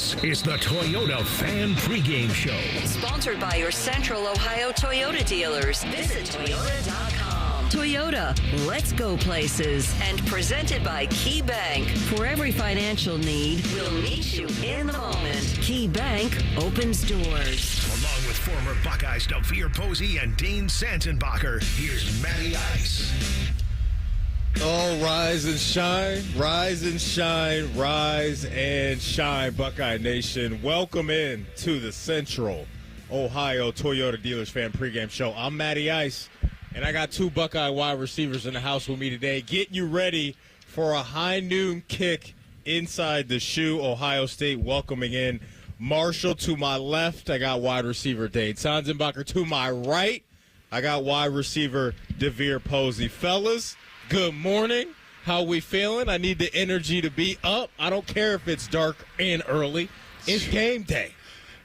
This is the Toyota Fan Pregame Show. Sponsored by your Central Ohio Toyota dealers. Visit Toyota.com. Toyota, let's go places. And presented by Key Bank. For every financial need, we'll meet you in the moment. Key Bank opens doors. Along with former Buckeyes DeVier, Posey, and Dane Sanzenbacher, here's Matty Ice. Oh, rise and shine, rise and shine, rise and shine, Buckeye Nation. Welcome in to the Central Ohio Toyota Dealers Fan Pregame Show. I'm Matty Ice, and I got two Buckeye wide receivers in the house with me today, getting you ready for a high noon kick inside the shoe. Ohio State welcoming in Marshall to my left. I got wide receiver Dane Sanzenbacher. To my right, I got wide receiver DeVier Posey. Fellas, good morning. How we feeling? I need the energy to be up. I don't care if it's dark and early. It's game day.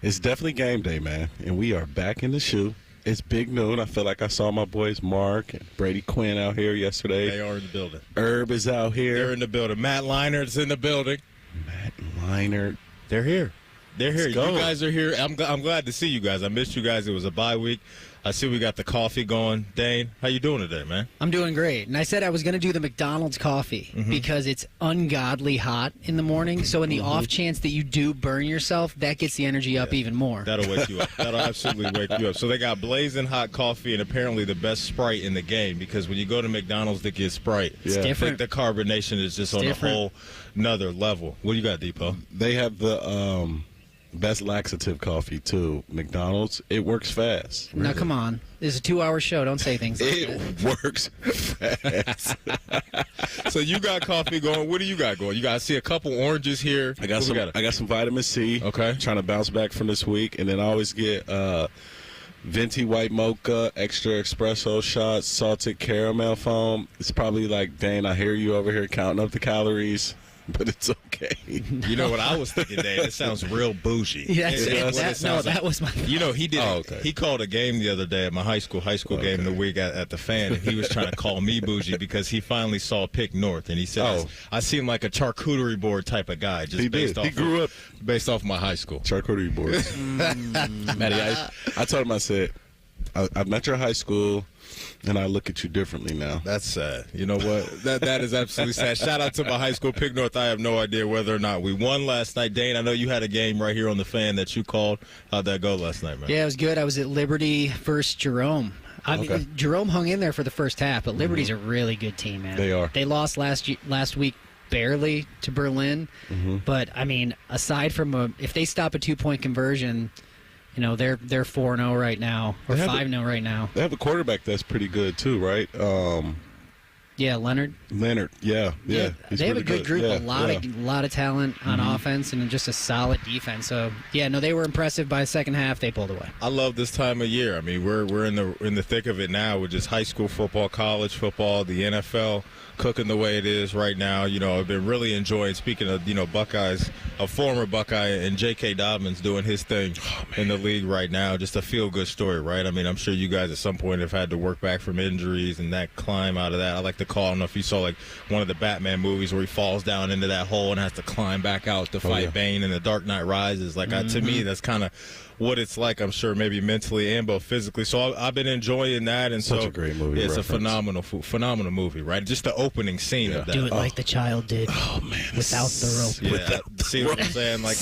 It's definitely game day, man. And we are back in the shoe. It's big noon. I feel like I saw my boys Mark and Brady Quinn out here yesterday. They are in the building. Herb is out here. They're in the building. Matt Leinert's in the building. Matt Leinert. They're here. They're here. Let's go. You guys are here. I'm glad to see you guys. I missed you guys. It was a bye week. I see we got the coffee going. Dane, how you doing today, man? I'm doing great. And I said I was going to do the McDonald's coffee because it's ungodly hot in the morning. So in the off chance that you do burn yourself, that gets the energy up even more. That'll wake you up. That'll absolutely wake you up. So they got blazing hot coffee and apparently the best Sprite in the game, because when you go to McDonald's to get Sprite, It's different. I think the carbonation is just on a whole nother level. What do you got, Depot? They have the best laxative coffee, too. McDonald's. It works fast. Now, come on. This is a 2-hour show. Don't say things like that. It works fast. So you got coffee going. What do you got going? You got to see a couple oranges here. I got some vitamin C. Okay. Trying to bounce back from this week. And then I always get venti white mocha, extra espresso shots, salted caramel foam. It's probably like, Dane, I hear you over here counting up the calories, but it's okay. You know what I was thinking, Dave? It sounds real bougie. That was my. You know, he did. Oh, okay. He called a game the other day at my high school game the week at the Fan, and he was trying to call me bougie because he finally saw Pick North, and he said, "I seem like a charcuterie board type of guy." Just He based did. off He grew up based off my high school charcuterie boards. Matty, I told him, I said, I met your high school, and I look at you differently now. That's sad. You know what? That is absolutely sad. Shout out to my high school, Pick North. I have no idea whether or not we won last night. Dane, I know you had a game right here on the Fan that you called. How'd that go last night, man? Yeah, it was good. I was at Liberty versus Jerome. I mean, Jerome hung in there for the first half, but Liberty's a really good team, man. They are. They lost last week barely to Berlin, but I mean, aside from if they stop a 2-point conversion, you know, they're 4-0 right now, or 5-0 right now. They have a quarterback that's pretty good too, right? Yeah, Leonard. Yeah. They have a good group, a lot of talent on offense, and just a solid defense. So yeah, no, they were impressive. By the second half, they pulled away. I love this time of year. I mean, we're in the thick of it now with just high school football, college football, the NFL cooking the way it is right now. You know, I've been really enjoying, speaking of, you know, Buckeyes, a former Buckeye, and J.K. Dobbins doing his thing in the league right now. Just a feel-good story, right? I mean, I'm sure you guys at some point have had to work back from injuries and that climb out of that. I like to call, I don't know if you saw like one of the Batman movies where he falls down into that hole and has to climb back out to fight Bane in The Dark Knight Rises. Like, to me, that's kind of what it's like, I'm sure, maybe mentally and both physically. So I've been enjoying that. And such a great movie. Yeah, it's a phenomenal movie, right? Just the opening scene of that. Do it like the child did. Oh, man. Without the rope. Yeah. See what I'm saying? Like,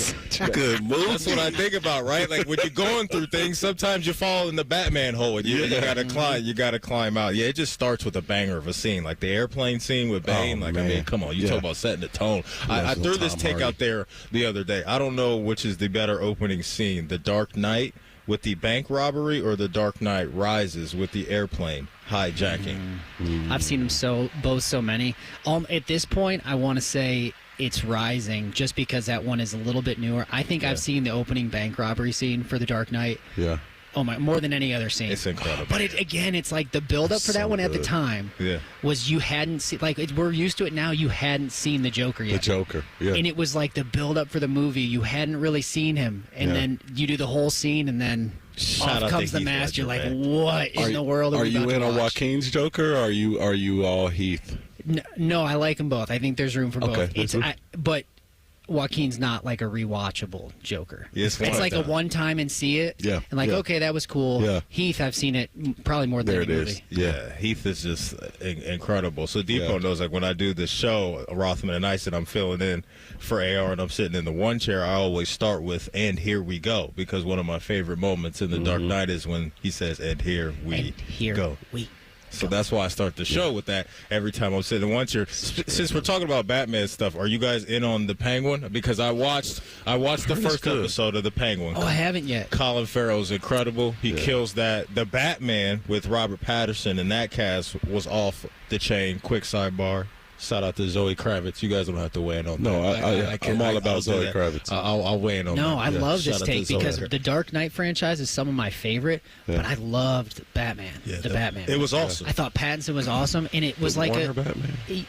Good movie. that's what I think about, right? Like, when you're going through things, sometimes you fall in the Batman hole and you gotta climb. You gotta climb out. Yeah, it just starts with a banger of a scene, like the airplane scene with Bane. I mean, come on, you talk about setting the tone. I threw this take out there the other day. I don't know which is the better opening scene: The Dark Knight with the bank robbery, or The Dark Knight Rises with the airplane hijacking. I've seen them both so many. At this point, I want to say it's Rising, just because that one is a little bit newer. I think I've seen the opening bank robbery scene for The Dark Knight. Yeah. Oh my! More than any other scene. It's incredible. But it's like the build-up for that one at the time was you hadn't seen, like, we're used to it now. You hadn't seen the Joker yet. The Joker, yeah. And it was like the build-up for the movie. You hadn't really seen him, and then you do the whole scene, and then off comes the mask. You're like, what in the world are we about to watch? Are you in a Joaquin's Joker, or are you all Heath? No, I like them both. I think there's room for both. Okay. But Joaquin's not like a rewatchable Joker. It's like a one time and see it. Yeah. And like, okay, that was cool. Yeah. Heath, I've seen it probably more than any movie. Yeah, Heath is just incredible. So Depot knows, like, when I do the show, Rothman and Ice, and I'm filling in for AR and I'm sitting in the one chair, I always start with, and here we go, because one of my favorite moments in The Dark Knight is when he says, and here we go. So that's why I start the show with that every time I'm sitting in one chair. Since we're talking about Batman stuff, are you guys in on The Penguin? Because I watched the first episode of The Penguin. Oh, I haven't yet. Colin Farrell's incredible. He kills that. The Batman with Robert Pattinson and that cast was off the chain. Quick sidebar. Shout out to Zoe Kravitz. You guys don't have to weigh in on that. No, I'm all about Zoe Kravitz. I'll weigh in on that. No, I love this take because Zoe. the Dark Knight franchise is some of my favorite, but I loved Batman. Yeah, the Batman. It was awesome. I thought Pattinson was awesome, and it was like Warner Batman.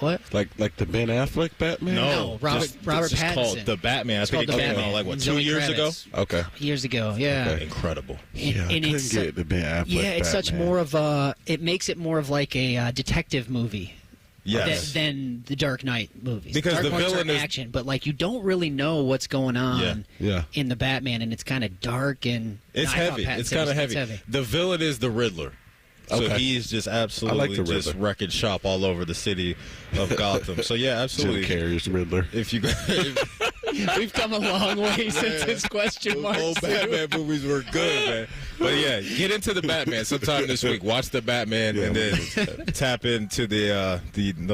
What? Like the Ben Affleck Batman? No, Robert it's Pattinson. just called The Batman. I think it came out like, what, 2 years ago? Okay. Years ago, yeah. Okay. Incredible. Yeah, I couldn't get the Ben Affleck Yeah, it's such Batman. more of a. It makes it more of like a detective movie. Yes. Than the Dark Knight movies. Because Dark the Knight's villain are is action, but like you don't really know what's going on Yeah. in the Batman, and it's kind of dark and It's heavy. It's kind of heavy. The villain is the Riddler. So Okay. he's just I like absolutely the just Riddler. wrecking shop all over the city of Gotham. So yeah, absolutely. Jim Carrey's Riddler. If you We've come a long way since his question mark. old Batman movies were good, man. But yeah, get into the Batman sometime this week. Watch the Batman and then tap into the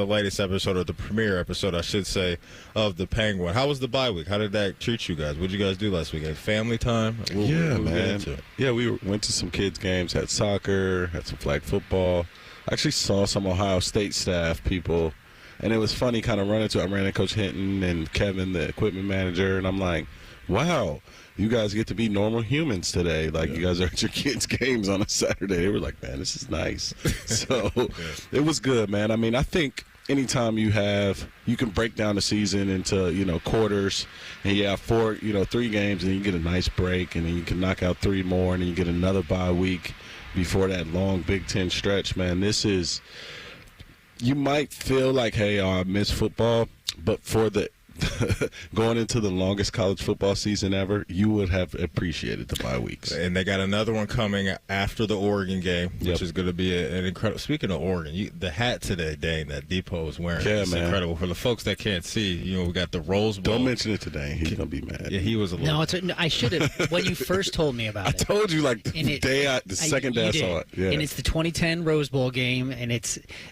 latest episode, or the premiere episode, I should say, of the Penguin. How was the bye week? How did that treat you guys? What did you guys do last week? Family time? We'll get Man. into it. Yeah, we went to some kids' games, had soccer, had some flag football. I actually saw some Ohio State staff people, and it was funny kind of running into. I ran into Coach Hinton and Kevin, the equipment manager, and I'm like, wow, you guys get to be normal humans today. Like, you guys are at your kids' games on a Saturday. They were like, man, this is nice. So it was good, man. I mean, I think anytime you can break down the season into, quarters, and you have 3 games, and you get a nice break, and then you can knock out 3 more, and then you get another bye week before that long Big Ten stretch, man. You might feel like, hey, I miss football, but for the going into the longest college football season ever, you would have appreciated the bye weeks. And they got another one coming after the Oregon game, which is going to be an incredible. Speaking of Oregon, the hat today, Dane, that Depot is wearing, is incredible. For the folks that can't see, we got the Rose Bowl. Don't mention it today. He's going to be mad. Yeah, he was a little. No, I should have. When you first told me about it, I told you like the second day I saw it. Yeah. And it's the 2010 Rose Bowl game, and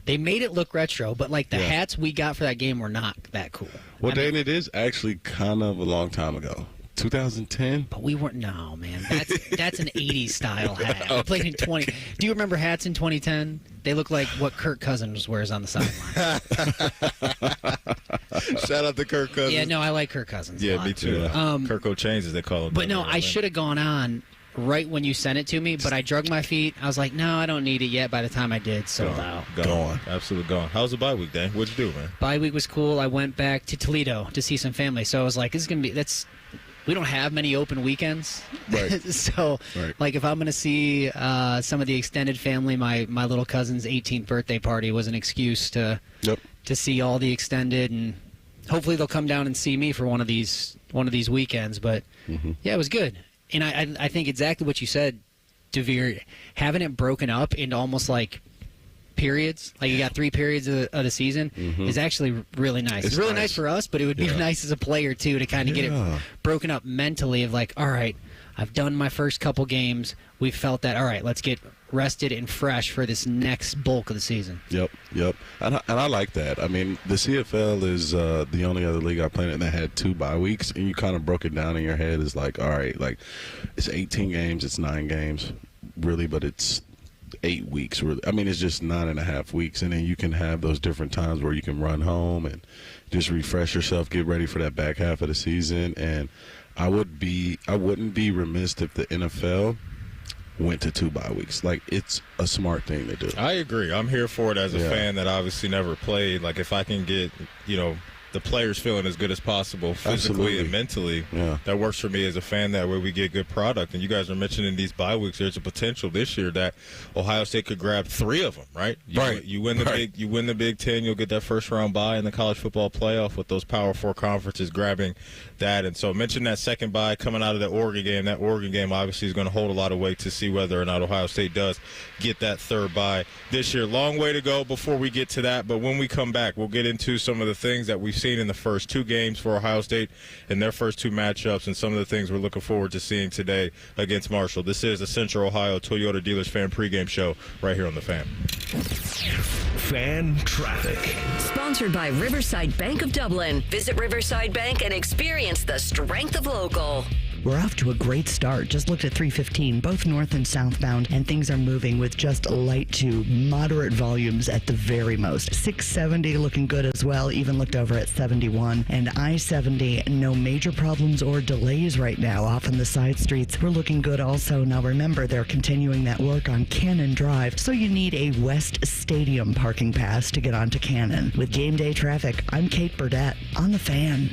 they made it look retro, but like the hats we got for that game were not that cool. Well, Dane, it is actually kind of a long time ago. 2010? But we weren't. No, man. That's an 80s style hat. I played in 20. Do you remember hats in 2010? They look like what Kirk Cousins wears on the sideline. Shout out to Kirk Cousins. Yeah, no, I like Kirk Cousins. Yeah, me too. Kirk O'Chains, as they call him. But no, I should have gone on right when you sent it to me, but I drug my feet. I was like, no, I don't need it yet. By the time I did, sold out. Gone. Absolutely gone. How's the bye week, Dan? What'd you do, man? Bye week was cool. I went back to Toledo to see some family. So I was like, this is going to be, we don't have many open weekends. Right. So, like, if I'm going to see some of the extended family, my little cousin's 18th birthday party was an excuse to see all the extended, and hopefully they'll come down and see me for one of these weekends. But, yeah, it was good. And I think exactly what you said, DeVier, having it broken up into almost like periods, like you got 3 periods of the season, is actually really nice. It's really nice for us, but it would be nice as a player, too, to kind of get it broken up mentally of like, all right, I've done my first couple games. We've felt that, all right, let's get rested and fresh for this next bulk of the season. Yep. And I like that. I mean, the CFL is the only other league I played in that had 2 bye weeks, and you kind of broke it down in your head as like, all right, like it's 18 games, it's 9 games, really, but it's 8 weeks. I mean, it's just 9.5 weeks, and then you can have those different times where you can run home and just refresh yourself, get ready for that back half of the season. And I wouldn't be remiss if the NFL went to 2 bye weeks. Like, it's a smart thing to do. I agree. I'm here for it as a fan that obviously never played. Like, if I can get, the players feeling as good as possible physically and mentally. Yeah. That works for me as a fan. That way we get good product. And you guys are mentioning these bye weeks. There's a potential this year that Ohio State could grab 3 of them, right? You win the Big Ten, you'll get that first round bye in the college football playoff with those Power 4 conferences grabbing that. And so mention that second bye coming out of the Oregon game. That Oregon game obviously is going to hold a lot of weight to see whether or not Ohio State does get that third bye this year. Long way to go before we get to that, but when we come back, we'll get into some of the things that we've seen in the first 2 games for Ohio State in their first 2 matchups and some of the things we're looking forward to seeing today against Marshall. This is the Central Ohio Toyota Dealers Fan Pregame Show right here on The Fan. Fan Traffic. Sponsored by Riverside Bank of Dublin. Visit Riverside Bank and experience the strength of local. We're off to a great start. Just looked at 315, both north and southbound, and things are moving with just light to moderate volumes at the very most. 670 looking good as well, even looked over at 71. And I-70, no major problems or delays right now off on the side streets. We're looking good also. Now remember, they're continuing that work on Cannon Drive, so you need a West Stadium parking pass to get onto Cannon. With game day traffic, I'm Kate Burdett on The Fan.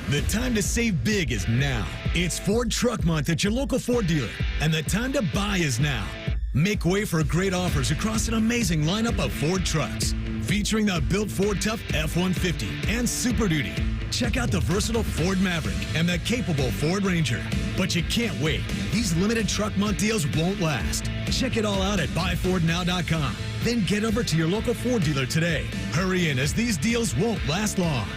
The time to save big is now. It's Ford Truck Month at your local Ford dealer, and the time to buy is now. Make way for great offers across an amazing lineup of Ford trucks, featuring the built Ford Tough F-150 and Super Duty. Check out the versatile Ford Maverick and the capable Ford Ranger. But you can't wait. These limited Truck Month deals won't last. Check it all out at buyfordnow.com. Then get over to your local Ford dealer today. Hurry in, as these deals won't last long.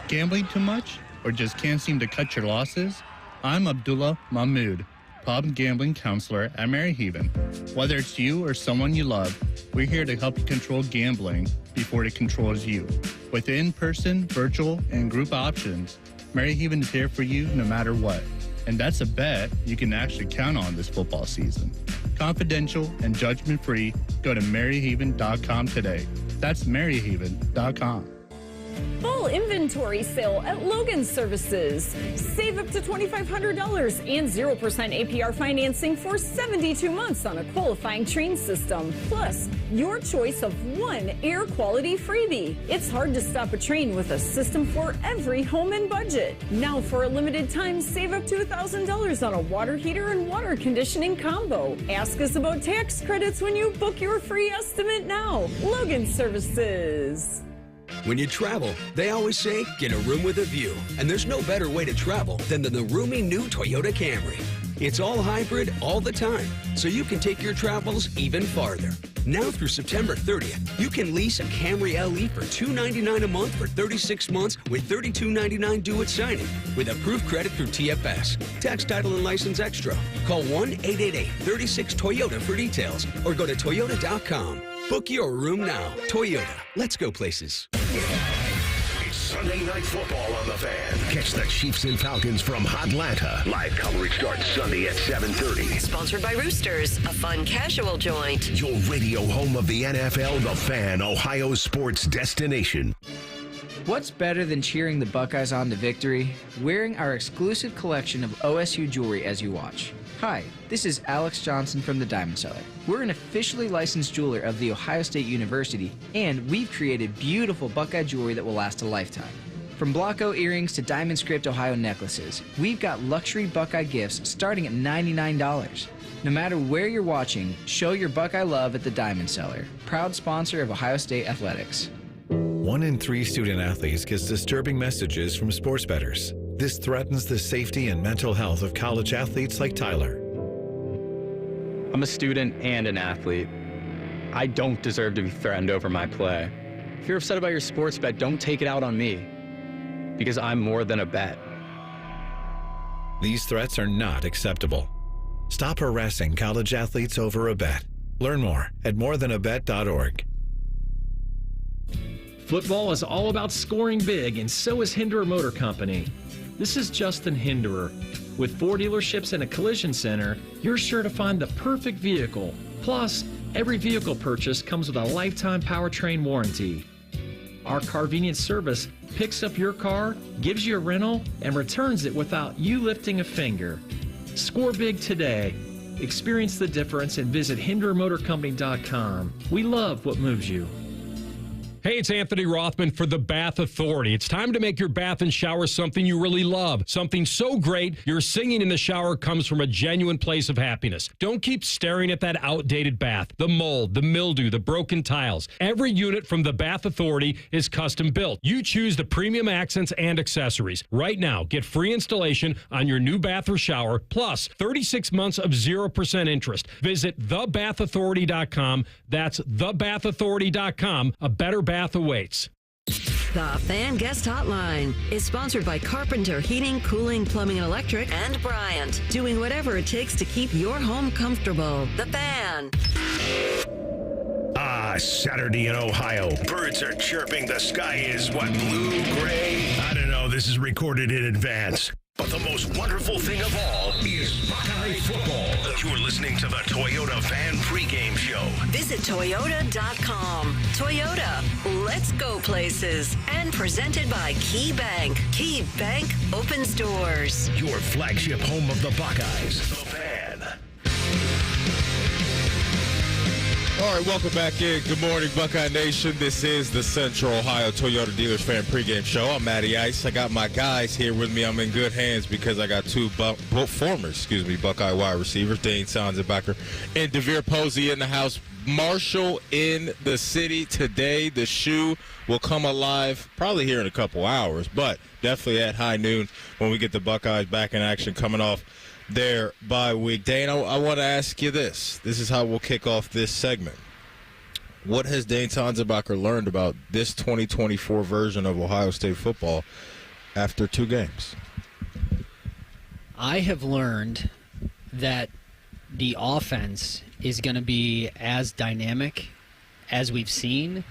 Gambling too much or just can't seem to cut your losses? I'm Abdullah Mahmood, problem gambling counselor at Maryhaven. Whether it's you or someone you love, we're here to help you control gambling before it controls you. With in-person, virtual, and group options, Maryhaven is here for you no matter what. And that's a bet you can actually count on this football season. Confidential and judgment-free, go to maryhaven.com today. That's maryhaven.com. Full inventory sale at Logan Services. Save up to $2,500 and 0% APR financing for 72 months on a qualifying train system. Plus, your choice of 1 air quality freebie. It's hard to stop a train with a system for every home and budget. Now, for a limited time, save up to $1,000 on a water heater and water conditioning combo. Ask us about tax credits when you book your free estimate now. Logan Services. When you travel, they always say, get a room with a view. And there's no better way to travel than the roomy new Toyota Camry. It's all hybrid all the time, so you can take your travels even farther. Now through September 30th, you can lease a Camry LE for $299 a month for 36 months with $32.99 due at signing, with approved credit through TFS. Tax, title, and license extra. Call 1-888-36-TOYOTA for details, or go to Toyota.com. Book your room now. Toyota. Let's go places. It's Sunday Night Football on The Fan. Catch the Chiefs and Falcons from Atlanta. Live coverage starts Sunday at 7:30. Sponsored by Roosters, a fun casual joint. Your radio home of the NFL, The Fan, Ohio sports destination. What's better than cheering the Buckeyes on to victory? Wearing our exclusive collection of OSU jewelry as you watch. Hi, this is Alex Johnson from the Diamond Cellar. We're an officially licensed jeweler of The Ohio State University, and we've created beautiful Buckeye jewelry that will last a lifetime. From Blocko earrings to Diamond Script Ohio necklaces, we've got luxury Buckeye gifts starting at $99. No matter where you're watching, show your Buckeye love at the Diamond Cellar, proud sponsor of Ohio State Athletics. 1 in 3 student athletes gets disturbing messages from sports bettors. This threatens the safety and mental health of college athletes like Tyler. I'm a student and an athlete. I don't deserve to be threatened over my play. If you're upset about your sports bet, don't take it out on me, because I'm more than a bet. These threats are not acceptable. Stop harassing college athletes over a bet. Learn more at morethanabet.org. Football is all about scoring big, and so is Hinderer Motor Company. This is Justin Hinderer. With 4 dealerships and a collision center, you're sure to find the perfect vehicle. Plus, every vehicle purchase comes with a lifetime powertrain warranty. Our Carvenience service picks up your car, gives you a rental, and returns it without you lifting a finger. Score big today. Experience the difference and visit HindererMotorCompany.com. We love what moves you. Hey, it's Anthony Rothman for the Bath Authority. It's time to make your bath and shower something you really love. Something so great, your singing in the shower comes from a genuine place of happiness. Don't keep staring at that outdated bath, the mold, the mildew, the broken tiles. Every unit from the Bath Authority is custom built. You choose the premium accents and accessories. Right now, get free installation on your new bath or shower, plus 36 months of 0% interest. Visit thebathauthority.com. That's thebathauthority.com. A better bath awaits. The Fan Guest Hotline is sponsored by Carpenter Heating, Cooling, Plumbing, and Electric, and Bryant, doing whatever it takes to keep your home comfortable. The Fan. Saturday in Ohio. Birds are chirping. The sky is what, blue, gray? I don't know. This is recorded in advance. But the most wonderful thing of all is Buckeye football. You're listening to the Toyota Fan Pregame Show. Visit Toyota.com. Toyota, let's go places. And presented by Key Bank. Key Bank opens doors. Your flagship home of the Buckeyes. The Fan. All right, welcome back in. Good morning, Buckeye Nation. This is the Central Ohio Toyota Dealers Fan Pregame Show. I'm Matty Ice. I got my guys here with me. I'm in good hands because I got two former Buckeye wide receivers, Dane Sanzenbacher and DeVier Posey in the house. Marshall in the city today. The shoe will come alive probably here in a couple hours, but definitely at high noon when we get the Buckeyes back in action coming off their bye week. Dane, I want to ask you this. This is how we'll kick off this segment. What has Dane Sanzenbacher learned about this 2024 version of Ohio State football after 2 games? I have learned that the offense is going to be as dynamic as we've seen,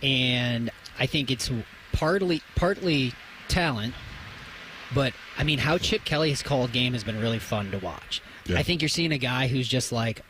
and I think it's partly talent. But, I mean, how Chip Kelly has called game has been really fun to watch. Yeah. I think you're seeing a guy who's just like,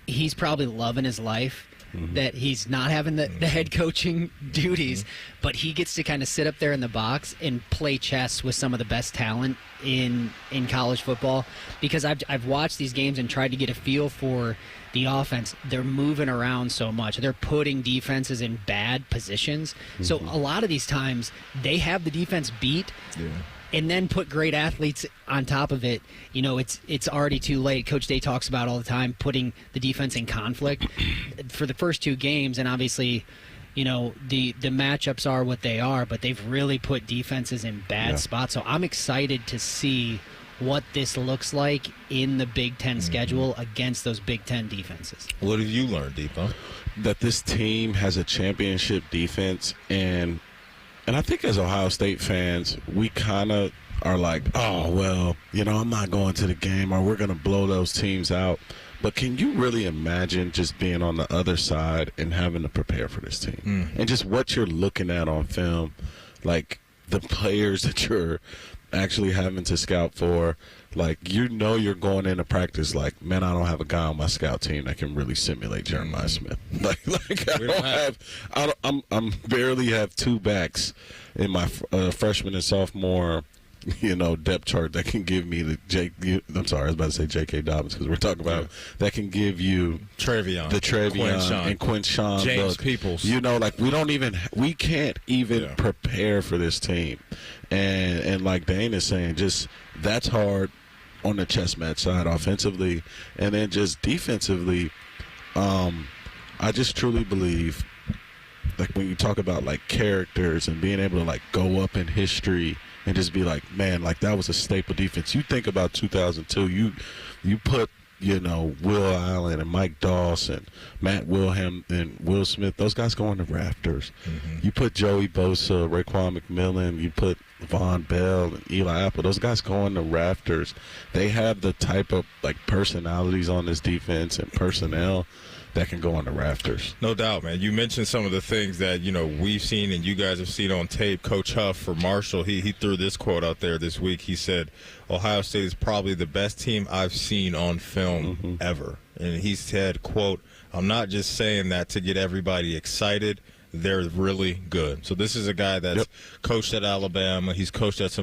he's probably loving his life, that he's not having the head coaching duties, but he gets to kind of sit up there in the box and play chess with some of the best talent in college football. Because I've watched these games and tried to get a feel for the offense. They're moving around so much. They're putting defenses in bad positions. So a lot of these times, they have the defense beat. Yeah. And then put great athletes on top of it. You know, it's already too late. Coach Day talks about all the time putting the defense in conflict for the first 2 games, and obviously, you know, the matchups are what they are, but they've really put defenses in bad spots. So I'm excited to see what this looks like in the Big Ten schedule against those Big Ten defenses. What have you learned, Deepa? That this team has a championship defense, and I think as Ohio State fans, we kind of are like, oh, well, you know, I'm not going to the game, or we're going to blow those teams out. But can you really imagine just being on the other side and having to prepare for this team? And just what you're looking at on film, like the players that you're actually having to scout for, like, you know, you're going into practice like, man, I don't have a guy on my scout team that can really simulate Jeremiah Smith. I'm barely have 2 backs in my freshman and sophomore, you know, depth chart that can give me I'm sorry, I was about to say J.K. Dobbins because we're talking about that can give you Trevion and Quinshawn, James Peoples. You know, like we can't even prepare for this team, and like Dane is saying, just that's hard on the chess match side offensively, and then just defensively. I just truly believe, like when you talk about like characters and being able to like go up in history and just be like, man, like that was a staple defense. You think about 2002, you put, you know, Will Allen and Mike Dawson, Matt Wilhelm and Will Smith, those guys go on the rafters. You put Joey Bosa, Raekwon McMillan, you put Von Bell and Eli Apple, those guys go on the rafters. They have the type of like personalities on this defense and personnel that can go on the rafters. No doubt, man. You mentioned some of the things that, you know, we've seen and you guys have seen on tape. Coach Huff for Marshall, he threw this quote out there this week. He said, Ohio State is probably the best team I've seen on film ever. And he said, quote, I'm not just saying that to get everybody excited. they're really good. So this is a guy that's coached at Alabama. He's coached at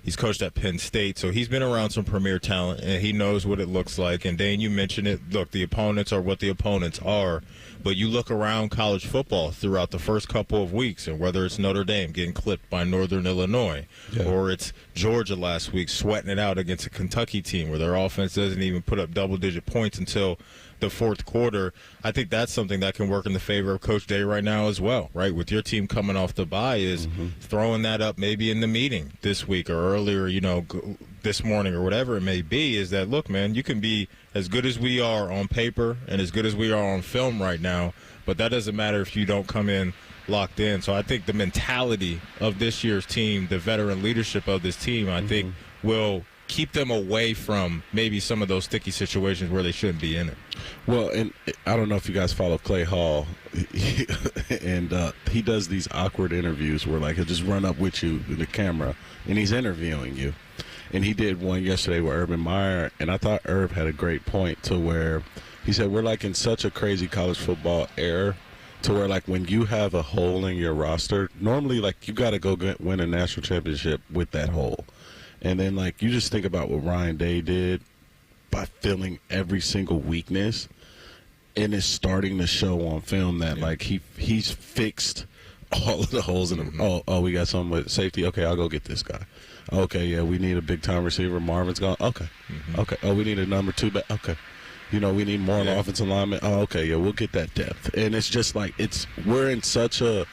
he's coached at Penn State. So he's been around some premier talent, and he knows what it looks like. And Dane, you mentioned it. Look, the opponents are what the opponents are. But you look around college football throughout the first couple of weeks, and whether it's Notre Dame getting clipped by Northern Illinois, or it's Georgia last week sweating it out against a Kentucky team where their offense doesn't even put up double-digit points until the fourth quarter, I think that's something that can work in the favor of Coach Day right now as well, right? With your team coming off the bye is throwing that up maybe in the meeting this week or earlier, this morning or whatever it may be, is that, look, man, you can be as good as we are on paper and as good as we are on film right now, but that doesn't matter if you don't come in locked in. So I think the mentality of this year's team, the veteran leadership of this team, I think will keep them away from maybe some of those sticky situations where they shouldn't be in it. Well, and I don't know if you guys follow Clay Hall, and he does these awkward interviews where, like, he'll just run up with you in the camera, and he's interviewing you. And he did one yesterday with Urban Meyer, and I thought Herb had a great point to where he said we're, like, in such a crazy college football era to where, like, when you have a hole in your roster, normally, like, you got to go win a national championship with that hole. And then, like, you just think about what Ryan Day did by filling every single weakness, and it's starting to show on film that, like, he's fixed all of the holes in them. Oh, we got something with safety. Okay, I'll go get this guy. Okay, yeah, we need a big-time receiver. Marvin's gone. Okay. Okay. Oh, we need a number 2 back. Okay. We need more on offensive lineman. Oh, okay, yeah, we'll get that depth. And it's just like we're in such a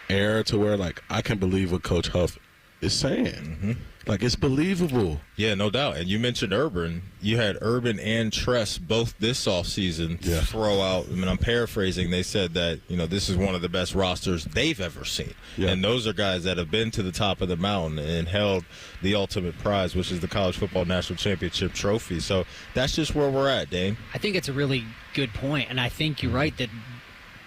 era to where, like, I can believe what Coach Huff is saying. Like, it's believable. Yeah, no doubt. And you mentioned Urban. You had Urban and Tress both this offseason throw out. I mean, I'm paraphrasing. They said that, this is one of the best rosters they've ever seen. Yeah. And those are guys that have been to the top of the mountain and held the ultimate prize, which is the College Football National Championship trophy. So that's just where we're at, Dane. I think it's a really good point, and I think you're right that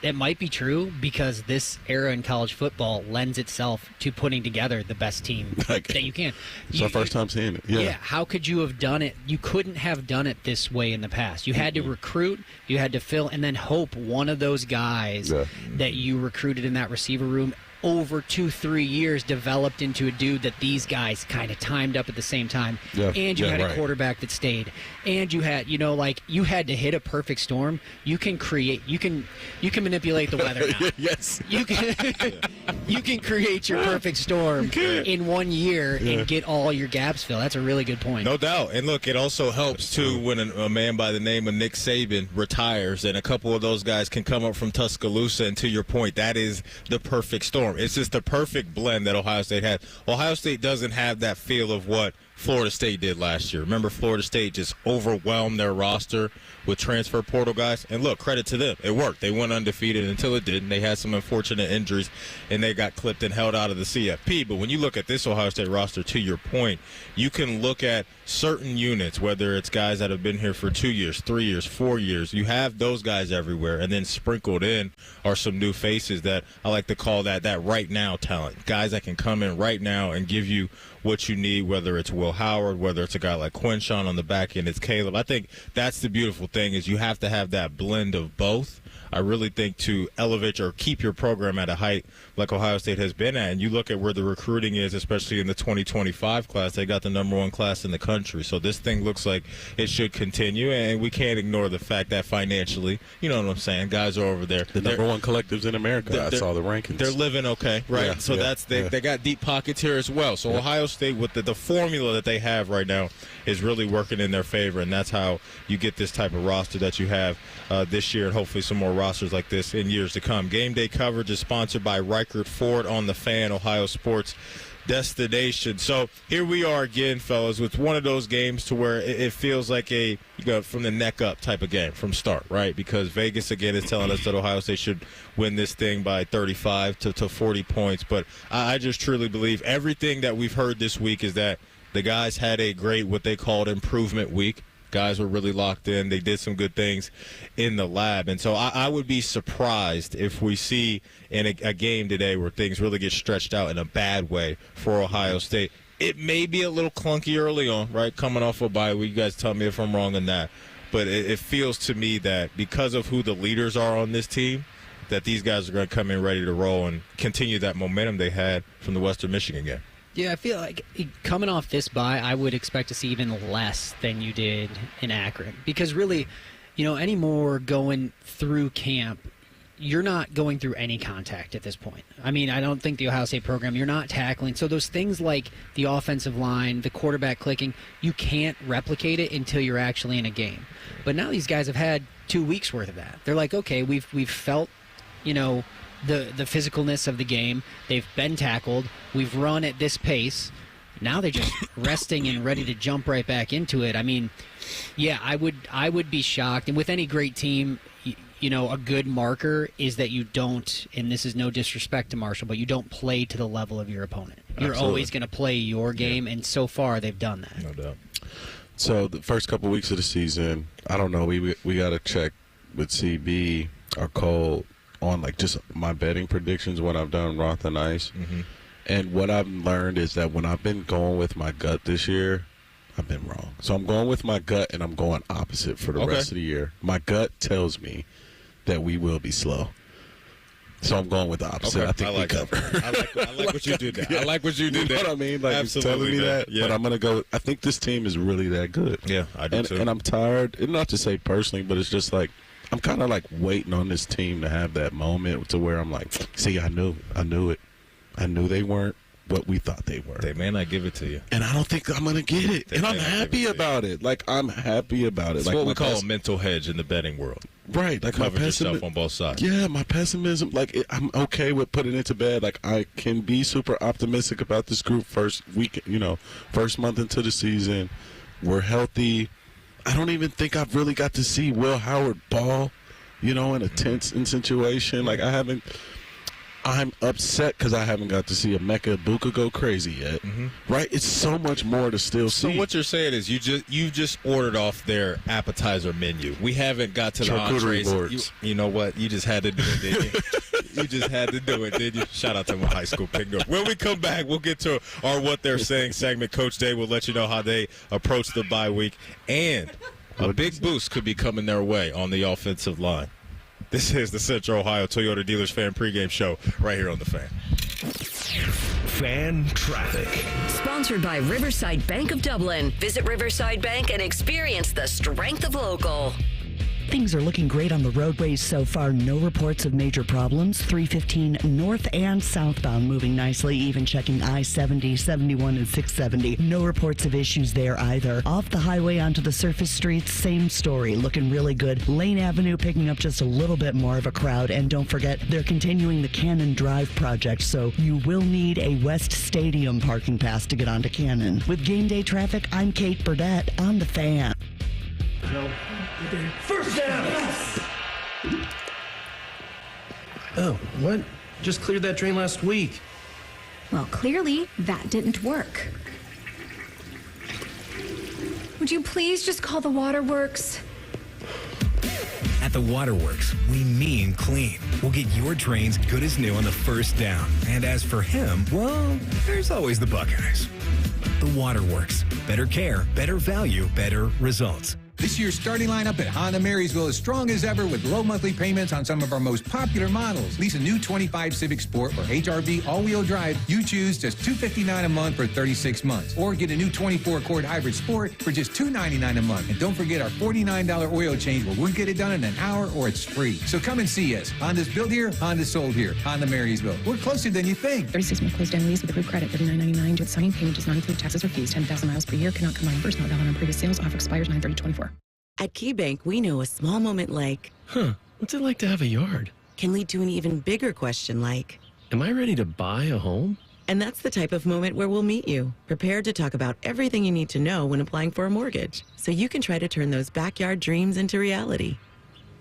it might be true because this era in college football lends itself to putting together the best team that you can. It's our first time seeing it. Yeah. How could you have done it? You couldn't have done it this way in the past. You had to recruit, you had to fill, and then hope one of those guys that you recruited in that receiver room over 2-3 years developed into a dude that these guys kind of timed up at the same time. And you had a quarterback that stayed. And you had, you had to hit a perfect storm. You can manipulate the weather now. Yes. You can create your perfect storm in 1 year and get all your gaps filled. That's a really good point. No doubt. And look, it also helps too when a man by the name of Nick Saban retires and a couple of those guys can come up from Tuscaloosa, and to your point, that is the perfect storm. It's just the perfect blend that Ohio State had. Ohio State doesn't have that feel of what Florida State did last year. Remember, Florida State just overwhelmed their roster with transfer portal guys. And look, credit to them. It worked. They went undefeated until it didn't. They had some unfortunate injuries, and they got clipped and held out of the CFP. But when you look at this Ohio State roster, to your point, you can look at certain units, whether it's guys that have been here for 2 years, 3 years, 4 years. You have those guys everywhere, and then sprinkled in are some new faces that I like to call that right now talent. Guys that can come in right now and give you what you need, whether it's Will Howard, whether it's a guy like Quinshawn on the back end, it's Caleb. I think that's the beautiful thing is you have to have that blend of both. I really think to elevate or keep your program at a height like Ohio State has been at, and you look at where the recruiting is, especially in the 2025 class, they got the #1 class in the country. So this thing looks like it should continue, and we can't ignore the fact that financially, you know what I'm saying, guys are over there. The #1 collectives in America. I saw the rankings. They're living okay, right? Yeah, so they got deep pockets here as well. So Ohio State, with the formula that they have right now, is really working in their favor, and that's how you get this type of roster that you have this year, and hopefully some more rosters like this in years to come. Game day coverage is sponsored by Reichert Ford on the Fan, Ohio sports destination. So here we are again, fellas, with one of those games to where it feels like you go from the neck up type of game from start, right? Because Vegas again is telling us that Ohio State should win this thing by 35 to 40 points. But I just truly believe everything that we've heard this week is that the guys had a great, what they called, improvement week. Guys were really locked in. They did some good things in the lab. And so I would be surprised if we see in a game today where things really get stretched out in a bad way for Ohio State. It may be a little clunky early on, right, coming off a bye week. You guys tell me if I'm wrong in that. But it feels to me that because of who the leaders are on this team, that these guys are going to come in ready to roll and continue that momentum they had from the Western Michigan game. Yeah, I feel like coming off this bye, I would expect to see even less than you did in Akron. Because really, anymore going through camp, you're not going through any contact at this point. I mean, I don't think the Ohio State program, you're not tackling. So those things like the offensive line, the quarterback clicking, you can't replicate it until you're actually in a game. But now these guys have had 2 weeks worth of that. They're like, okay, we've felt, the physicalness of the game. They've been tackled. We've run at this pace. Now they're just resting and ready to jump right back into it. I mean, yeah, I would be shocked. And with any great team, a good marker is that you don't, and this is no disrespect to Marshall, but you don't play to the level of your opponent. You're Absolutely. always going to play your game, and so far they've done that. No doubt. So the first couple weeks of the season, I don't know, we got to check with CB or Cole on like just my betting predictions, what I've done Roth and Ice. Mm-hmm. And what I've learned is that when I've been going with my gut this year, I've been wrong. So I'm going with my gut, and I'm going opposite for the rest of the year. My gut tells me that we will be slow. So I'm going with the opposite. Okay. I think we cover. I like what you did there. Yeah. I like what you did there. You know what I mean? Like, Absolutely, it's telling me man. that. Yeah. But I'm going to go. I think this team is really that good. Yeah, I do too. And I'm tired. And not to say personally, but it's just like, I'm kind of like waiting on this team to have that moment to where I'm like, see, I knew it. I knew they weren't what we thought they were. They may not give it to you. And I don't think I'm going to get it. And I'm happy about it. Like, I'm happy about it. It's like what we call a mental hedge in the betting world. Right. Like, cover yourself on both sides. Yeah, my pessimism, I'm okay with putting it to bed. Like, I can be super optimistic about this group first month into the season. We're healthy. I don't even think I've really got to see Will Howard ball, in a tense situation. Like, I'm upset because I haven't got to see Emeka Ibuka go crazy yet. Mm-hmm. Right? It's so much more to still see. So what you're saying is you just ordered off their appetizer menu. We haven't got to the entrees. You know what? You just had to do it, didn't you? You just had to do it, didn't you? Shout out to my high school pingo. When we come back, we'll get to our What They're Saying segment. Coach Dane will let you know how they approach the bye week. And a big boost could be coming their way on the offensive line. This is the Central Ohio Toyota Dealers Fan Pregame Show right here on The Fan. Fan traffic. Sponsored by Riverside Bank of Dublin. Visit Riverside Bank and experience the strength of local. Things are looking great on the roadways so far. No reports of major problems. 315 north and southbound moving nicely, even checking I-70, 71, and 670. No reports of issues there either. Off the highway onto the surface streets, same story. Looking really good. Lane Avenue picking up just a little bit more of a crowd. And don't forget, they're continuing the Cannon Drive project, so you will need a West Stadium parking pass to get onto Cannon. With game day traffic, I'm Kate Burdett on The Fan. First down! Oh, what? Just cleared that drain last week. Well, clearly, that didn't work. Would you please just call the waterworks? At the Waterworks, we mean clean. We'll get your drains good as new on the first down. And as for him, well, there's always the Buckeyes. The Waterworks. Better care, better value, better results. This year's starting lineup at Honda Marysville is strong as ever with low monthly payments on some of our most popular models. Lease a new 25 Civic Sport or HRV all-wheel drive. You choose just $259 a month for 36 months. Or get a new 24 Accord Hybrid Sport for just $299 a month. And don't forget our $49 oil change where we'll get it done in an hour or it's free. So come and see us. Honda's built here, Honda's sold here. Honda Marysville. We're closer than you think. 36-month closed-down lease with approved credit, $39.99. With signing payment does not include taxes or fees. 10,000 miles per year cannot combine first not valid on previous sales. Offer expires 9/30/24. At KeyBank, we know a small moment like, what's it like to have a yard? Can lead to an even bigger question like, am I ready to buy a home? And that's the type of moment where we'll meet you, prepared to talk about everything you need to know when applying for a mortgage, so you can try to turn those backyard dreams into reality.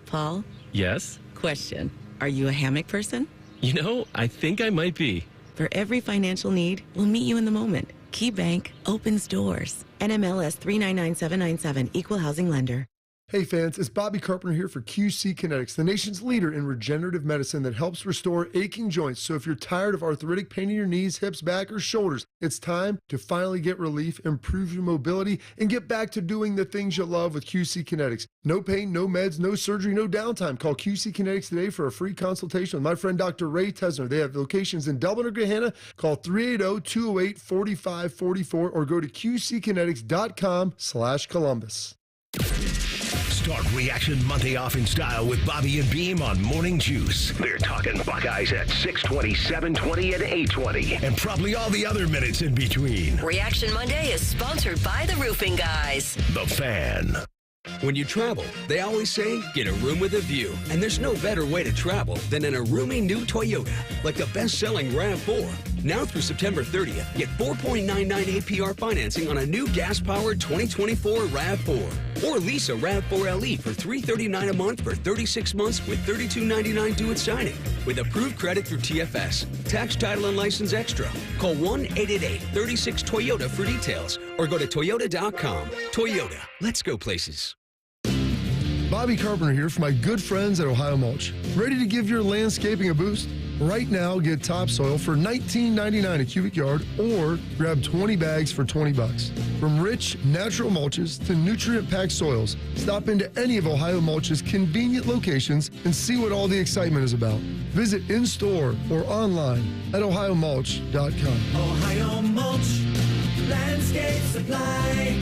Paul? Yes? Question. Are you a hammock person? You know, I think I might be. For every financial need, we'll meet you in the moment. KeyBank opens doors. NMLS 399797, Equal Housing Lender. Hey fans, it's Bobby Carpenter here for QC Kinetics, the nation's leader in regenerative medicine that helps restore aching joints. So if you're tired of arthritic pain in your knees, hips, back, or shoulders, it's time to finally get relief, improve your mobility, and get back to doing the things you love with QC Kinetics. No pain, no meds, no surgery, no downtime. Call QC Kinetics today for a free consultation with my friend Dr. Ray Tesner. They have locations in Dublin or Gahanna. Call 380-208-4544 or go to qckinetics.com/Columbus. Start Reaction Monday off in style with Bobby and Beam on Morning Juice. They're talking Buckeyes at 6:20, 7:20, and 8:20, and probably all the other minutes in between. Reaction Monday is sponsored by the Roofing Guys. The Fan. When you travel, they always say, get a room with a view. And there's no better way to travel than in a roomy new Toyota, like the best-selling RAV4. Now through September 30th, get 4.99 APR financing on a new gas-powered 2024 RAV4. Or lease a RAV4 LE for $339 a month for 36 months with $32.99 due at signing. With approved credit through TFS. Tax, title, and license extra. Call 1-888-36-TOYOTA for details. Or go to Toyota.com. Toyota. Let's go places. Bobby Carpenter here for my good friends at Ohio Mulch. Ready to give your landscaping a boost? Right now, get topsoil for $19.99 a cubic yard or grab 20 bags for $20. From rich, natural mulches to nutrient-packed soils, stop into any of Ohio Mulch's convenient locations and see what all the excitement is about. Visit in-store or online at ohiomulch.com. Ohio Mulch, landscape supply,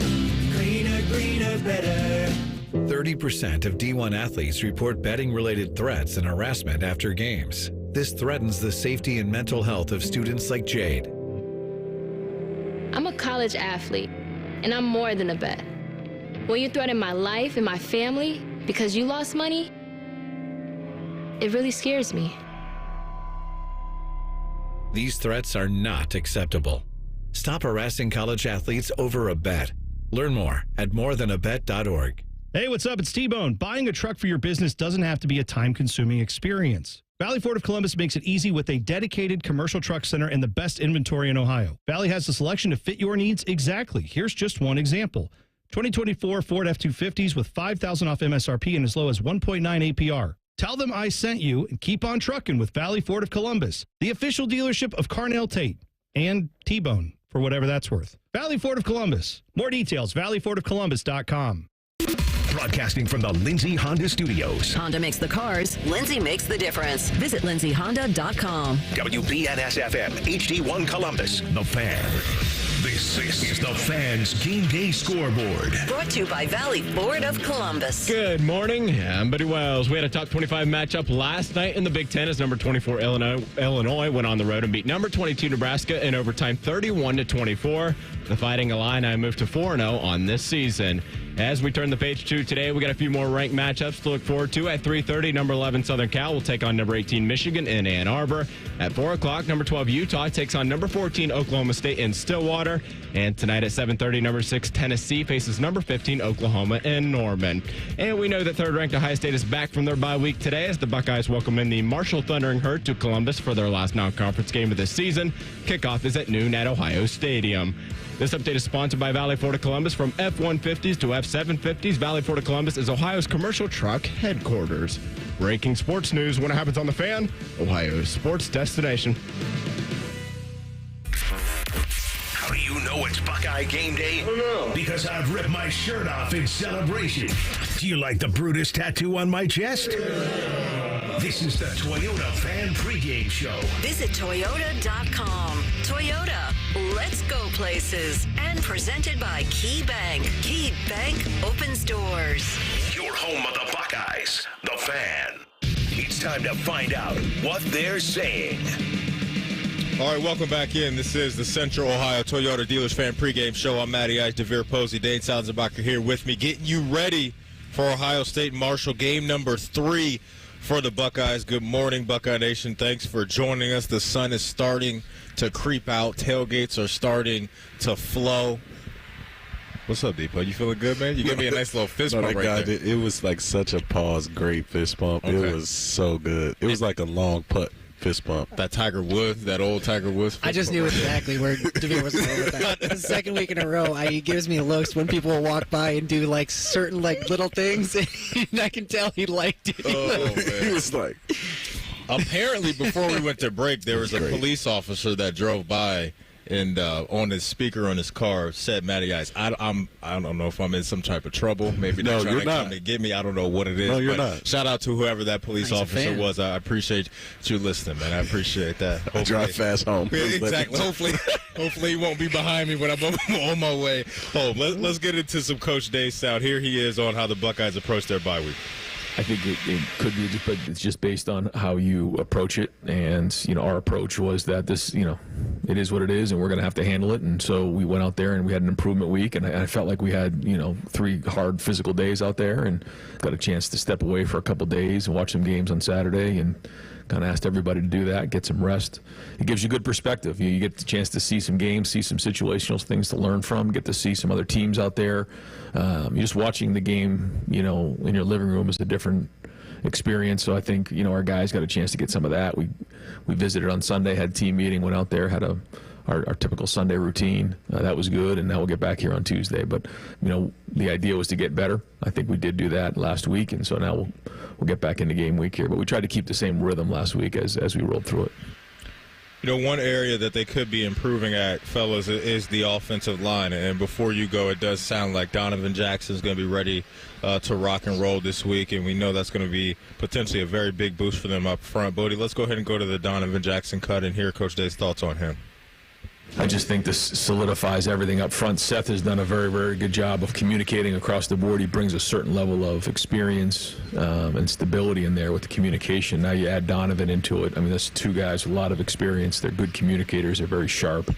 cleaner, greener, better. 30% of D1 athletes report betting-related threats and harassment after games. This threatens the safety and mental health of students like Jade. I'm a college athlete, and I'm more than a bet. When you threaten my life and my family because you lost money, it really scares me. These threats are not acceptable. Stop harassing college athletes over a bet. Learn more at morethanabet.org. Hey, what's up? It's T-Bone. Buying a truck for your business doesn't have to be a time-consuming experience. Valley Ford of Columbus makes it easy with a dedicated commercial truck center and the best inventory in Ohio. Valley has the selection to fit your needs exactly. Here's just one example. 2024 Ford F-250s with $5,000 off MSRP and as low as 1.9 APR. Tell them I sent you and keep on trucking with Valley Ford of Columbus, the official dealership of Carnell Tate and T-Bone, for whatever that's worth. Valley Ford of Columbus. More details, valleyfordofcolumbus.com. Broadcasting from the Lindsay Honda Studios. Honda makes the cars. Lindsay makes the difference. Visit lindsayhonda.com. WBNS-FM, HD1 Columbus. The Fan. This is the Fan's Game Day Scoreboard. Brought to you by Valley Ford of Columbus. Good morning. I'm Buddy Wells. We had a top 25 matchup last night in the Big Ten as number 24 Illinois went on the road and beat number 22 Nebraska in overtime 31-24. The Fighting Illini moved to 4-0 on this season. As we turn the page to today, we got a few more ranked matchups to look forward to. At 3:30, number 11 Southern Cal will take on number 18 Michigan in Ann Arbor. At 4 o'clock, number 12 Utah takes on number 14 Oklahoma State in Stillwater. And tonight at 7:30, number 6 Tennessee faces number 15 Oklahoma in Norman. And we know that third-ranked Ohio State is back from their bye week today as the Buckeyes welcome in the Marshall Thundering Herd to Columbus for their last non-conference game of the season. Kickoff is at noon at Ohio Stadium. This update is sponsored by Valley Ford of Columbus. From F-150s to F-750s, Valley Ford of Columbus is Ohio's commercial truck headquarters. Breaking sports news when it happens on The Fan, Ohio's sports destination. How do you know it's Buckeye game day? I don't know. Because I've ripped my shirt off in celebration. Do you like the Brutus tattoo on my chest? This is the Toyota Fan Pregame Show. Visit Toyota.com. Toyota, let's go places. And presented by Key Bank. Key Bank opens doors. Your home of the Buckeyes, the Fan. It's time to find out what they're saying. All right, welcome back in. This is the Central Ohio Toyota Dealers Fan Pregame Show. I'm Matty, DeVier, Posey, Dane, Sanzenbacher here with me, getting you ready for Ohio State Marshall game number 3 for the Buckeyes. Good morning, Buckeye Nation. Thanks for joining us. The sun is starting to creep out. Tailgates are starting to flow. What's up, Depot? You feeling good, man? You gave me a nice little fist bump right there. It was like such a pause, great fist bump. Okay. It was so good. It was like a long putt. fist bump. That Tiger Woods, that old Tiger Woods. I just knew exactly where DeVier was going with that. The second week in a row, he gives me looks when people will walk by and do like certain like little things, and I can tell he liked it. Oh man, he was like. Apparently, before we went to break, there was a police officer that drove by and on his speaker on his car said, "Matty Ice, I don't know if I'm in some type of trouble. Maybe they're trying to come and get me. I don't know what it is." No, you're but not. Shout out to whoever that police officer was. I appreciate you listening, man. I appreciate that. I drive fast home. Exactly. Hopefully he won't be behind me when I'm on my way home. Let's get into some Coach Dane sound. Here he is on how the Buckeyes approach their bye week. I think it could be, but it's just based on how you approach it. And, our approach was that this, it is what it is, and we're going to have to handle it. And so we went out there and we had an improvement week, and I felt like we had, 3 hard physical days out there and got a chance to step away for a couple days and watch some games on Saturday and kind of asked everybody to do that, get some rest. It gives you good perspective. You get the chance to see some games, see some situational things to learn from, get to see some other teams out there. You're just watching the game, in your living room is a different experience. So I think, our guys got a chance to get some of that. We visited on Sunday, had a team meeting, went out there, had our typical Sunday routine. That was good, and now we'll get back here on Tuesday. But, the idea was to get better. I think we did do that last week, and so now we'll get back into game week here. But we tried to keep the same rhythm last week as we rolled through it. One area that they could be improving at, fellas, is the offensive line. And before you go, it does sound like Donovan Jackson is going to be ready to rock and roll this week, and we know that's going to be potentially a very big boost for them up front. Bodie, let's go ahead and go to the Donovan Jackson cut and hear Coach Dane's thoughts on him. I just think this solidifies everything up front. Seth has done a very, very good job of communicating across the board. He brings a certain level of experience and stability in there with the communication. Now you add Donovan into it. I mean, that's 2 guys with a lot of experience. They're good communicators. They're very sharp.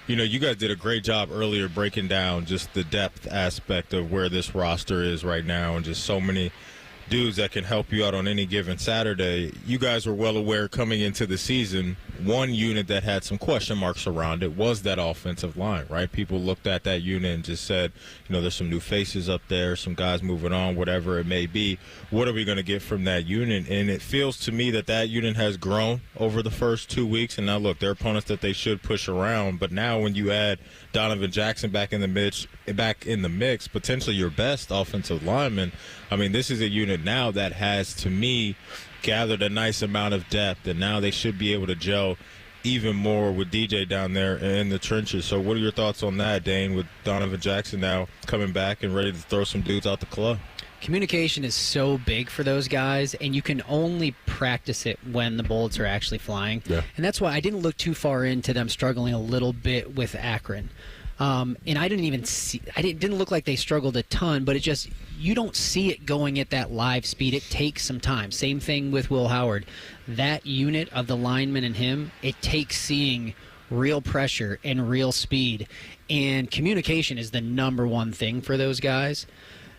You guys did a great job earlier breaking down just the depth aspect of where this roster is right now and just so many dudes that can help you out on any given Saturday. You guys were well aware coming into the season, one unit that had some question marks around it was that offensive line, right? People looked at that unit and just said, there's some new faces up there, some guys moving on, whatever it may be. What are we going to get from that unit? And it feels to me that unit has grown over the first 2 weeks. And now, look, they're opponents that they should push around. But now when you add Donovan Jackson back in the mix, potentially your best offensive lineman, I mean, this is a unit now that has, to me, gathered a nice amount of depth, and now they should be able to gel even more with DJ down there in the trenches. So what are your thoughts on that, Dane, with Donovan Jackson now coming back and ready to throw some dudes out the club? Communication is so big for those guys, and you can only practice it when the bullets are actually flying. Yeah. And that's why I didn't look too far into them struggling a little bit with Akron. And I didn't even see, it didn't look like they struggled a ton, but you don't see it going at that live speed. It takes some time. Same thing with Will Howard. That unit of the lineman and him, it takes seeing real pressure and real speed. And communication is the number one thing for those guys.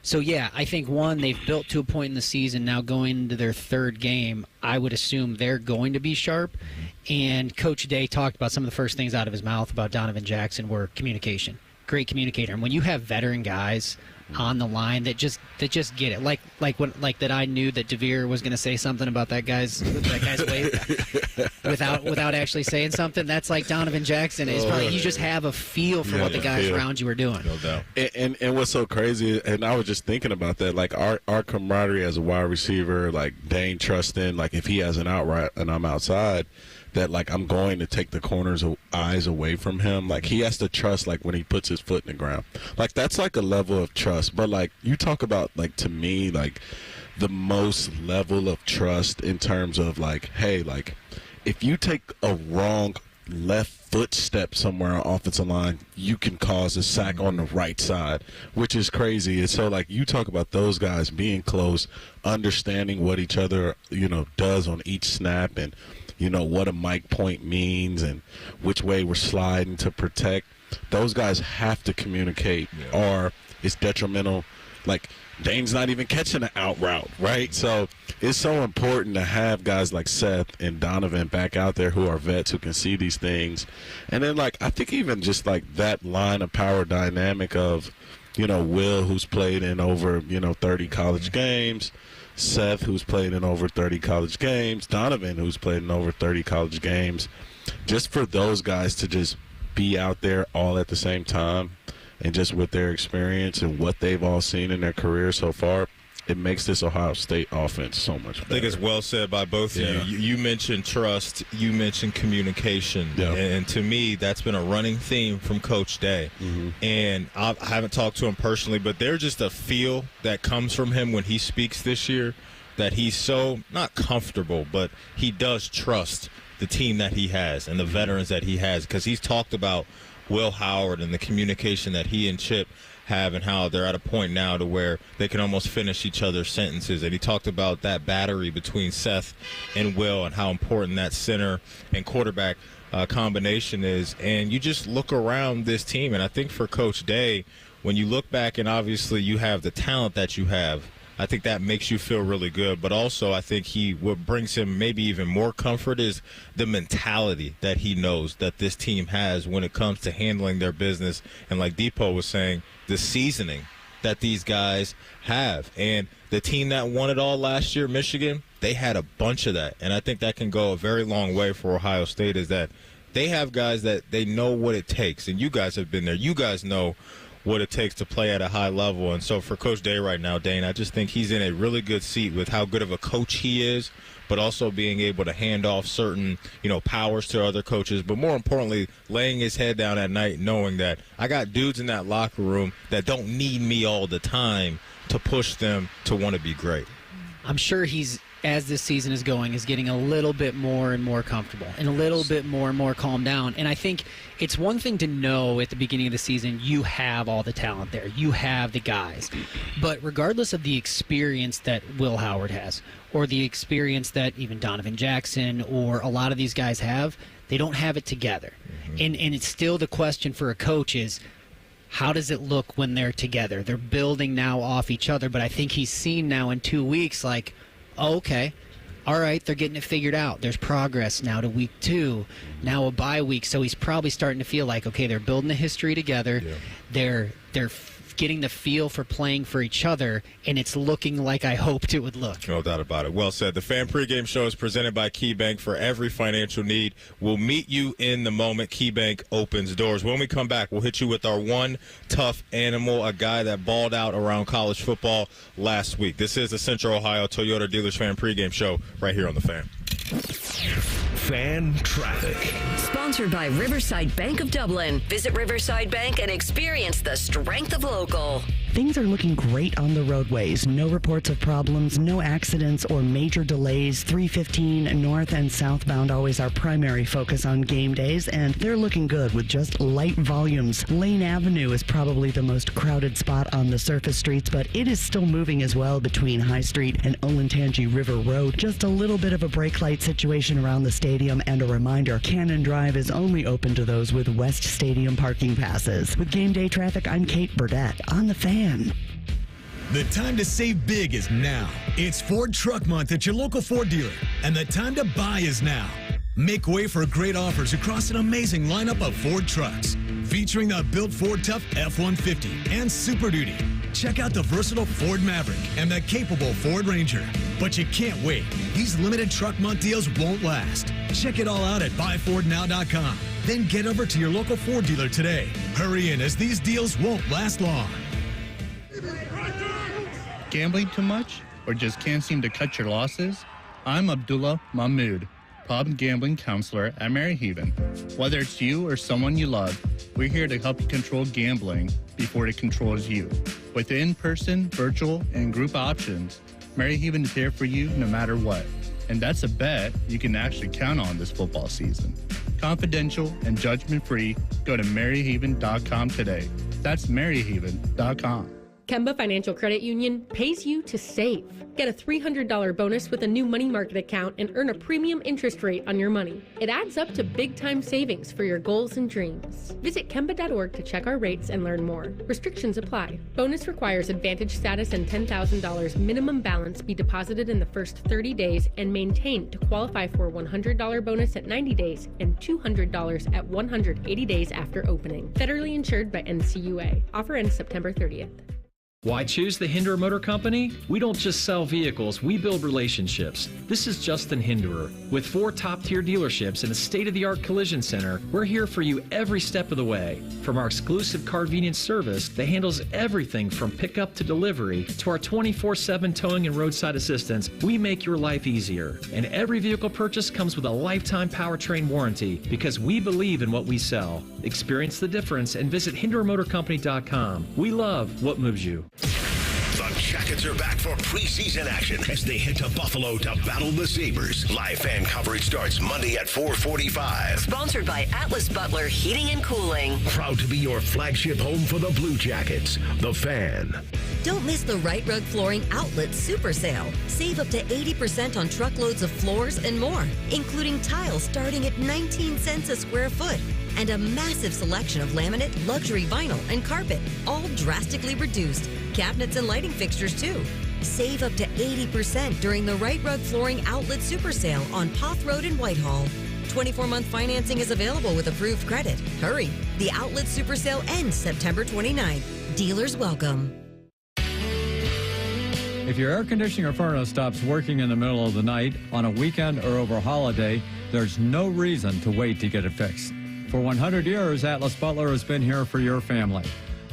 So, yeah, I think, they've built to a point in the season now going into their 3rd game. I would assume they're going to be sharp. And Coach Day talked about some of the first things out of his mouth about Donovan Jackson were communication. Great communicator. And when you have veteran guys on the line that just get it, like that I knew that DeVier was going to say something about that guy's weight without actually saying something. That's like Donovan Jackson. It's probably you just have a feel for what the guys around you are doing. No doubt. And what's so crazy, and I was just thinking about that, like our camaraderie as a wide receiver, like Dane trusting, like if he has an out right and I'm outside, that like I'm going to take the corner's eyes away from him. Like he has to trust like when he puts his foot in the ground. Like that's like a level of trust. But like you talk about like to me like the most level of trust in terms of like, hey, like if you take a wrong left footstep somewhere on offensive line, you can cause a sack on the right side, which is crazy. And so like you talk about those guys being close, understanding what each other, does on each snap and what a mic point means and which way we're sliding to protect. Those guys have to communicate or it's detrimental. Like Dane's not even catching an out route, right? So it's so important to have guys like Seth and Donovan back out there who are vets who can see these things. And then, like, I think even just like that line of power dynamic of, Will, who's played in over, 30 college games, Seth, who's played in over 30 college games, Donovan, who's played in over 30 college games. Just for those guys to just be out there all at the same time and just with their experience and what they've all seen in their career so far, it makes this Ohio State offense so much better. I think it's well said by both of you. You mentioned trust. You mentioned communication. Yeah. And to me, that's been a running theme from Coach Day. Mm-hmm. And I haven't talked to him personally, but there's just a feel that comes from him when he speaks this year that he's so, not comfortable, but he does trust the team that he has and the veterans that he has, because he's talked about Will Howard and the communication that he and Chip have and how they're at a point now to where they can almost finish each other's sentences. And he talked about that battery between Seth and Will and how important that center and quarterback combination is. And you just look around this team, and I think for Coach Day, when you look back and obviously you have the talent that you have, I think that makes you feel really good. But also I think what brings him maybe even more comfort is the mentality that he knows that this team has when it comes to handling their business. And like Depot was saying, the seasoning that these guys have. And the team that won it all last year, Michigan, they had a bunch of that. And I think that can go a very long way for Ohio State, is that they have guys that they know what it takes. And you guys have been there. You guys know what it takes to play at a high level. And so for Coach Day right now, Dane, I just think he's in a really good seat with how good of a coach he is, but also being able to hand off certain, powers to other coaches, but more importantly, laying his head down at night knowing that I got dudes in that locker room that don't need me all the time to push them to want to be great. I'm sure he's, as this season is going, is getting a little bit more and more comfortable and a little bit more and more calmed down. And I think it's one thing to know at the beginning of the season you have all the talent there. You have the guys. But regardless of the experience that Will Howard has or the experience that even Donovan Jackson or a lot of these guys have, they don't have it together. Mm-hmm. And it's still the question for a coach is, how does it look when they're together? They're building now off each other, but I think he's seen now in 2 weeks like, oh, okay, all right, they're getting it figured out. There's progress now to week 2, now a bye week. So he's probably starting to feel like, okay, they're building the history together. Yeah. They're getting the feel for playing for each other, and it's looking like I hoped it would look. No doubt about it. Well said. The Fan Pregame Show is presented by KeyBank. For every financial need, we'll meet you in the moment. KeyBank opens doors. When we come back, we'll hit you with our one tough animal, a guy that balled out around college football last week. This is the Central Ohio Toyota Dealers Fan Pregame Show right here on The Fan. Fan Traffic. Sponsored by Riverside Bank of Dublin. Visit Riverside Bank and experience the strength of local. Things are looking great on the roadways. No reports of problems, no accidents or major delays. 315 north and southbound always our primary focus on game days, and they're looking good with just light volumes. Lane Avenue is probably the most crowded spot on the surface streets, but it is still moving as well between High Street and Olentangy River Road. Just a little bit of a brake light situation around the stadium, and a reminder, Cannon Drive is only open to those with West Stadium parking passes. With game day traffic, I'm Kate Burdett on The Fan. The time to save big is now. It's Ford Truck Month at your local Ford dealer, and the time to buy is now. Make way for great offers across an amazing lineup of Ford trucks, featuring the built Ford Tough F-150 and Super Duty. Check out the versatile Ford Maverick and the capable Ford Ranger. But you can't wait. These limited Truck Month deals won't last. Check it all out at buyfordnow.com. Then get over to your local Ford dealer today. Hurry in, as these deals won't last long. Gambling too much or just can't seem to cut your losses? I'm Abdullah Mahmood, pub and gambling counselor at Maryhaven. Whether it's you or someone you love, we're here to help you control gambling before it controls you. With in-person, virtual, and group options, Maryhaven is here for you no matter what. And that's a bet you can actually count on this football season. Confidential and judgment-free, go to maryhaven.com today. That's maryhaven.com. Kemba Financial Credit Union pays you to save. Get a $300 bonus with a new money market account and earn a premium interest rate on your money. It adds up to big-time savings for your goals and dreams. Visit Kemba.org to check our rates and learn more. Restrictions apply. Bonus requires Advantage status and $10,000 minimum balance be deposited in the first 30 days and maintained to qualify for a $100 bonus at 90 days and $200 at 180 days after opening. Federally insured by NCUA. Offer ends September 30th. Why choose the Hinderer Motor Company? We don't just sell vehicles, we build relationships. This is Justin Hinderer. With 4 top-tier dealerships and a state-of-the-art collision center, we're here for you every step of the way. From our exclusive convenience service that handles everything from pickup to delivery, to our 24/7 towing and roadside assistance, we make your life easier. And every vehicle purchase comes with a lifetime powertrain warranty because we believe in what we sell. Experience the difference and visit HindererMotorCompany.com. We love what moves you. The Jackets are back for preseason action as they head to Buffalo to battle the Sabres. Live fan coverage starts Monday at 4:45. Sponsored by Atlas Butler Heating and Cooling. Proud to be your flagship home for the Blue Jackets. The Fan. Don't miss the Right Rug Flooring Outlet Super Sale. Save up to 80% on truckloads of floors and more, including tiles starting at 19 cents a square foot. And a massive selection of laminate, luxury vinyl, and carpet, all drastically reduced. Cabinets and lighting fixtures, too. Save up to 80% during the Right Rug Flooring Outlet Super Sale on Poth Road in Whitehall. 24-month financing is available with approved credit. Hurry! The Outlet Super Sale ends September 29th. Dealers welcome. If your air conditioning or furnace stops working in the middle of the night, on a weekend, or over a holiday, there's no reason to wait to get it fixed. For 100 years, Atlas Butler has been here for your family.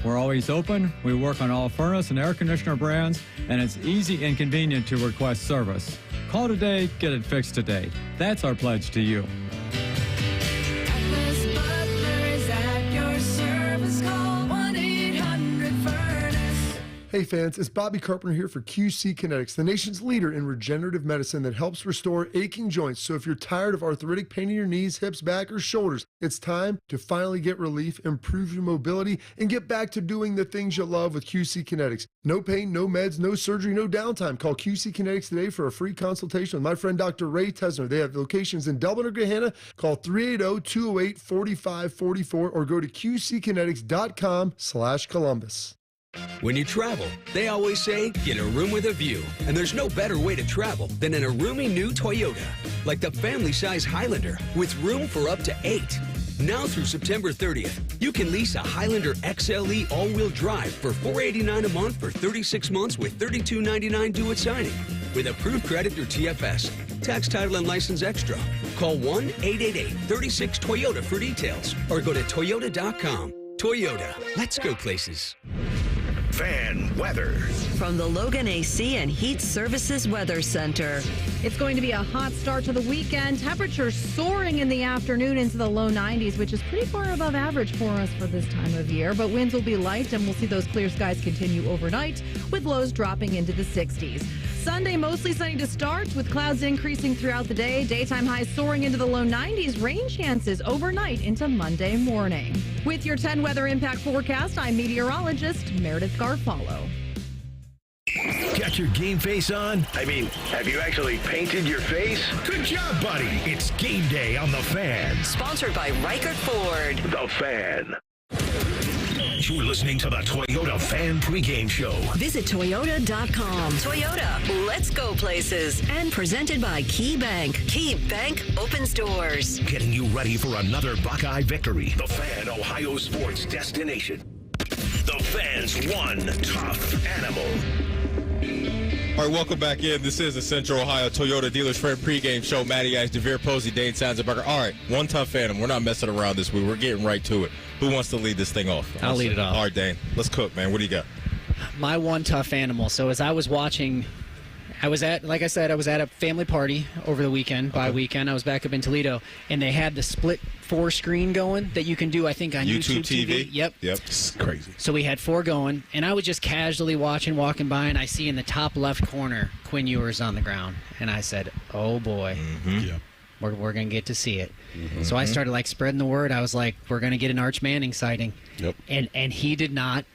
We're always open, we work on all furnace and air conditioner brands, and it's easy and convenient to request service. Call today, get it fixed today. That's our pledge to you. Atlas Butler is at your service. Call 1-800-FURNACE. Hey fans, it's Bobby Carpenter here for QC Kinetics, the nation's leader in regenerative medicine that helps restore aching joints. So if you're tired of arthritic pain in your knees, hips, back, or shoulders, it's time to finally get relief, improve your mobility, and get back to doing the things you love with QC Kinetics. No pain, no meds, no surgery, no downtime. Call QC Kinetics today for a free consultation with my friend Dr. Ray Tesner. They have locations in Dublin or Gahanna. Call 380-208-4544 or go to qckinetics.com/Columbus. When you travel, they always say, get a room with a view. And there's no better way to travel than in a roomy new Toyota. Like the family-size Highlander with room for up to 8. Now through September 30th, you can lease a Highlander XLE all-wheel drive for $489 a month for 36 months with $32.99 due at signing. With approved credit through TFS. Tax, title, and license extra. Call 1-888-36-TOYOTA for details or go to Toyota.com. Toyota, let's go places. Fan weather. From the Logan AC and Heat Services Weather Center. It's going to be a hot start to the weekend. Temperatures soaring in the afternoon into the low 90s, which is pretty far above average for us for this time of year. But winds will be light, and we'll see those clear skies continue overnight, with lows dropping into the 60s. Sunday, mostly sunny to start, with clouds increasing throughout the day. Daytime highs soaring into the low 90s. Rain chances overnight into Monday morning. With your 10 weather impact forecast, I'm meteorologist Meredith Garfalo. Got your game face on? I mean, have you actually painted your face? Good job, buddy. It's game day on The Fan. Sponsored by Reichert Ford. The Fan. You're listening to the Toyota Fan Pregame Show. Visit Toyota.com. Toyota, let's go places. And presented by Key Bank. Key Bank opens doors. Getting you ready for another Buckeye victory. The Fan, Ohio sports destination. The Fan's one tough animal. All right, welcome back in. This is the Central Ohio Toyota Dealers Friend Pregame Show. Matty, DeVier, Posey, Dane, Sanzenbacher. All right, one tough animal. We're not messing around this week. We're getting right to it. Who wants to lead this thing off? I'll lead it off. All right, Dane. Let's cook, man. What do you got? My one tough animal. So as I was watching, I was at a family party over the weekend. By weekend, I was back up in Toledo, and they had the split 4 screen going that you can do, I think, on YouTube TV. Yep. It's crazy. So we had 4 going, and I was just casually walking by, and I see in the top left corner Quinn Ewers on the ground, and I said, "Oh boy, we're gonna get to see it." So I started spreading the word. I was like, "We're gonna get an Arch Manning sighting," and he did not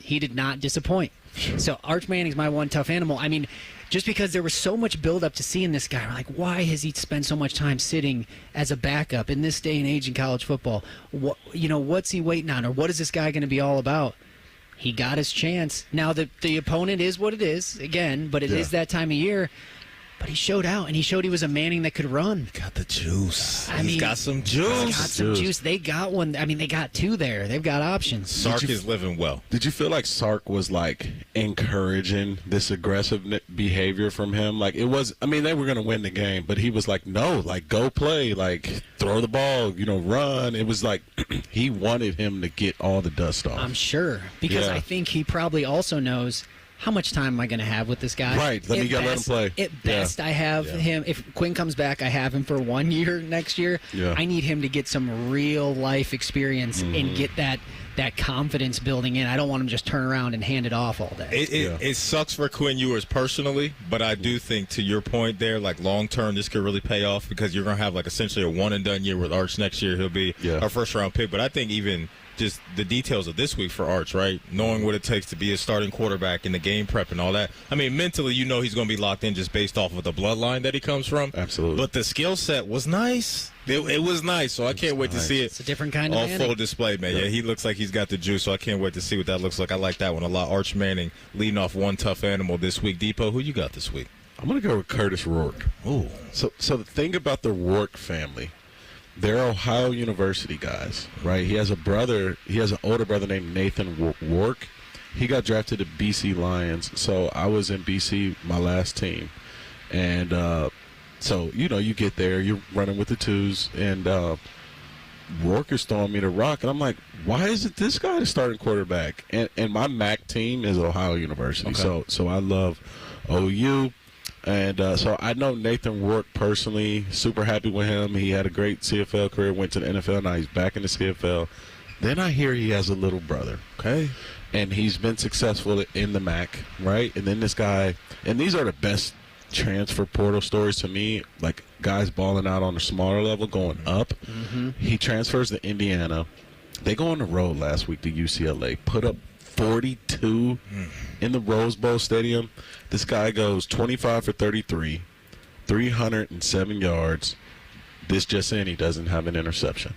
disappoint. So Arch Manning's my one tough animal. I mean, just because there was so much build-up to seeing this guy, we're like, why has he spent so much time sitting as a backup in this day and age in college football? What's he waiting on, or what is this guy going to be all about? He got his chance. Now, the opponent is what it is, again, but it is that time of year. But he showed out, and he showed he was a Manning that could run. Got the juice. He's got some juice. He's got some juice. They got one. I mean, they got two there. They've got options. Sark is living well. Did you feel like Sark was like encouraging this aggressive behavior from him? Like it was. I mean, they were going to win the game, but he was like, "No, like go play, like throw the ball, run." It was like he wanted him to get all the dust off. I'm sure because I think he probably also knows. How much time am I going to have with this guy? Right. Let him play. At best, I have him. If Quinn comes back, I have him for 1 year next year. Yeah. I need him to get some real life experience and get that confidence building in. I don't want him to just turn around and hand it off all day. It sucks for Quinn Ewers personally, but I do think to your point there, like long term, this could really pay off because you're going to have like essentially a one and done year with Arch next year. He'll be our first round pick. But I think even just the details of this week for Arch, right? Knowing what it takes to be a starting quarterback in the game prep and all that. I mean, mentally, he's going to be locked in just based off of the bloodline that he comes from. Absolutely. But the skill set was nice. It was nice, so I can't wait to see it. It's a different kind of all Manning. Full display, man. Yeah, he looks like he's got the juice, so I can't wait to see what that looks like. I like that one a lot. Arch Manning leading off one tough animal this week. Depot, who you got this week? I'm going to go with Curtis Rourke. Ooh. So the thing about the Rourke family, they're Ohio University guys, right? He has an older brother named Nathan Rourke. He got drafted to BC Lions, so I was in BC, my last team. And so, you get there, you're running with the twos, and Rourke is throwing me the rock. And I'm like, why isn't this guy the starting quarterback? And my MAC team is Ohio University, so I love OU. And so I know Nathan Rourke personally, super happy with him. He had a great CFL career, went to the NFL, now he's back in the CFL. Then I hear he has a little brother. Okay. And he's been successful in the MAC, right? And then this guy, and these are the best transfer portal stories to me, like guys balling out on the smaller level, going up. Mm-hmm. He transfers to Indiana. They go on the road last week to UCLA, put up 42 in the Rose Bowl Stadium. This guy goes 25 for 33, 307 yards. This just in, he doesn't have an interception.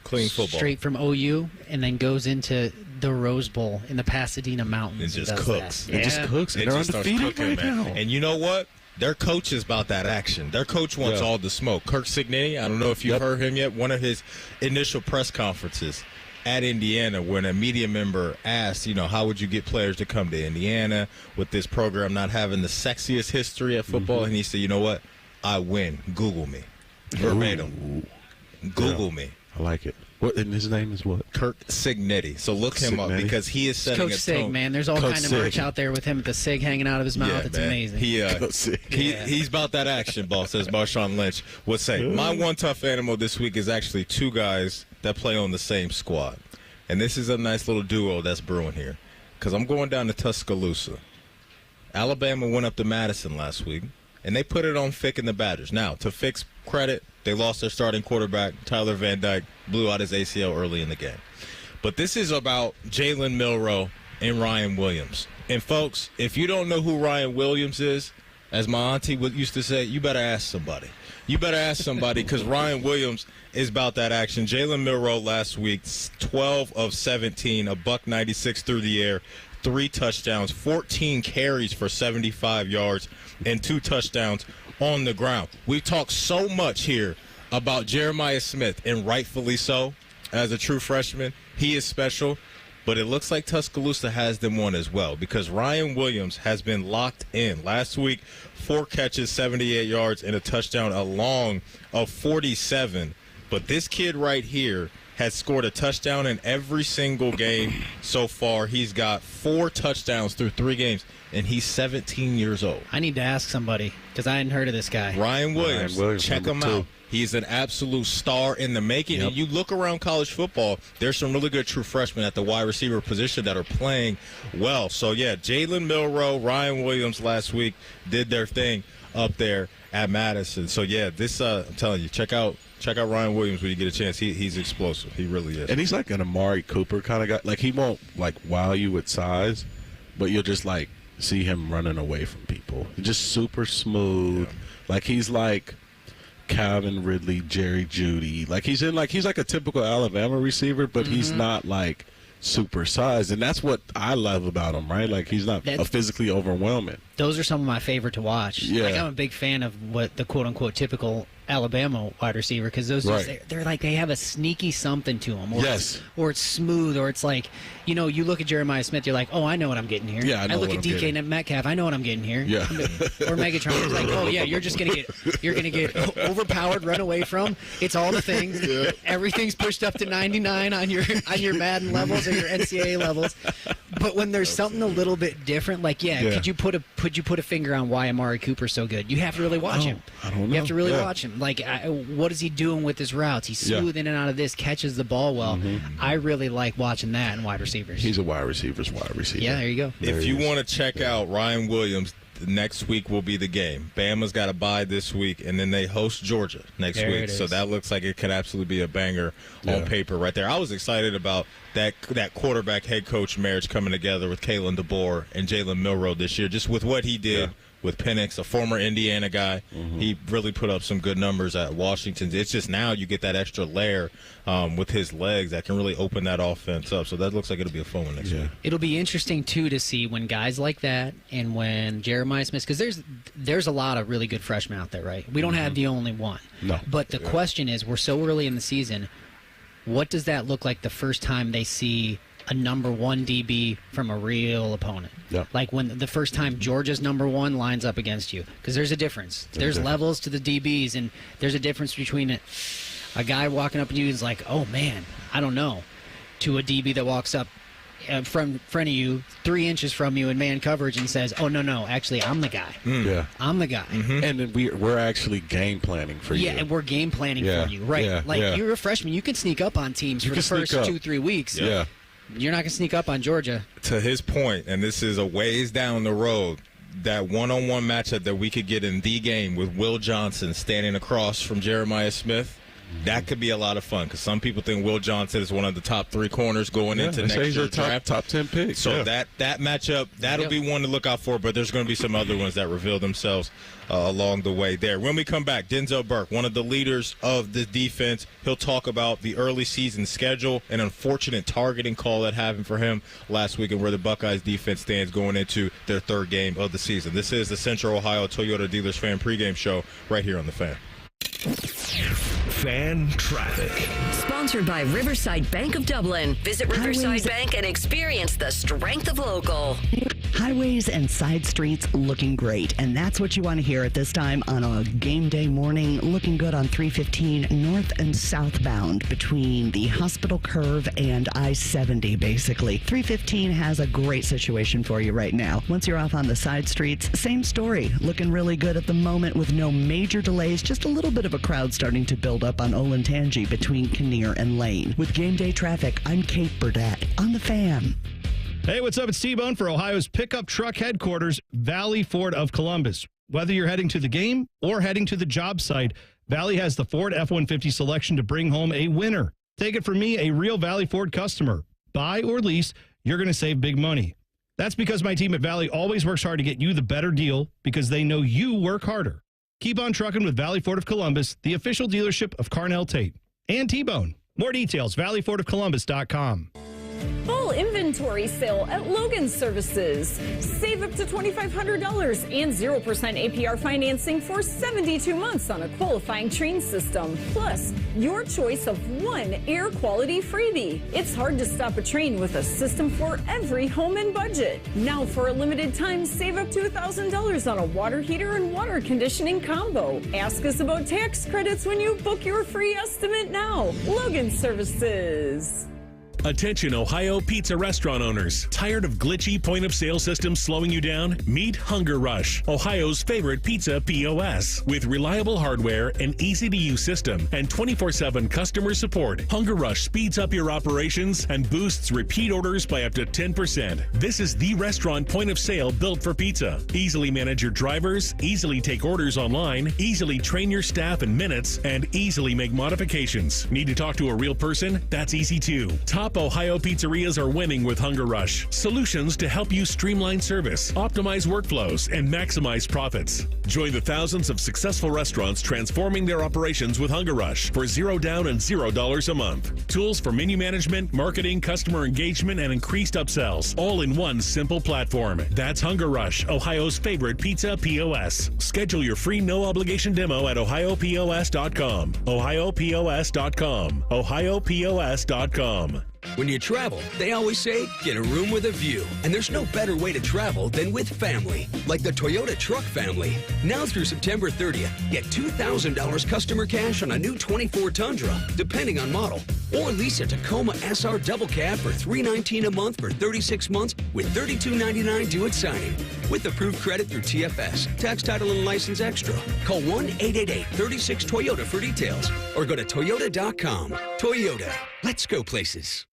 Clean football. Straight from OU and then goes into the Rose Bowl in the Pasadena Mountains. It just cooks. It just cooks. And they're undefeated right now. And you know what? Their coach is about that action. Their coach wants all the smoke. Kirk Cignetti, I don't know if you've heard him yet, one of his initial press conferences at Indiana when a media member asked, how would you get players to come to Indiana with this program not having the sexiest history at football? And he said, you know what? I win. Google me. Verbatim. Google me. I like it. And his name is what? Kirk Cignetti. So look him up because he is setting Coach a Sig, tone. man. There's all kind of merch out there with him with the Sig hanging out of his mouth. It's amazing. He's about that action, boss, as Marshawn Lynch would say. My one tough animal this week is actually two guys that play on the same squad. And this is a nice little duo that's brewing here because I'm going down to Tuscaloosa. Alabama went up to Madison last week, and they put it on Fick and the Badgers. Now, to Fick's credit, they lost their starting quarterback. Tyler Van Dyke blew out his ACL early in the game. But this is about Jalen Milroe and Ryan Williams. And, folks, if you don't know who Ryan Williams is, as my auntie used to say, you better ask somebody. You better ask somebody because Ryan Williams is about that action. Jalen Milroe last week, 12 of 17, $196 through the air, 3 touchdowns, 14 carries for 75 yards, and 2 touchdowns on the ground. We talk so much here about Jeremiah Smith, and rightfully so, as a true freshman. He is special, but it looks like Tuscaloosa has them one as well because Ryan Williams has been locked in. Last week, 4 catches, 78 yards, and a touchdown, a long of 47. But this kid right here has scored a touchdown in every single game so far. He's got 4 touchdowns through 3 games, and he's 17 years old. I need to ask somebody because I hadn't heard of this guy. Ryan Williams check him out. He's an absolute star in the making. And you look around college football, there's some really good true freshmen at the wide receiver position that are playing well. So, Jalen Milroe, Ryan Williams last week did their thing up there at Madison. So, this I'm telling you, check out Ryan Williams when you get a chance. He's explosive. He really is. And he's like an Amari Cooper kind of guy. Like, he won't, wow you with size, but you'll just, see him running away from people. He's just super smooth. Like, he's like Calvin Ridley, Jerry Jeudy. He's like a typical Alabama receiver, but he's not supersized, and that's what I love about him, right? Like, he's not physically overwhelming. Those are some of my favorite to watch. Yeah. Like, I'm a big fan of what the quote-unquote typical Alabama wide receiver, because those they're like, they have a sneaky something to them. Or or it's smooth, or it's like, you know, you look at Jeremiah Smith, you're like, oh, I know what I'm getting here. Yeah, I look at DK Metcalf, I know what I'm getting here. Yeah. Or Megatron is like, oh yeah, you're gonna get overpowered, run away from. It's all the things. Yeah. Everything's pushed up to 99 on your Madden levels or your NCAA levels. But when there's something a little bit different, like could you put a finger on why Amari Cooper's so good? You have to really watch him. I don't know. You have to really watch him. Like, what is he doing with his routes? He's smooth in and out of this, catches the ball well. I really like watching that in wide receivers. He's a wide receiver's wide receiver. Yeah, there you go. If you want to check out Ryan Williams, next week will be the game. Bama's got a bye this week, and then they host Georgia next week. So that looks like it could absolutely be a banger on paper right there. I was excited about that quarterback head coach marriage coming together with Kalen DeBoer and Jalen Milroe this year, just with what he did with Penix, a former Indiana guy. He really put up some good numbers at Washington. It's just now you get that extra layer with his legs that can really open that offense up. So that looks like it'll be a fun one next week. It'll be interesting, too, to see when guys like that and when Jeremiah Smith, because there's a lot of really good freshmen out there, right? We don't have the only one. No. But the question is, we're so early in the season, what does that look like the first time they see a number one DB from a real opponent? Like when the first time Georgia's number one lines up against you, because there's a difference. There's levels to the DBs, and there's a difference between a guy walking up to you and is like, oh man, I don't know, to a DB that walks up from front of you, 3 inches from you in man coverage and says, oh no, actually I'm the guy. I'm the guy. And then we're actually game planning for you. Yeah, and we're game planning for you, right? You're a freshman, you can sneak up on teams for the first 2-3 weeks. You're not going to sneak up on Georgia. To his point, and this is a ways down the road, that one-on-one matchup that we could get in the game with Will Johnson standing across from Jeremiah Smith, that could be a lot of fun, because some people think Will Johnson is one of the top 3 corners going into next year's draft. Top 10 picks. So that matchup, that'll be one to look out for, but there's going to be some other ones that reveal themselves along the way there. When we come back, Denzel Burke, one of the leaders of the defense, he'll talk about the early season schedule, an unfortunate targeting call that happened for him last week, and where the Buckeyes defense stands going into their 3rd game of the season. This is the Central Ohio Toyota Dealers Fan Pregame Show right here on The Fan. Fan Traffic. Sponsored by Riverside Bank of Dublin. Visit Riverside Bank and experience the strength of local. Highways and side streets looking great, and that's what you want to hear at this time on a game day morning. Looking good on 315 north and southbound between the Hospital Curve and I-70, basically. 315 has a great situation for you right now. Once you're off on the side streets, same story. Looking really good at the moment with no major delays, just a little bit of a crowd starting to build up on Olentangy between Kinnear and Lane. With game day traffic, I'm Kate Burdett on The Fan. Hey, what's up? It's T-Bone for Ohio's pickup truck headquarters, Valley Ford of Columbus. Whether you're heading to the game or heading to the job site, Valley has the Ford F-150 selection to bring home a winner. Take it from me, a real Valley Ford customer. Buy or lease, you're going to save big money. That's because my team at Valley always works hard to get you the better deal, because they know you work harder. Keep on trucking with Valley Ford of Columbus, the official dealership of Carnell Tate and T-Bone. More details, valleyfordofcolumbus.com. Full inventory sale at Logan Services. Save up to $2,500 and 0% APR financing for 72 months on a qualifying train system. Plus, your choice of one air quality freebie. It's hard to stop a train with a system for every home and budget. Now, for a limited time, save up to $1,000 on a water heater and water conditioning combo. Ask us about tax credits when you book your free estimate now. Logan Services. Attention Ohio pizza restaurant owners. Tired of glitchy point-of-sale systems slowing you down? Meet Hunger Rush, Ohio's favorite pizza POS. With reliable hardware, an easy-to-use system, and 24/7 customer support, Hunger Rush speeds up your operations and boosts repeat orders by up to 10%. This is the restaurant point-of-sale built for pizza. Easily manage your drivers, easily take orders online, easily train your staff in minutes, and easily make modifications. Need to talk to a real person? That's easy too. Top Top Ohio pizzerias are winning with Hunger Rush. Solutions to help you streamline service, optimize workflows, and maximize profits. Join the thousands of successful restaurants transforming their operations with Hunger Rush for $0 down and $0 a month. Tools for menu management, marketing, customer engagement, and increased upsells, all in one simple platform. That's Hunger Rush, Ohio's favorite pizza POS. Schedule your free no-obligation demo at ohiopos.com. ohiopos.com. ohiopos.com. When you travel, they always say, get a room with a view. And there's no better way to travel than with family, like the Toyota truck family. Now through September 30th, get $2,000 customer cash on a new 24 Tundra, depending on model. Or lease a Tacoma SR double cab for $319 a month for 36 months with $32.99 due at signing. With approved credit through TFS, tax, title, and license extra. Call 1-888-36-TOYOTA for details or go to toyota.com. Toyota. Let's go places.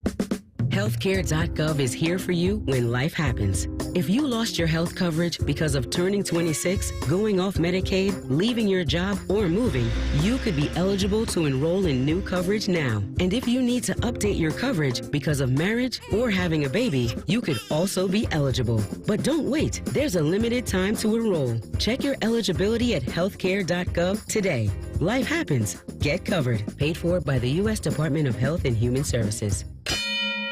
Healthcare.gov is here for you when life happens. If you lost your health coverage because of turning 26, going off Medicaid, leaving your job, or moving, you could be eligible to enroll in new coverage now. And if you need to update your coverage because of marriage or having a baby, you could also be eligible. But don't wait. There's a limited time to enroll. Check your eligibility at healthcare.gov today. Life happens. Get covered. Paid for by the U.S. Department of Health and Human Services.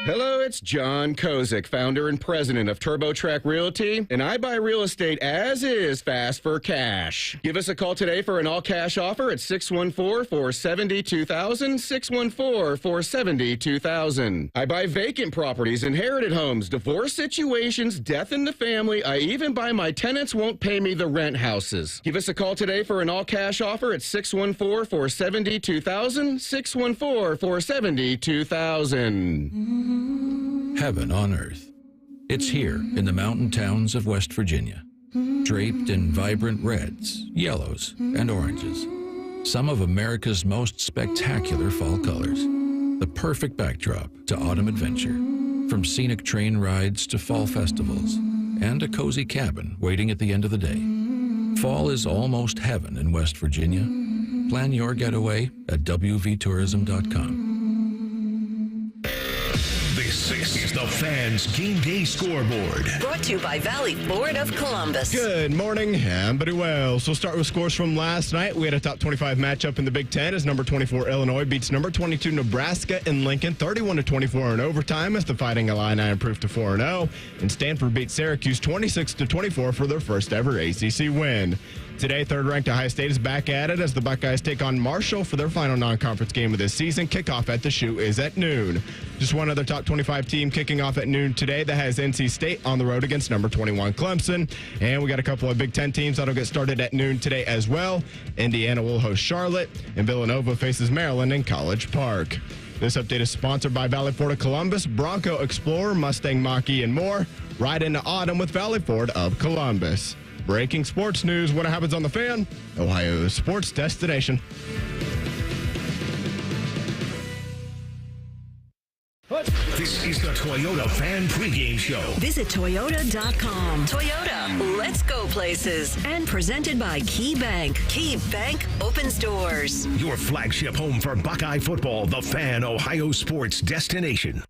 Hello, it's John Kozik, founder and president of TurboTrack Realty, and I buy real estate as is fast for cash. Give us a call today for an all-cash offer at 614-470-2000, 614-470-2000. I buy vacant properties, inherited homes, divorce situations, death in the family. I even buy my tenants won't pay me the rent houses. Give us a call today for an all-cash offer at 614-470-2000, 614-470-2000. Heaven on earth. It's here in the mountain towns of West Virginia, draped in vibrant reds, yellows, and oranges. Some of America's most spectacular fall colors. The perfect backdrop to autumn adventure, from scenic train rides to fall festivals, and a cozy cabin waiting at the end of the day. Fall is almost heaven in West Virginia. Plan your getaway at wvtourism.com. This is the Fans Game Day Scoreboard. Brought to you by Valley Ford of Columbus. Good morning, and pretty well. So we'll start with scores from last night. We had a top 25 matchup in the Big Ten as number 24 Illinois beats number 22 Nebraska in Lincoln 31-24 in overtime as the Fighting Illini improved to 4-0. And Stanford beat Syracuse 26-24 for their first ever ACC win. Today, third-ranked Ohio State is back at it as the Buckeyes take on Marshall for their final non-conference game of this season. Kickoff at the Shoe is at noon. Just one other top 25 team kicking off at noon today that has NC State on the road against number 21 Clemson. And we got a couple of Big Ten teams that'll get started at noon today as well. Indiana will host Charlotte, and Villanova faces Maryland in College Park. This update is sponsored by Valley Ford of Columbus, Bronco Explorer, Mustang Mach-E, and more. Ride into autumn with Valley Ford of Columbus. Breaking sports news when it happens on the Fan, Ohio's sports destination. This is the Toyota Fan Pregame Show. Visit Toyota.com. Toyota, let's go places. And presented by Key Bank. Key Bank opens doors. Your flagship home for Buckeye football, the Fan, Ohio sports destination.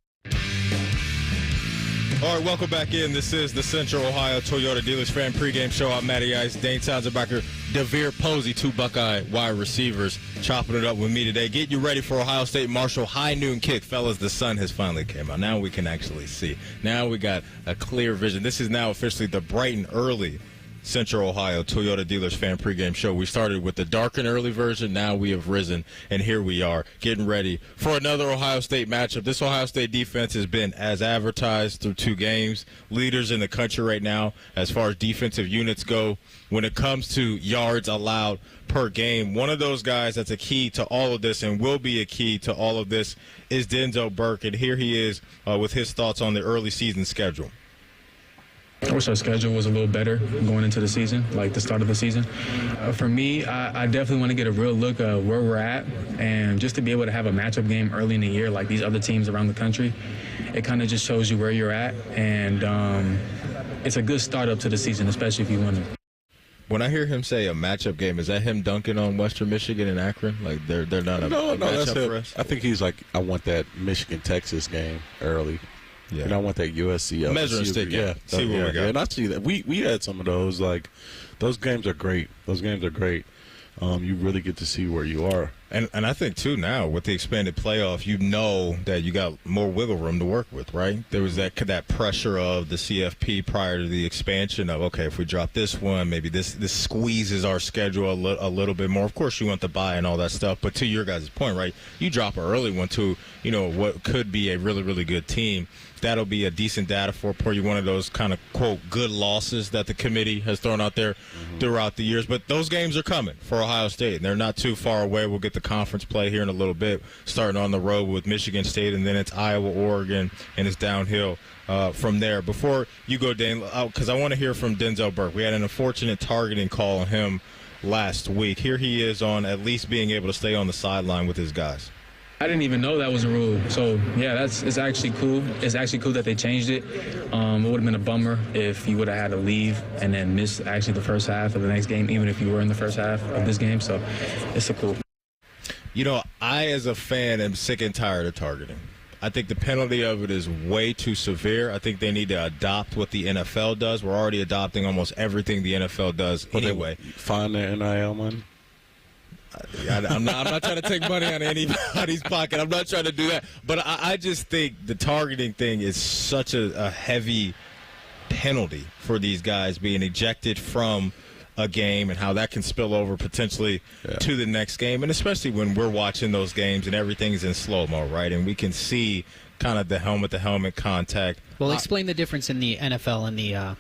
All right, welcome back in. This is the Central Ohio Toyota Dealers Fan Pregame Show. I'm Matty, Dane, Sanzenbacher, DeVier, Posey, two Buckeye wide receivers, chopping it up with me today. Get you ready for Ohio State Marshall high noon kick. Fellas, the sun has finally came out. Now we can actually see. Now we got a clear vision. This is now officially the bright and early Central Ohio Toyota Dealers Fan Pregame Show. We started with the dark and early version. Now we have risen, and here we are getting ready for another Ohio State matchup. This Ohio State defense has been, as advertised, through 2 games, leaders in the country right now as far as defensive units go. When it comes to yards allowed per game, one of those guys that's a key to all of this and will be a key to all of this is Denzel Burke, and here he is with his thoughts on the early season schedule. I wish our schedule was a little better going into the season, like the start of the season. For me, I definitely want to get a real look at where we're at, and just to be able to have a matchup game early in the year like these other teams around the country, it kind of just shows you where you're at, and it's a good start up to the season, especially if you win it. When I hear him say a matchup game, is that him dunking on Western Michigan and Akron? Like they're not a no, that's matchup for us? I think he's like, I want that Michigan-Texas game early. Yeah. And I want that USC. Measuring stick, yeah. See where we go. And I see that. We had some of those. Like, those games are great. You really get to see where you are. And I think, too, now, with the expanded playoff, you know that you got more wiggle room to work with, right? There was that pressure of the CFP prior to the expansion of, okay, if we drop this one, maybe this squeezes our schedule a little bit more. Of course, you want the bye and all that stuff. But to your guys' point, right, you drop an early one to, what could be a really, really good team. That'll be a decent data for you, one of those kind of, quote, good losses that the committee has thrown out there throughout the years. But those games are coming for Ohio State, and they're not too far away. We'll get the conference play here in a little bit, starting on the road with Michigan State, and then it's Iowa, Oregon, and it's downhill from there. Before you go, Dane, because I want to hear from Denzel Burke. We had an unfortunate targeting call on him last week. Here he is on at least being able to stay on the sideline with his guys. I didn't even know that was a rule. So, yeah, it's actually cool. It's actually cool that they changed it. It would have been a bummer if you would have had to leave and then miss actually the first half of the next game, even if you were in the first half of this game. So it's a cool. I, as a fan, am sick and tired of targeting. I think the penalty of it is way too severe. I think they need to adopt what the NFL does. We're already adopting almost everything the NFL does anyway. Find their NIL money. I'm not trying to take money out of anybody's pocket. I'm not trying to do that. But I just think the targeting thing is such a heavy penalty for these guys being ejected from a game and how that can spill over potentially to the next game. And especially when we're watching those games and everything's in slow-mo, right? And we can see kind of the helmet-to-helmet contact. Well, explain the difference in the NFL and the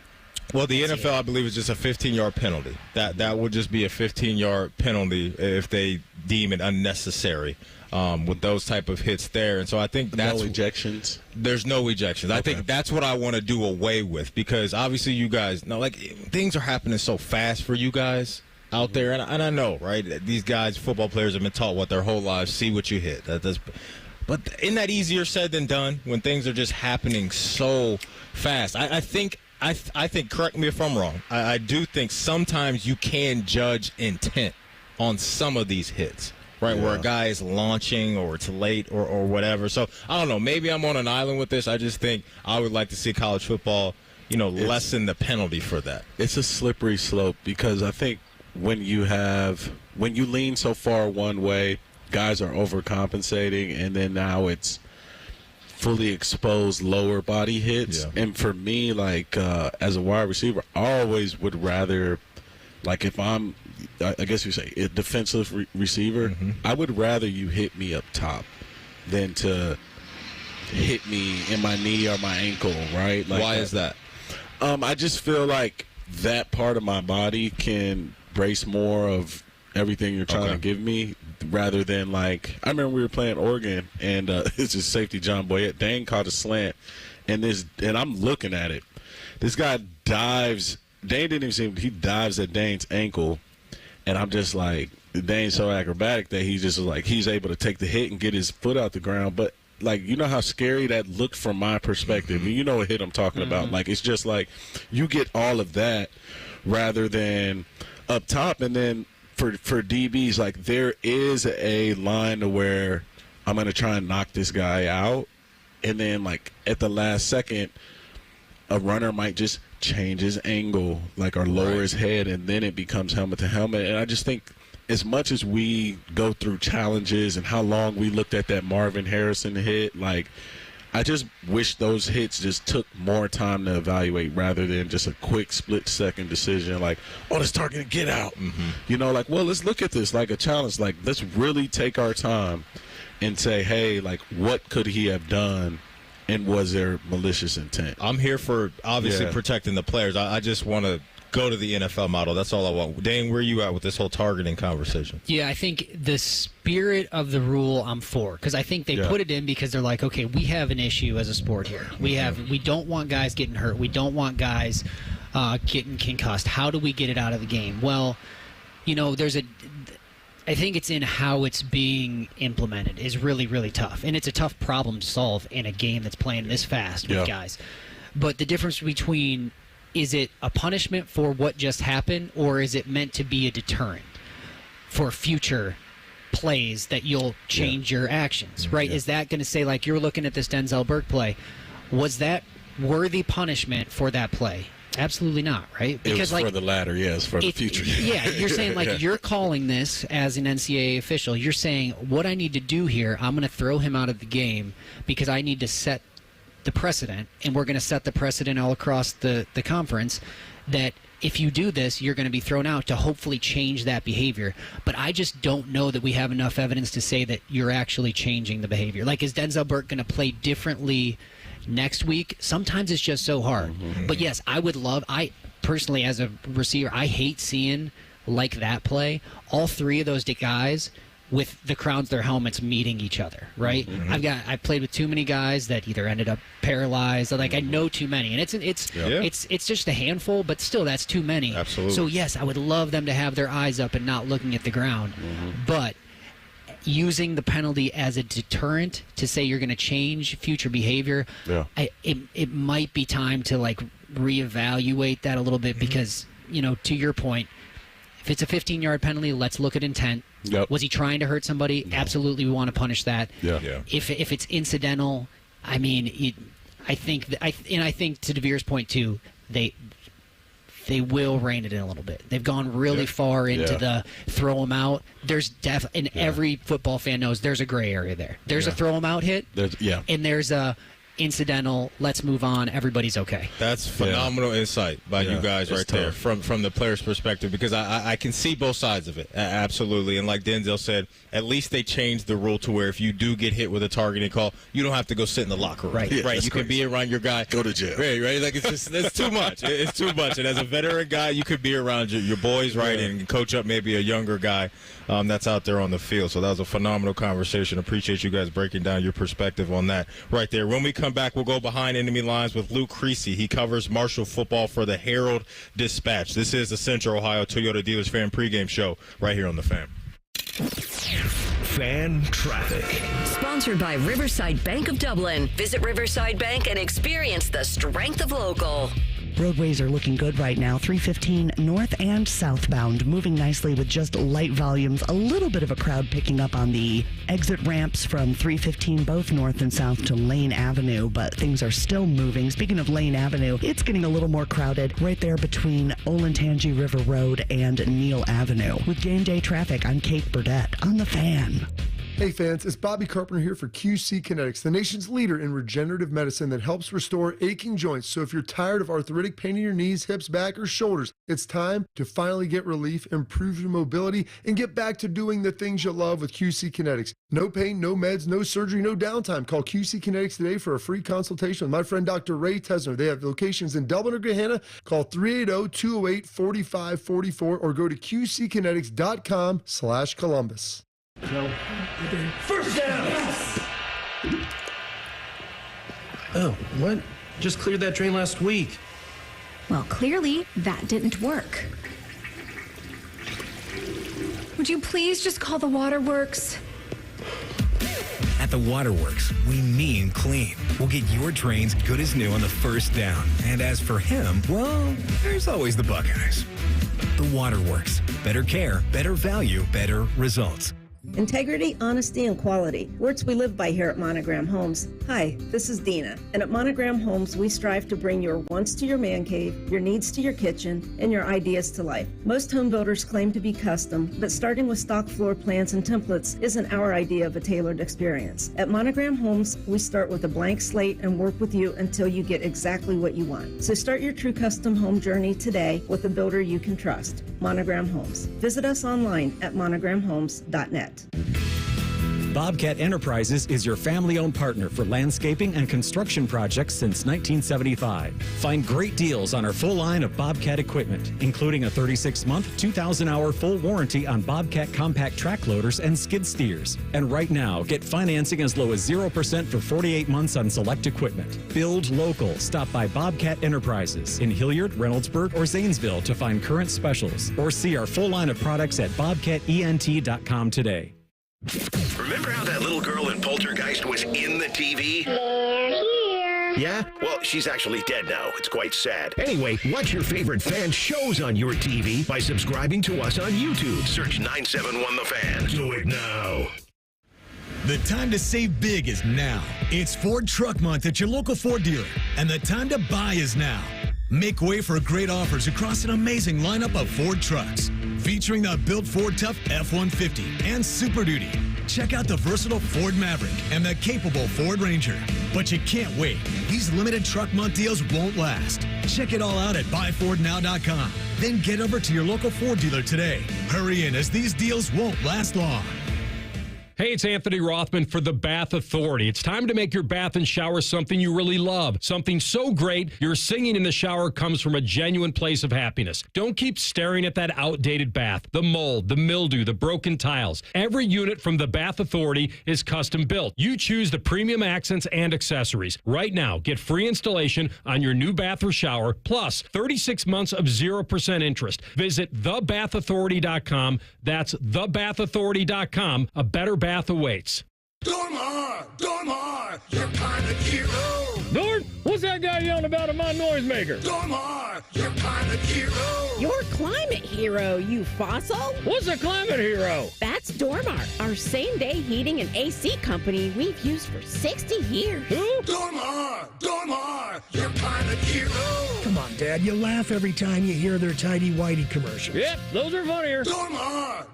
Well, the NFL, I believe, is just a 15-yard penalty. That would just be a 15-yard penalty if they deem it unnecessary with those type of hits there. And so I think that's no ejections. There's no ejections. Okay. I think that's what I want to do away with because obviously you guys know, like, things are happening so fast for you guys out there, and I know, right? These guys, football players, have been taught what their whole lives: see what you hit. But isn't that easier said than done when things are just happening so fast? I think, correct me if I'm wrong, I do think sometimes you can judge intent on some of these hits, right, where a guy is launching or it's late or whatever. So, I don't know, maybe I'm on an island with this. I just think I would like to see college football, lessen the penalty for that. It's a slippery slope because I think when you lean so far one way, guys are overcompensating, and then now it's fully exposed lower body hits. Yeah. And for me, like, as a wide receiver, I always would rather, like, if I'm, I guess you say, a defensive receiver, I would rather you hit me up top than to hit me in my knee or my ankle, right? Like, why is that? I just feel like that part of my body can brace more of everything you're trying to give me, rather than, like, I remember we were playing Oregon, and it's just safety John Boyette. Dane caught a slant, and I'm looking at it. This guy dives. Dane didn't even see him. He dives at Dane's ankle, and I'm just like, Dane's so acrobatic that he's just like, he's able to take the hit and get his foot out the ground. But, like, you know how scary that looked from my perspective. You know what hit I'm talking about. Like, it's just like you get all of that rather than up top, and then for DBs, like, there is a line to where I'm going to try and knock this guy out, and then, like, at the last second, a runner might just change his angle, like, or lower his head, and then it becomes helmet to helmet. And I just think as much as we go through challenges and how long we looked at that Marvin Harrison hit, like, I just wish those hits just took more time to evaluate rather than just a quick split-second decision like, oh, this target, get out. Like, well, let's look at this like a challenge. Like, let's really take our time and say, hey, like, what could he have done, and was there malicious intent? I'm here for, obviously, protecting the players. I just want to go to the NFL model. That's all I want. Dane, where are you at with this whole targeting conversation? Yeah, I think the spirit of the rule I'm for, because I think they put it in because they're like, okay, we have an issue as a sport here. We don't want guys getting hurt. We don't want guys getting concussed. How do we get it out of the game? Well, I think it's in how it's being implemented is really, really tough. And it's a tough problem to solve in a game that's playing this fast with guys. But the difference between is it a punishment for what just happened, or is it meant to be a deterrent for future plays that you'll change your actions, right? Is that going to say, like, you're looking at this Denzel Burke play, was that worthy punishment for that play? Absolutely not, right? Because, it was for the latter, yes, for the future. Yeah, you're saying, like, you're calling this as an NCAA official. You're saying, what I need to do here, I'm going to throw him out of the game because I need to set the precedent, and we're going to set the precedent all across the conference that if you do this, you're going to be thrown out to hopefully change that behavior. But I just don't know that we have enough evidence to say that you're actually changing the behavior. Like, is Denzel Burke going to play differently next week? Sometimes it's just so hard. But yes, I personally, as a receiver, I hate seeing like that play. All three of those guys with the crowns, their helmets meeting each other, right? I played with too many guys that either ended up paralyzed. Like, I know too many, and it's just a handful, but still, that's too many. Absolutely. So yes, I would love them to have their eyes up and not looking at the ground, but using the penalty as a deterrent to say you're going to change future behavior, it might be time to, like, reevaluate that a little bit because, to your point, if it's a 15-yard penalty, let's look at intent. Was he trying to hurt somebody? No. Absolutely, we want to punish that. If it's incidental, I mean, I think to DeVier's point too, they will rein it in a little bit. They've gone really far into the throw them out. There's every football fan knows there's a gray area there. There's a throw them out hit, and there's a incidental, let's move on, everybody's okay. That's phenomenal insight by you guys right there from the player's perspective, because I can see both sides of it. Absolutely. And like Denzel said, at least they changed the rule to where if you do get hit with a targeting call, you don't have to go sit in the locker room. Right. You can be around your guy. Go to jail. Right. Like, it's too much. It's too much. And as a veteran guy, you could be around your boys, right, and coach up maybe a younger guy that's out there on the field. So that was a phenomenal conversation. Appreciate you guys breaking down your perspective on that right there. When we come back, we'll go behind enemy lines with Luke Creasy. He covers Marshall football for the Herald-Dispatch. This is the Central Ohio Toyota Dealers Fan Pregame Show right here on the Fan. Fan traffic. Sponsored by Riverside Bank of Dublin. Visit Riverside Bank and experience the strength of local. Roadways are looking good right now. 315 north and southbound, moving nicely with just light volumes. A little bit of a crowd picking up on the exit ramps from 315, both north and south to Lane Avenue, but things are still moving. Speaking of Lane Avenue, it's getting a little more crowded right there between Olentangy River Road and Neal Avenue. With game day traffic, I'm Kate Burdett on the Fan. Hey fans, it's Bobby Carpenter here for QC Kinetics, the nation's leader in regenerative medicine that helps restore aching joints. So if you're tired of arthritic pain in your knees, hips, back, or shoulders, it's time to finally get relief, improve your mobility, and get back to doing the things you love with QC Kinetics. No pain, no meds, no surgery, no downtime. Call QC Kinetics today for a free consultation with my friend Dr. Ray Tesner. They have locations in Dublin or Gahanna. Call 380-208-4544 or go to qckinetics.com/Columbus. First down! Yes! Oh, what? Just cleared that drain last week. Well, clearly that didn't work. Would you please just call the waterworks? At the Waterworks, we mean clean. We'll get your drains good as new on the first down. And as for him, well, there's always the Buckeyes. The Waterworks. Better care, better value, better results. Integrity, honesty, and quality. Words we live by here at Monogram Homes. Hi, this is Dina. And at Monogram Homes, we strive to bring your wants to your man cave, your needs to your kitchen, and your ideas to life. Most home builders claim to be custom, but starting with stock floor plans and templates isn't our idea of a tailored experience. At Monogram Homes, we start with a blank slate and work with you until you get exactly what you want. So start your true custom home journey today with a builder you can trust. Monogram Homes. Visit us online at monogramhomes.net. Bobcat Enterprises is your family-owned partner for landscaping and construction projects since 1975. Find great deals on our full line of Bobcat equipment, including a 36-month, 2,000-hour full warranty on Bobcat compact track loaders and skid steers. And right now, get financing as low as 0% for 48 months on select equipment. Build local. Stop by Bobcat Enterprises in Hilliard, Reynoldsburg, or Zanesville to find current specials. Or see our full line of products at bobcatent.com today. Remember how that little girl in Poltergeist was in the TV? They're here. Yeah? Well, she's actually dead now. It's quite sad. Anyway, watch your favorite fan shows on your TV by subscribing to us on YouTube. Search 971 The Fan. Do it now. The time to save big is now. It's Ford Truck Month at your local Ford dealer, and the time to buy is now. Make way for great offers across an amazing lineup of Ford trucks, featuring the built Ford Tough F-150 and Super Duty. Check out the versatile Ford Maverick and the capable Ford Ranger. But you can't wait. These limited Truck Month deals won't last. Check it all out at buyfordnow.com. Then get over to your local Ford dealer today. Hurry in, as these deals won't last long. Hey, it's Anthony Rothman for the Bath Authority. It's time to make your bath and shower something you really love. Something so great, your singing in the shower comes from a genuine place of happiness. Don't keep staring at that outdated bath, the mold, the mildew, the broken tiles. Every unit from the Bath Authority is custom built. You choose the premium accents and accessories. Right now, get free installation on your new bath or shower, plus 36 months of 0% interest. Visit thebathauthority.com. That's thebathauthority.com. A better bath awaits. Dormar, your kind of hero. Dort, what's that guy yelling about in my noisemaker? Dormar, your kind of hero. Your climate hero, you fossil. What's a climate hero? That's Dormar, our same-day heating and AC company we've used for 60 years. Who? Dormar, your kind of hero. Come on, Dad, you laugh every time you hear their tidy-whitey commercials. Yep, those are funnier. Dormar,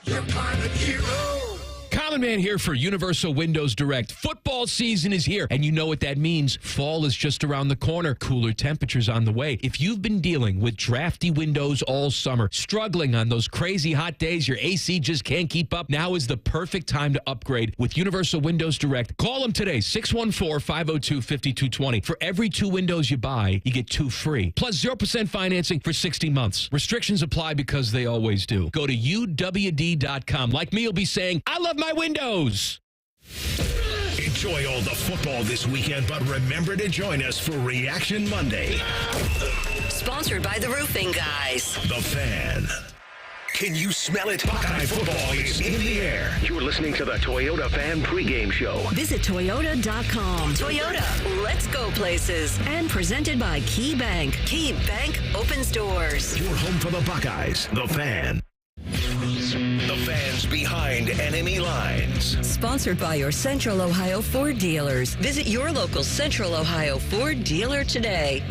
your kind of hero. Common Man here for Universal Windows Direct. Football season is here, and you know what that means. Fall is just around the corner. Cooler temperatures on the way. If you've been dealing with drafty windows all summer, struggling on those crazy hot days, your AC just can't keep up, now is the perfect time to upgrade with Universal Windows Direct. Call them today, 614-502-5220. For every 2 windows you buy, you get 2 free. Plus 0% financing for 60 months. Restrictions apply because they always do. Go to UWD.com. Like me, you'll be saying, I love my windows. Enjoy all the football this weekend, but remember to join us for Reaction Monday. Sponsored by the Roofing Guys. The Fan. Can you smell it? Buckeye football is in the air. You're listening to the Toyota Fan Pregame Show. Visit Toyota.com. Toyota, let's go places. And presented by Key Bank. Key Bank opens doors. Your home for the Buckeyes. The Fan. The fans behind enemy lines. Sponsored by your Central Ohio Ford dealers. Visit your local Central Ohio Ford dealer today.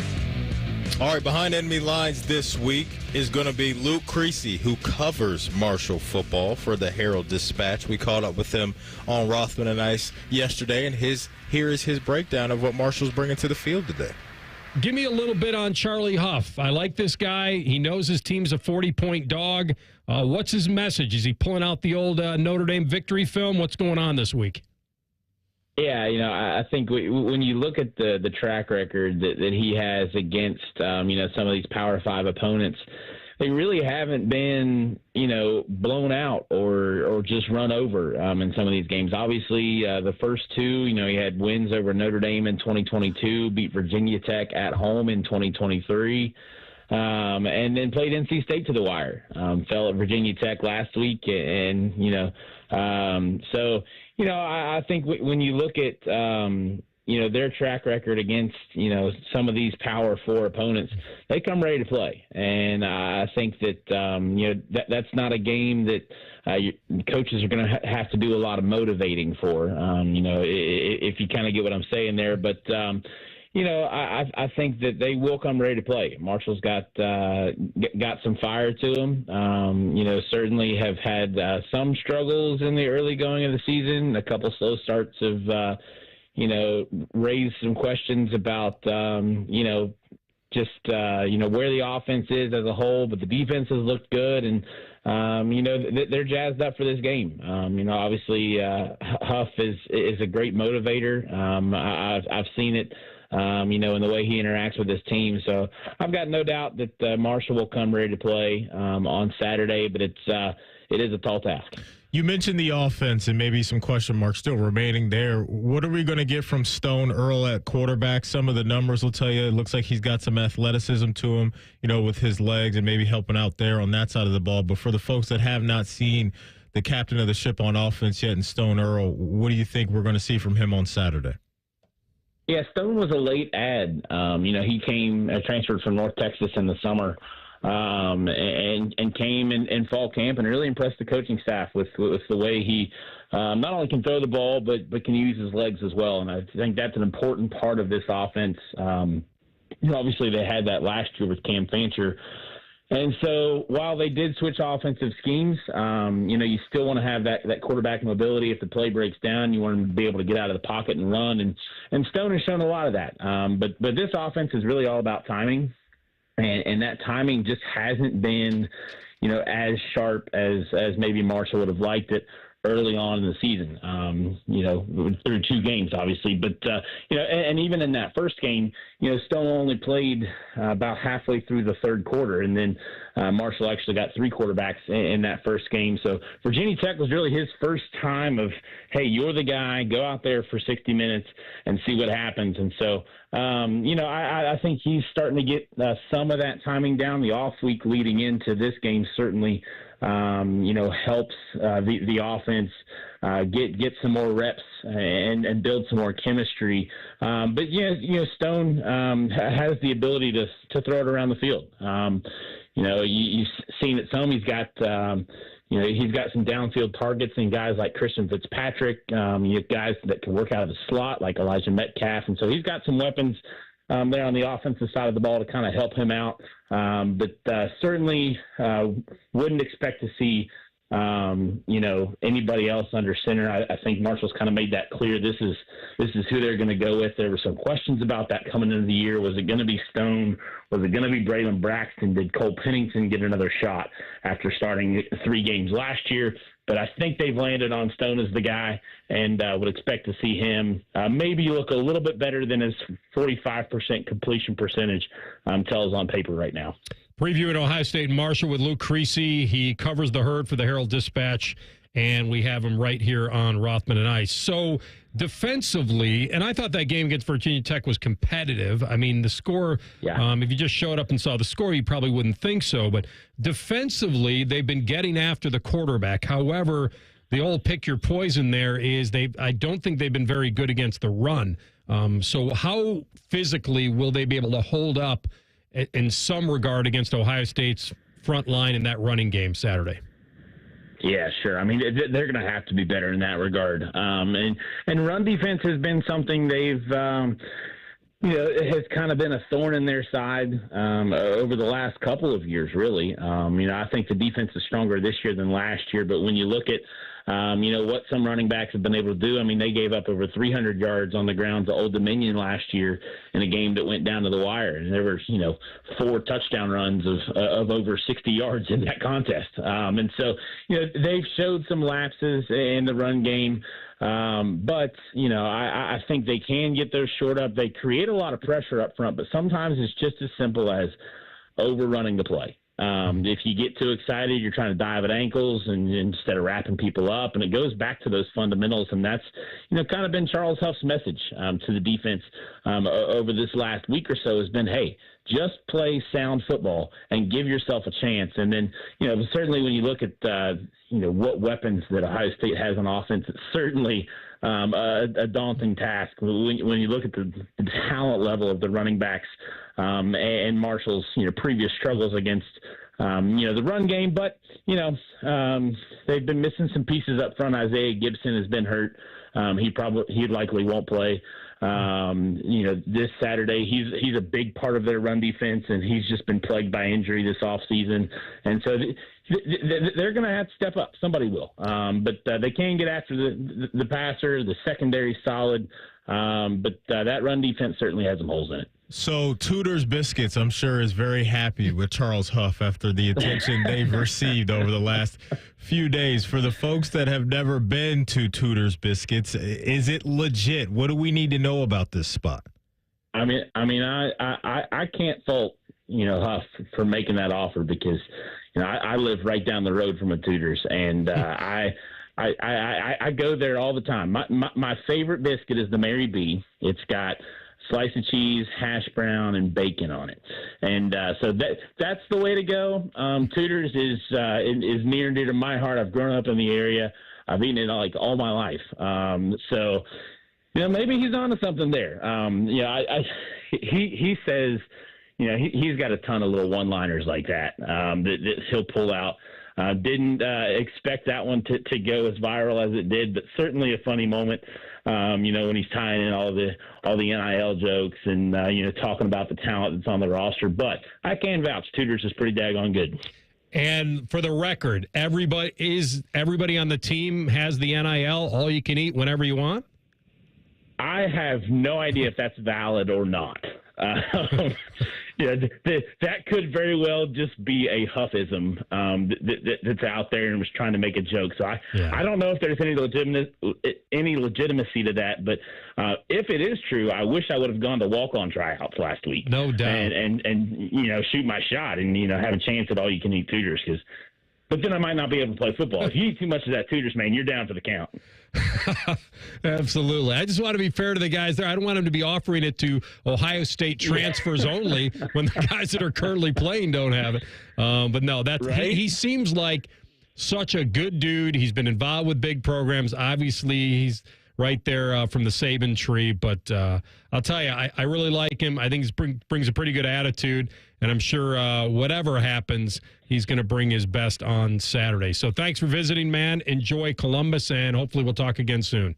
All right, behind enemy lines this week is going to be Luke Creasy, who covers Marshall football for the Herald-Dispatch. We caught up with him on Rothman and Ice yesterday, and here is his breakdown of what Marshall's bringing to the field today. Give me a little bit on Charlie Huff. I like this guy. He knows his team's a 40-point dog. What's his message? Is he pulling out the old Notre Dame victory film? What's going on this week? Yeah, I think when you look at the track record that he has against, some of these Power 5 opponents, they really haven't been, blown out or just run over in some of these games. Obviously, the first 2, he had wins over Notre Dame in 2022, beat Virginia Tech at home in 2023, and then played NC State to the wire. Fell at Virginia Tech last week, and, I think when you look at, their track record against, some of these Power 4 opponents, they come ready to play. And I think that, that's not a game that coaches are going to have to do a lot of motivating for, if you kind of get what I'm saying there. But, I think that they will come ready to play. Marshall's got some fire to them. Certainly have had some struggles in the early going of the season. A couple slow starts have, raised some questions about, where the offense is as a whole. But the defense has looked good, and they're jazzed up for this game. Obviously Huff is a great motivator. I've seen it. In the way he interacts with his team. So I've got no doubt that Marshall will come ready to play on Saturday, but it is a tall task. You mentioned the offense and maybe some question marks still remaining there. What are we going to get from Stone Earl at quarterback? Some of the numbers will tell you it looks like he's got some athleticism to him, with his legs and maybe helping out there on that side of the ball. But for the folks that have not seen the captain of the ship on offense yet in Stone Earl, what do you think we're going to see from him on Saturday? Yeah, Stone was a late add. He came transferred from North Texas in the summer, and came in fall camp and really impressed the coaching staff with the way he not only can throw the ball but can use his legs as well. And I think that's an important part of this offense. Obviously they had that last year with Cam Fancher. And so while they did switch offensive schemes, you still want to have that quarterback mobility. If the play breaks down, you want him to be able to get out of the pocket and run. And Stone has shown a lot of that. But this offense is really all about timing. And that timing just hasn't been, as sharp as maybe Marshall would have liked it early on in the season, through 2 games, obviously. But, and even in that first game, Stone only played about halfway through the third quarter. And then Marshall actually got 3 quarterbacks in that first game. So Virginia Tech was really his first time of, hey, you're the guy, go out there for 60 minutes and see what happens. And so, I think he's starting to get some of that timing down. The off week leading into this game certainly helps the offense get some more reps and build some more chemistry. But Stone has the ability to throw it around the field. You've seen it some. He's got he's got some downfield targets and guys like Christian Fitzpatrick. You have guys that can work out of the slot like Elijah Metcalf, and so he's got some weapons there on the offensive side of the ball to kind of help him out. But certainly wouldn't expect to see, anybody else under center. I think Marshall's kind of made that clear. This is who they're going to go with. There were some questions about that coming into the year. Was it going to be Stone? Was it going to be Braylon Braxton? Did Cole Pennington get another shot after starting 3 games last year? But I think they've landed on Stone as the guy, and would expect to see him maybe look a little bit better than his 45% completion percentage tells on paper right now. Previewing Ohio State Marshall with Luke Creasy. He covers the Herd for the Herald-Dispatch, and we have him right here on Rothman and Ice. So defensively, and I thought that game against Virginia Tech was competitive. I mean, the score, if you just showed up and saw the score, you probably wouldn't think so. But defensively, they've been getting after the quarterback. However, the old pick your poison there is I don't think they've been very good against the run. So how physically will they be able to hold up in some regard against Ohio State's front line in that running game Saturday? Yeah, sure. I mean, they're going to have to be better in that regard. And run defense has been something they've, it has kind of been a thorn in their side over the last couple of years, really. I think the defense is stronger this year than last year, but when you look at what some running backs have been able to do. I mean, they gave up over 300 yards on the ground to Old Dominion last year in a game that went down to the wire. And there were, 4 touchdown runs of over 60 yards in that contest. And so, they've showed some lapses in the run game. But, I think they can get those short up. They create a lot of pressure up front, but sometimes it's just as simple as overrunning the play. If you get too excited, you're trying to dive at ankles and instead of wrapping people up. And it goes back to those fundamentals. And that's, kind of been Charles Huff's message to the defense over this last week or so has been, hey, just play sound football and give yourself a chance. And then, certainly when you look at, what weapons that Ohio State has on offense, it's certainly a daunting task when you look at the talent level of the running backs and Marshall's previous struggles against the run game. But they've been missing some pieces up front. Isaiah Gibson has been hurt. He likely won't play this Saturday. He's a big part of their run defense, and he's just been plagued by injury this offseason. And so they're going to have to step up. Somebody will. But they can get after the passer. The secondary solid. But that run defense certainly has some holes in it. So Tudor's Biscuits, I'm sure, is very happy with Charles Huff after the attention they've received over the last few days. For the folks that have never been to Tudor's Biscuits, is it legit? What do we need to know about this spot? I can't fault Huff for making that offer because I live right down the road from a Tudor's, and I go there all the time. My favorite biscuit is the Mary B. It's got slice of cheese, hash brown, and bacon on it, and so that's the way to go. Tudor's is near and dear to my heart. I've grown up in the area. I've eaten it like all my life. So maybe he's onto something there. He says, he's got a ton of little one-liners like that that he'll pull out. Didn't expect that one to go as viral as it did, but certainly a funny moment. When he's tying in all the NIL jokes and talking about the talent that's on the roster. But I can vouch, Tutors is pretty daggone good. And for the record, everybody on the team has the NIL, all you can eat whenever you want? I have no idea if that's valid or not. That could very well just be a Huffism that's out there and was trying to make a joke. So I don't know if there's any legitimacy to that. But if it is true, I wish I would have gone to walk-on tryouts last week. No doubt. And shoot my shot and have a chance at all you can eat Tutors but then I might not be able to play football. If you eat too much of that Tutors, man, you're down for the count. Absolutely. I just want to be fair to the guys there. I don't want them to be offering it to Ohio State transfers only when the guys that are currently playing don't have it. But no, that's right? He seems like such a good dude. He's been involved with big programs. Obviously, he's right there from the Saban tree. But I'll tell you, I really like him. I think he brings a pretty good attitude. And I'm sure whatever happens, he's going to bring his best on Saturday. So thanks for visiting, man. Enjoy Columbus, and hopefully we'll talk again soon.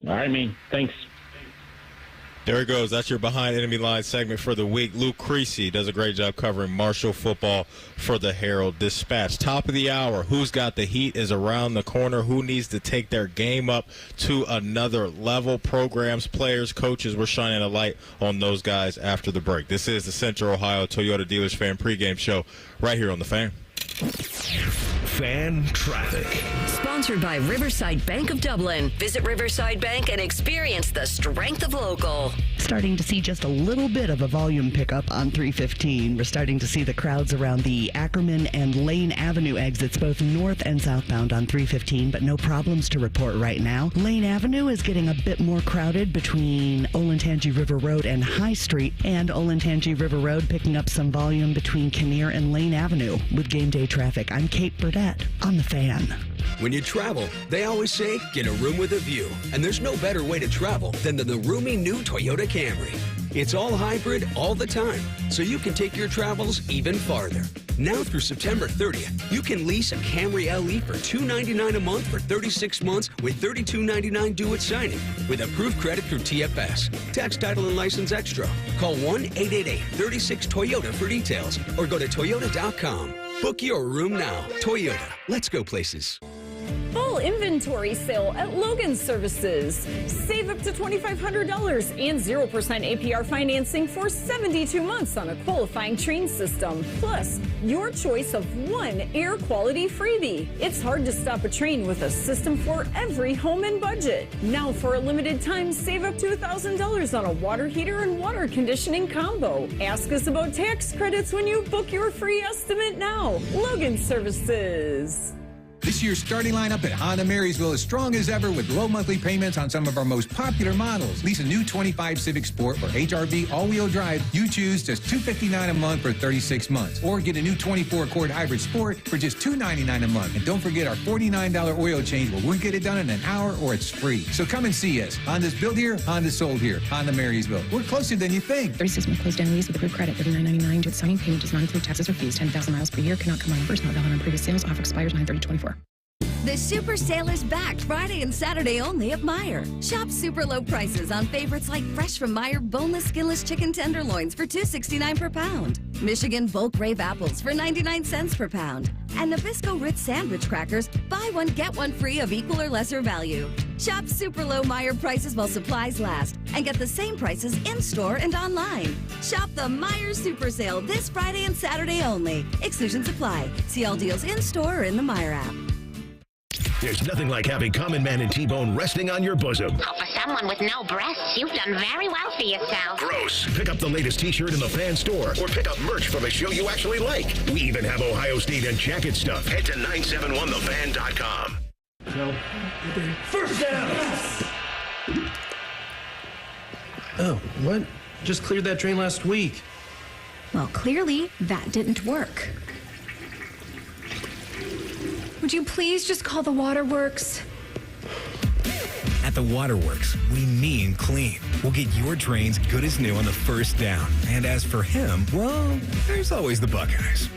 All right, man. Thanks. There it goes. That's your Behind Enemy Line segment for the week. Luke Creasy does a great job covering Marshall football for the Herald-Dispatch. Top of the hour, who's got the heat is around the corner. Who needs to take their game up to another level? Programs, players, coaches, we're shining a light on those guys after the break. This is the Central Ohio Toyota Dealers Fan Pregame Show right here on The Fan. Fan Traffic. Sponsored by Riverside Bank of Dublin. Visit Riverside Bank and experience the strength of local. Starting to see just a little bit of a volume pickup on 315. We're starting to see the crowds around the Ackerman and Lane Avenue exits, both north and southbound on 315, but no problems to report right now. Lane Avenue is getting a bit more crowded between Olentangy River Road and High Street, and Olentangy River Road picking up some volume between Kinnear and Lane Avenue. With game day traffic, I'm Kate Burdett on The Fan. When you travel, they always say, get a room with a view. And there's no better way to travel than the roomy new Toyota Camry. It's all hybrid all the time, so you can take your travels even farther. Now through September 30th, you can lease a Camry LE for $299 a month for 36 months with $32.99 due at signing with approved credit through TFS. Tax, title, and license extra. Call 1-888-36-TOYOTA for details or go to Toyota.com. Book your room now. Toyota. Let's go places. Full inventory sale at Logan Services. Save up to $2,500 and 0% APR financing for 72 months on a qualifying train system. Plus, your choice of one air quality freebie. It's hard to stop a train with a system for every home and budget. Now, for a limited time, save up to $1,000 on a water heater and water conditioning combo. Ask us about tax credits when you book your free estimate now. Logan Services. This year's starting lineup at Honda Marysville is strong as ever with low monthly payments on some of our most popular models. Lease a new 25 Civic Sport or HRV all-wheel drive. You choose just $259 a month for 36 months. Or get a new 24 Accord Hybrid Sport for just $299 a month. And don't forget our $49 oil change where we'll get it done in an hour or it's free. So come and see us. Honda's built here, Honda's sold here. Honda Marysville. We're closer than you think. 36-month closed-down lease with approved credit, $39.99 due at signing. Payment does not include taxes or fees. 10,000 miles per year cannot come on first, not valid on previous sales. Offer expires 9/30/24. The Super Sale is back Friday and Saturday only at Meijer. Shop super low prices on favorites like fresh from Meijer boneless skinless chicken tenderloins for $2.69 per pound. Michigan bulk grape apples for 99 cents per pound. And Nabisco Ritz sandwich crackers, buy one, get one free of equal or lesser value. Shop super low Meijer prices while supplies last and get the same prices in-store and online. Shop the Meijer Super Sale this Friday and Saturday only. Exclusions apply. See all deals in-store or in the Meijer app. There's nothing like having Common Man and T-Bone resting on your bosom. Oh, for someone with no breasts, you've done very well for yourself. Gross. Pick up the latest T-shirt in the Fan store or pick up merch from a show you actually like. We even have Ohio State and jacket stuff. Head to 971thefan.com. No. First down! Oh, what? Just cleared that drain last week. Well, clearly that didn't work. Would you please just call the waterworks? At the Waterworks, we mean clean. We'll get your drains good as new on the first down. And as for him, well, there's always the Buckeyes.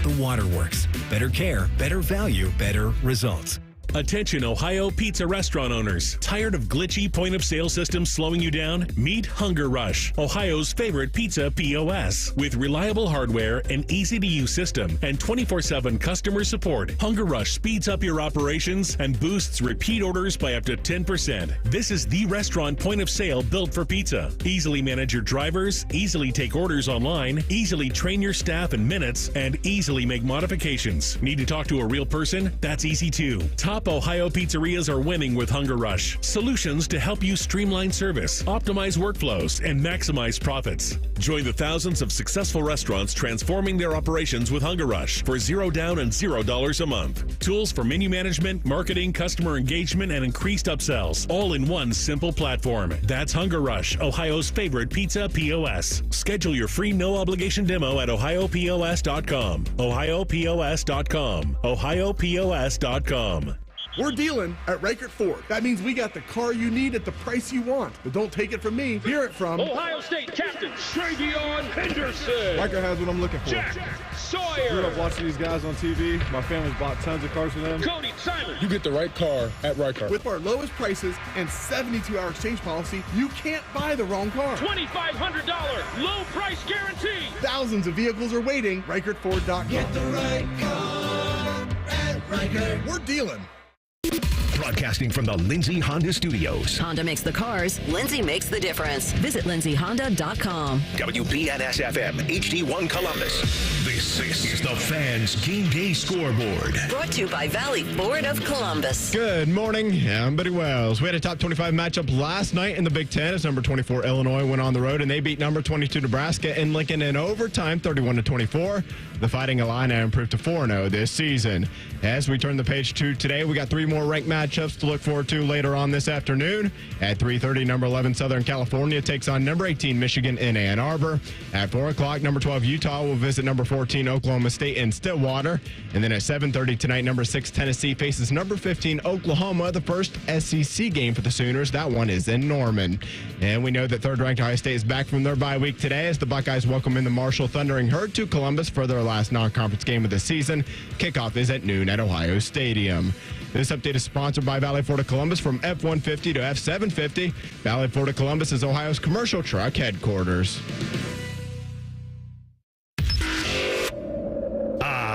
The Waterworks. Better care, better value, better results. Attention Ohio pizza restaurant owners. Tired of glitchy point-of-sale systems slowing you down? Meet Hunger Rush, Ohio's favorite pizza POS. With reliable hardware, an easy-to-use system, and 24/7 customer support, Hunger Rush speeds up your operations and boosts repeat orders by up to 10%. This is the restaurant point-of-sale built for pizza. Easily manage your drivers, easily take orders online, easily train your staff in minutes, and easily make modifications. Need to talk to a real person? That's easy too. Top Ohio pizzerias are winning with Hunger Rush. Solutions to help you streamline service, optimize workflows, and maximize profits. Join the thousands of successful restaurants transforming their operations with Hunger Rush for $0 down and $0 a month. Tools for menu management, marketing, customer engagement, and increased upsells, all in one simple platform. That's Hunger Rush, Ohio's favorite pizza POS. Schedule your free no-obligation demo at ohiopos.com. ohiopos.com. ohiopos.com. We're dealing at Reichert Ford. That means we got the car you need at the price you want. But don't take it from me. Hear it from Ohio State captain Travion Henderson. Reichert has what I'm looking for. Jack Sawyer. Grew up watching these guys on TV. My family's bought tons of cars for them. Cody Simon. You get the right car at Reichert. With our lowest prices and 72-hour exchange policy, you can't buy the wrong car. $2,500 low price guarantee. Thousands of vehicles are waiting. ReichertFord.com. Get the right car at Reichert. We're dealing. Broadcasting from the Lindsay Honda Studios. Honda makes the cars. Lindsay makes the difference. Visit lindsayhonda.com. WBNS-FM, HD1 Columbus. This is the Fans Game Day Scoreboard. Brought to you by Valley Ford of Columbus. Good morning. I'm Buddy Wells. We had a top 25 matchup last night in the Big Ten as number 24 Illinois went on the road, and they beat number 22 Nebraska in Lincoln in overtime, 31-24. The Fighting Illini improved to 4-0 this season. As we turn the page to today, we got three more ranked matchups to look forward to later on this afternoon. At 3:30, number 11 Southern California takes on number 18 Michigan in Ann Arbor. At 4 o'clock, number 12 Utah will visit number 14 Oklahoma State in Stillwater. And then at 7:30 tonight, number 6 Tennessee faces number 15 Oklahoma, the first SEC game for the Sooners. That one is in Norman. And we know that third-ranked Ohio State is back from their bye week today as the Buckeyes welcome in the Marshall Thundering Herd to Columbus for their last non-conference game of the season. Kickoff is at noon at Ohio Stadium. This update is sponsored by Valley Ford of Columbus. From F-150 to F-750, Valley Ford of Columbus is Ohio's commercial truck headquarters.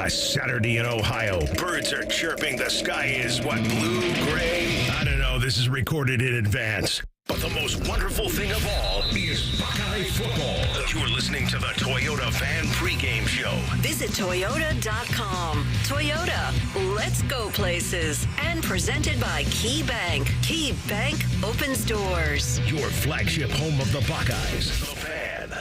Saturday in Ohio. Birds are chirping. The sky is what, blue-gray? I don't know. This is recorded in advance. But the most wonderful thing of all is Buckeye football. You're listening to the Toyota Fan Pregame Show. Visit Toyota.com. Toyota, let's go places. And presented by Key Bank. Key Bank opens doors. Your flagship home of the Buckeyes. The Fan.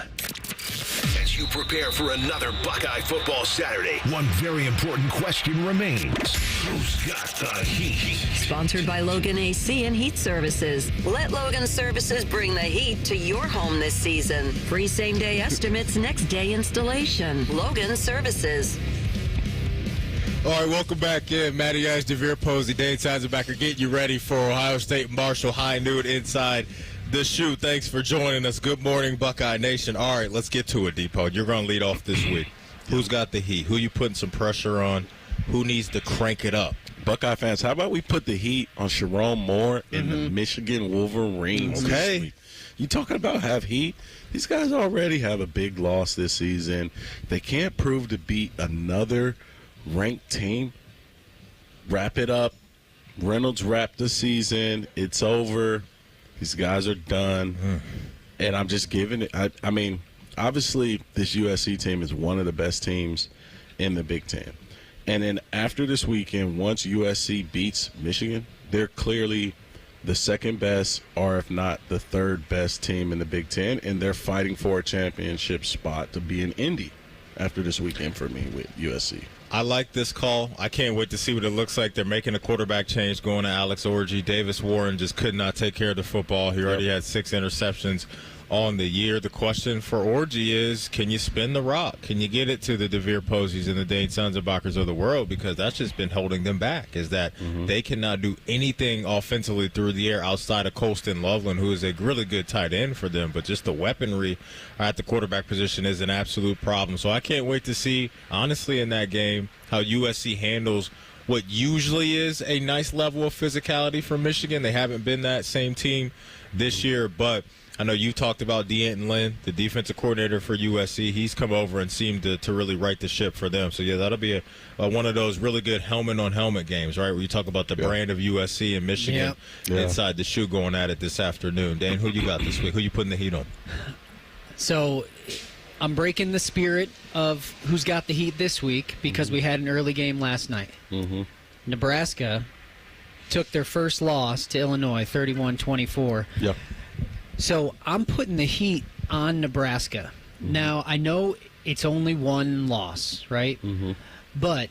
As you prepare for another Buckeye football Saturday, one very important question remains. Who's got the heat? Sponsored by Logan AC and Heat Services. Let Logan Services bring the heat to your home this season. Free same-day estimates, next day installation. Logan Services. All right, welcome back in. Matty, DeVier, Posey, Dane, Sanzenbacher, getting you ready for Ohio State Marshall High Noon inside the shoe. Thanks for joining us. Good morning, Buckeye Nation. All right, let's get to it, Depot. You're going to lead off this week. Who's got the heat? Who you putting some pressure on? Who needs to crank it up? Buckeye fans, how about we put the heat on Sharon Moore and the Michigan Wolverines? Okay. You talking about have heat? These guys already have a big loss this season. They can't prove to beat another ranked team. Wrap it up. Reynolds wrapped the season. It's over. These guys are done. And I'm just giving it. I mean, obviously, this USC team is one of the best teams in the Big Ten. And then after this weekend, once USC beats Michigan, they're clearly the second best, or if not the third best team in the Big Ten. And they're fighting for a championship spot to be in Indy after this weekend for me with USC. I like this call. I can't wait to see what it looks like. They're making a quarterback change going to Alex Orji. Davis Warren just could not take care of the football. He already had 6 interceptions on the year. The question for Orgy is, can you spin the rock? Can you get it to the DeVier Posies and the Dane Sanzenbachers of the world? Because that's just been holding them back, is that they cannot do anything offensively through the air outside of Colston Loveland, who is a really good tight end for them. But just the weaponry at the quarterback position is an absolute problem. So I can't wait to see, honestly, in that game, how USC handles what usually is a nice level of physicality from Michigan. They haven't been that same team this year, but I know you talked about D'Anton Lynn, the defensive coordinator for USC. He's come over and seemed to really right the ship for them. So, yeah, that'll be one of those really good helmet-on-helmet games, right, where you talk about the brand of USC and Michigan inside the shoe going at it this afternoon. Dane, who you got this week? Who you putting the heat on? So I'm breaking the spirit of who's got the heat this week because we had an early game last night. Nebraska took their first loss to Illinois, 31-24. Yep. So I'm putting the heat on Nebraska. Now, I know it's only one loss, right? But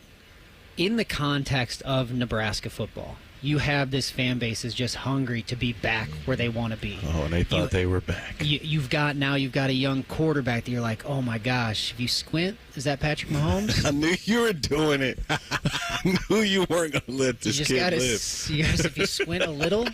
in the context of Nebraska football, you have this fan base is just hungry to be back where they want to be. Oh, and they thought they were back. You've got a young quarterback that you're like, oh my gosh, if you squint, is that Patrick Mahomes? I knew you were doing it. I knew you weren't going to let this kid live. If you squint a little,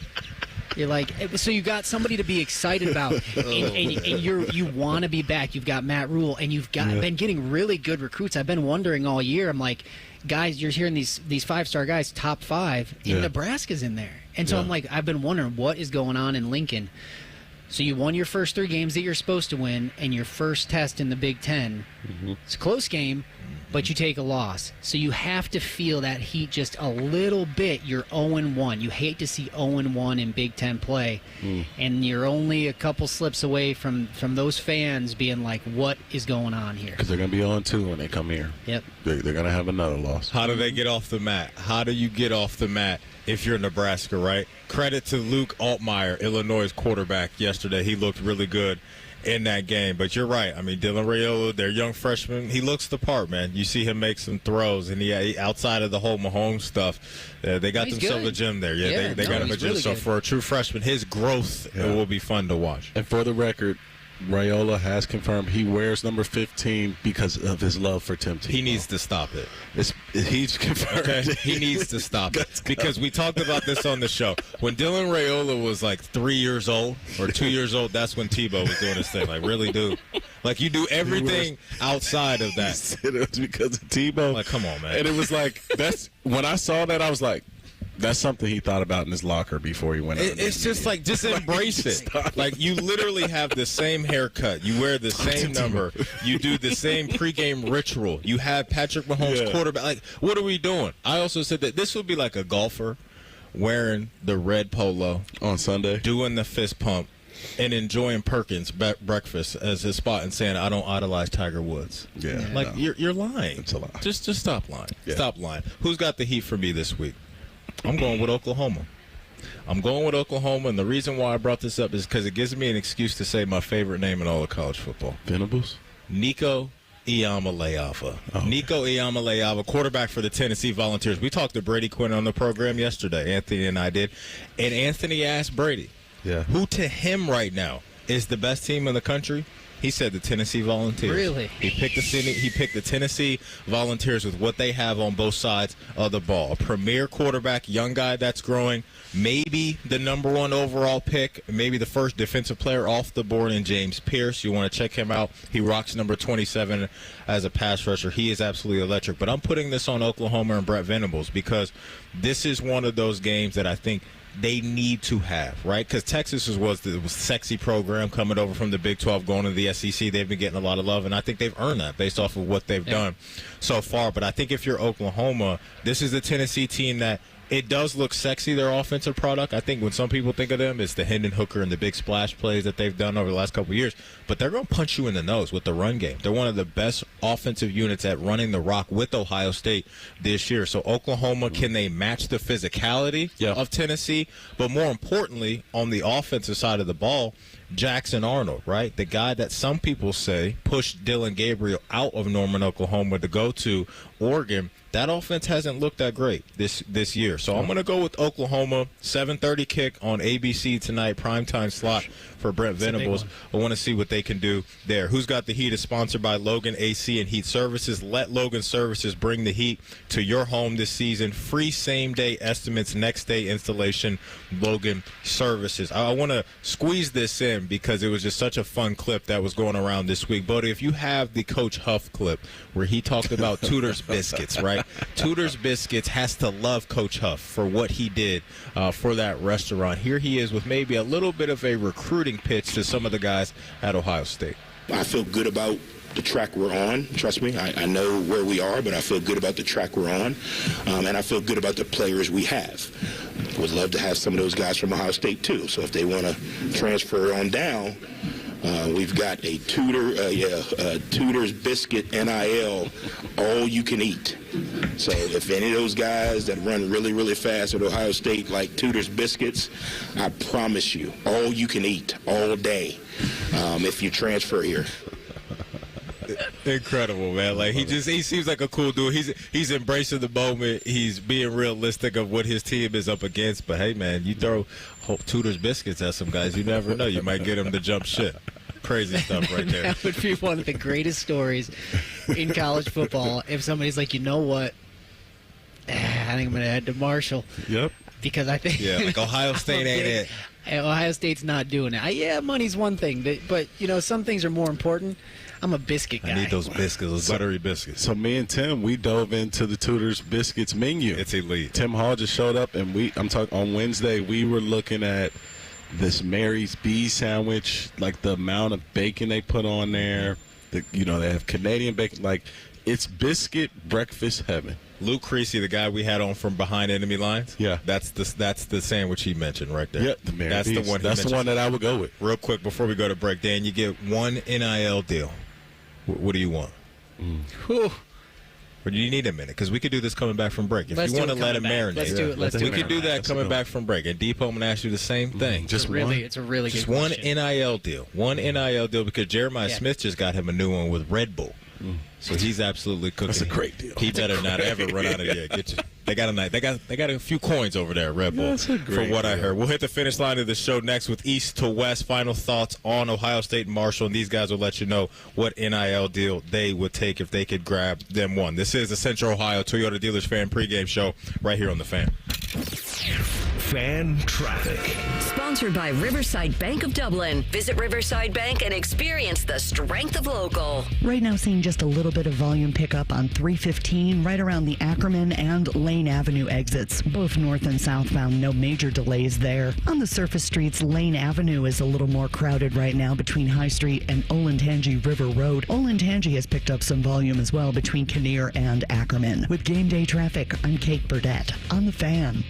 you're like, so you got somebody to be excited about, and you want to be back. You've got Matt Rule, and you've been getting really good recruits. I've been wondering all year. I'm like, guys, you're hearing these 5-star guys, top 5, and Nebraska's in there. And so I'm like, I've been wondering what is going on in Lincoln. So you won your first 3 games that you're supposed to win, and your first test in the Big Ten. It's a close game, but you take a loss. So you have to feel that heat just a little bit. You're 0-1. You hate to see 0-1 in Big Ten play, and you're only a couple slips away from those fans being like, what is going on here? Because they're going to be 0-2 when they come here. Yep. They're going to have another loss. How do they get off the mat? How do you get off the mat if you're Nebraska, right? Credit to Luke Altmaier, Illinois' quarterback yesterday. He looked really good in that game. But you're right. I mean, Dylan Raiola, their young freshman, he looks the part, man. You see him make some throws, and he outside of the whole Mahomes stuff, they got themselves a gym there. They got him a gym. Really so for a true freshman, his growth it will be fun to watch. And for the record, Raiola has confirmed he wears number 15 because of his love for Tim Tebow. He needs to stop it. He's confirmed. Okay? He needs to stop it. Because we talked about this on the show. When Dylan Raiola was like 3 years old or 2 years old, that's when Tebow was doing his thing. Like, really, dude. Like, you do everything outside of that. It was because of Tebow. Like, come on, man. And it was like, when I saw that, I was like, that's something he thought about in his locker before he went out. It's just like, just embrace it. Like, you literally have the same haircut. You wear the same number. You do the same pregame ritual. You have Patrick Mahomes quarterback. Like, what are we doing? I also said that this would be like a golfer wearing the red polo on Sunday, doing the fist pump, and enjoying Perkins breakfast as his spot and saying, I don't idolize Tiger Woods. Like, you're lying. It's a lie. Just stop lying. Stop lying. Who's got the heat for me this week? I'm going with Oklahoma. And the reason why I brought this up is because it gives me an excuse to say my favorite name in all of college football. Venables? Nico Iamaleava. Nico Iamaleava, quarterback for the Tennessee Volunteers. We talked to Brady Quinn on the program yesterday, Anthony and I did, and Anthony asked Brady, who to him right now is the best team in the country? He said the Tennessee Volunteers. Really? He picked the Tennessee Volunteers with what they have on both sides of the ball. A premier quarterback, young guy that's growing, maybe the number 1 overall pick, maybe the first defensive player off the board in James Pierce. You want to check him out. He rocks number 27 as a pass rusher. He is absolutely electric. But I'm putting this on Oklahoma and Brett Venables because this is one of those games that I think they need to have, right? Because Texas was the sexy program coming over from the Big 12, going to the SEC. They've been getting a lot of love, and I think they've earned that based off of what they've done so far. But I think if you're Oklahoma, this is the Tennessee team that it does look sexy, their offensive product. I think when some people think of them, it's the Hendon Hooker and the big splash plays that they've done over the last couple of years. But they're going to punch you in the nose with the run game. They're one of the best offensive units at running the rock with Ohio State this year. So Oklahoma, can they match the physicality of Tennessee? But more importantly, on the offensive side of the ball, Jackson Arnold, right? The guy that some people say pushed Dylan Gabriel out of Norman, Oklahoma to go to Oregon. That offense hasn't looked that great this year. So I'm going to go with Oklahoma. 7:30 kick on ABC tonight, primetime slot for Brent Venables. I want to see what they can do there. Who's Got the Heat is sponsored by Logan AC and Heat Services. Let Logan Services bring the heat to your home this season. Free same-day estimates, next-day installation, Logan Services. I want to squeeze this in because it was just such a fun clip that was going around this week. Bodie, if you have the Coach Huff clip where he talked about Tudor's Biscuits, right? Tudor's Biscuits has to love Coach Huff for what he did for that restaurant. Here he is with maybe a little bit of a recruiting pitch to some of the guys at Ohio State. I feel good about the track we're on. Trust me, I know where we are, but I feel good about the track we're on, and I feel good about the players we have. Would love to have some of those guys from Ohio State too. So if they want to transfer on down, we've got a Tudor's Biscuit NIL, all you can eat. So if any of those guys that run really, really fast at Ohio State like Tudor's Biscuits, I promise you, all you can eat all day if you transfer here. Incredible, man. Like he seems like a cool dude. He's embracing the moment. He's being realistic of what his team is up against. But hey, man, you throw Tudor's Biscuits at some guys, you never know. You might get them to jump shit. Crazy stuff right there. That would be one of the greatest stories in college football if somebody's like, you know what? I think I'm going to head to Marshall. Yep. Because I think like Ohio State ain't it. Ohio State's not doing it. Money's one thing, but some things are more important. I'm a biscuit guy. I need those biscuits, those buttery biscuits. So me and Tim, we dove into the Tudor's Biscuits menu. It's elite. Tim Hall just showed up, and I'm talking on Wednesday. We were looking at this Mary's Bee sandwich, like the amount of bacon they put on there. They have Canadian bacon. Like, it's biscuit breakfast heaven. Luke Creasy, the guy we had on from behind enemy lines. Yeah, that's the sandwich he mentioned right there. Yeah, the Mary that's Bees. The one. That's the one that I would go with. Real quick before we go to break, Dan, you get one NIL deal. What do you want? Whew. Or do you need a minute? Because we could do this coming back from break. If Let's you want to let it back. marinate, Let's do it. We could do that coming back from break. And Depot, I'm going to ask you the same thing. It's a really good one question. NIL deal. One NIL deal because Jeremiah Smith just got him a new one with Red Bull. So he's absolutely cooking. That's a great deal. He better not ever run out of there. They got a few coins over there, Red Bull. That's a great from what deal. I heard. We'll hit the finish line of the show next with East to West. Final thoughts on Ohio State and Marshall, and these guys will let you know what NIL deal they would take if they could grab them one. This is the Central Ohio Toyota Dealers Fan Pregame Show right here on the Fan. Fan traffic. Sponsored by Riverside Bank of Dublin. Visit Riverside Bank and experience the strength of local. Right now, seeing just a little bit of volume pickup on 315 right around the Ackerman and Lane Avenue exits, both north and southbound. No major delays there. On the surface streets, Lane Avenue is a little more crowded right now between High Street and Olentangy River Road. Olentangy has picked up some volume as well between Kinnear and Ackerman. With game day traffic, I'm Kate Burdett on the Fan.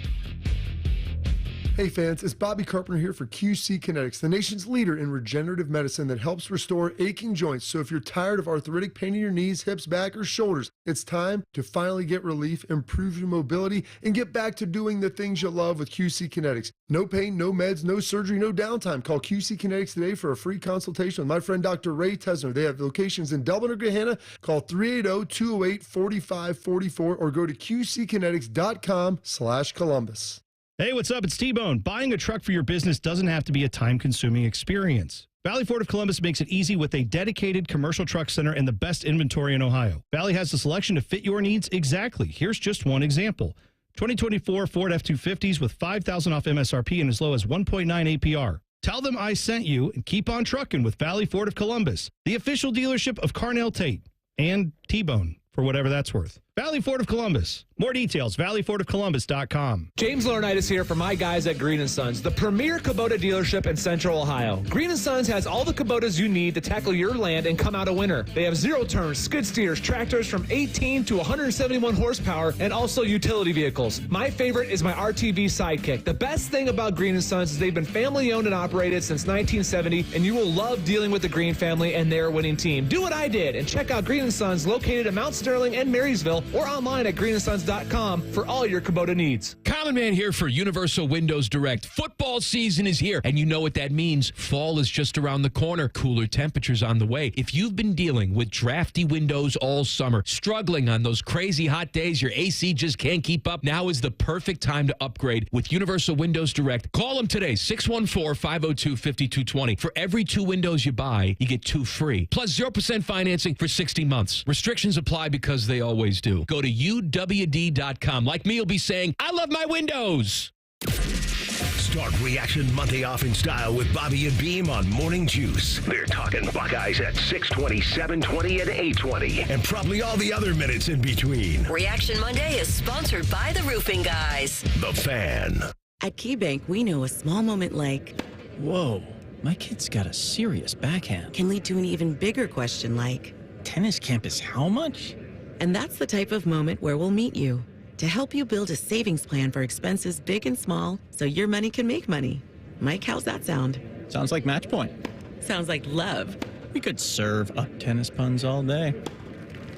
Hey fans, it's Bobby Carpenter here for QC Kinetics, the nation's leader in regenerative medicine that helps restore aching joints. So if you're tired of arthritic pain in your knees, hips, back, or shoulders, it's time to finally get relief, improve your mobility, and get back to doing the things you love with QC Kinetics. No pain, no meds, no surgery, no downtime. Call QC Kinetics today for a free consultation with my friend Dr. Ray Tesner. They have locations in Dublin or Gahanna. Call 380-208-4544 or go to qckinetics.com/Columbus. Hey, what's up? It's T-Bone. Buying a truck for your business doesn't have to be a time-consuming experience. Valley Ford of Columbus makes it easy with a dedicated commercial truck center and the best inventory in Ohio. Valley has the selection to fit your needs exactly. Here's just one example. 2024 Ford F-250s with $5,000 off MSRP and as low as 1.9 APR. Tell them I sent you and keep on trucking with Valley Ford of Columbus, the official dealership of Carnell Tate and T-Bone, for whatever that's worth. Valley Ford of Columbus. More details, valleyfordofcolumbus.com. James Laurinaitis here for my guys at Green & Sons, the premier Kubota dealership in Central Ohio. Green & Sons has all the Kubotas you need to tackle your land and come out a winner. They have zero-turn skid steers, tractors from 18 to 171 horsepower, and also utility vehicles. My favorite is my RTV Sidekick. The best thing about Green & Sons is they've been family-owned and operated since 1970, and you will love dealing with the Green family and their winning team. Do what I did and check out Green & Sons located in Mount Sterling and Marysville or online at greenandsons.com. toyota.com for all your Kubota needs. Common Man here for Universal Windows Direct. Football season is here, and you know what that means. Fall is just around the corner. Cooler temperatures on the way. If you've been dealing with drafty windows all summer, struggling on those crazy hot days, your AC just can't keep up, now is the perfect time to upgrade with Universal Windows Direct. Call them today, 614-502-5220. For every 2 windows you buy, you get 2 free. Plus 0% financing for 60 months. Restrictions apply because they always do. Go to UWD.com. Like me, you'll be saying, I love my windows. Start Reaction Monday off in style with Bobby and Beam on Morning Juice. They're talking Buckeyes at 6:20, 7:20, and 8:20, and probably all the other minutes in between. Reaction Monday is sponsored by the Roofing Guys. The Fan. At KeyBank, we know a small moment like, whoa, my kid's got a serious backhand. Can lead to an even bigger question like, tennis campus how much? And that's the type of moment where we'll meet you to help you build a savings plan for expenses big and small so your money can make money. Mike, how's that sound? Sounds like match point. Sounds like love. We could serve up tennis puns all day.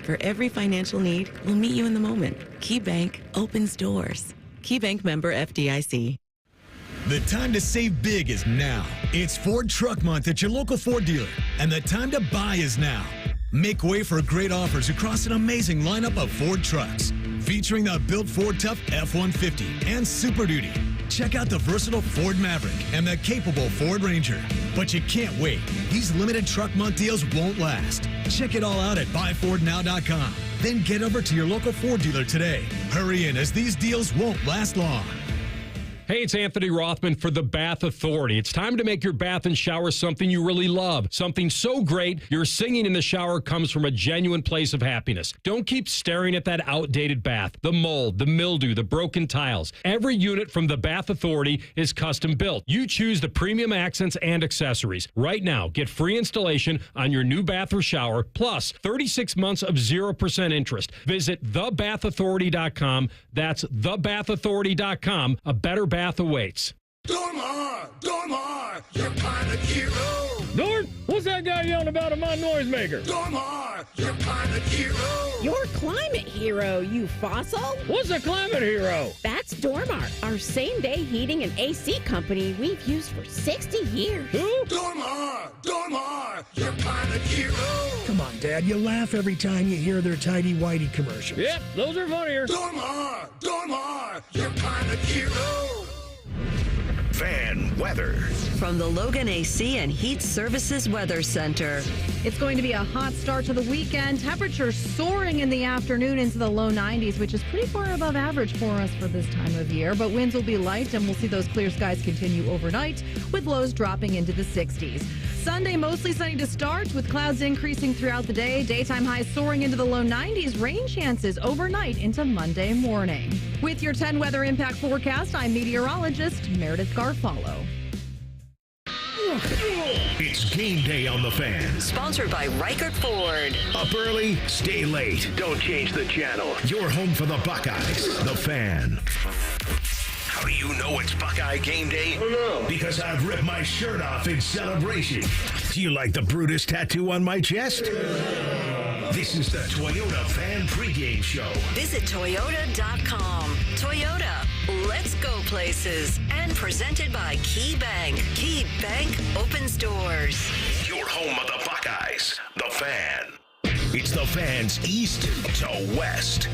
For every financial need, we'll meet you in the moment. KeyBank opens doors. KeyBank member FDIC. The time to save big is now. It's Ford Truck Month at your local Ford dealer, and the time to buy is now. Make way for great offers across an amazing lineup of Ford trucks, featuring the built Ford Tough F-150 and Super Duty. Check out the versatile Ford Maverick and the capable Ford Ranger. But you can't wait. These limited Truck Month deals won't last. Check it all out at buyfordnow.com. Then get over to your local Ford dealer today. Hurry in, as these deals won't last long. Hey, it's Anthony Rothman for the Bath Authority. It's time to make your bath and shower something you really love. Something so great, your singing in the shower comes from a genuine place of happiness. Don't keep staring at that outdated bath. The mold, the mildew, the broken tiles. Every unit from the Bath Authority is custom built. You choose the premium accents and accessories. Right now, get free installation on your new bath or shower, plus 36 months of 0% interest. Visit thebathauthority.com. That's thebathauthority.com. A better bath awaits. Dormar, you're kind of hero. Dort, what's that guy yelling about in my noisemaker? Dormar, you're kind of hero. You're climate hero, you fossil. What's a climate hero? That's Dormar, our same-day heating and AC company we've used for 60 years. Who? Dormar, you're kind of hero. Come on, Dad, you laugh every time you hear their tidy-whitey commercials. Yep, those are funnier. Dormar, you're kind of hero. Fan weather. From the Logan AC and Heat Services Weather Center. It's going to be a hot start to the weekend. Temperatures soaring in the afternoon into the low 90s, which is pretty far above average for us for this time of year. But winds will be light, and we'll see those clear skies continue overnight, with lows dropping into the 60s. Sunday, mostly sunny to start, with clouds increasing throughout the day. Daytime highs soaring into the low 90s. Rain chances overnight into Monday morning. With your 10 weather impact forecast, I'm meteorologist Meredith Garfalo. It's game day on the Fan. Sponsored by Reichert Ford. Up early, stay late. Don't change the channel. You're home for the Buckeyes. The Fan. How do you know it's Buckeye game day? Hello. Because I've ripped my shirt off in celebration. Do you like the Brutus tattoo on my chest? This is the Toyota Fan Pregame Show. Visit Toyota.com. Toyota, let's go places. And presented by KeyBank. KeyBank opens doors. You're home of the Buckeyes. The Fan. It's the Fan's East to West.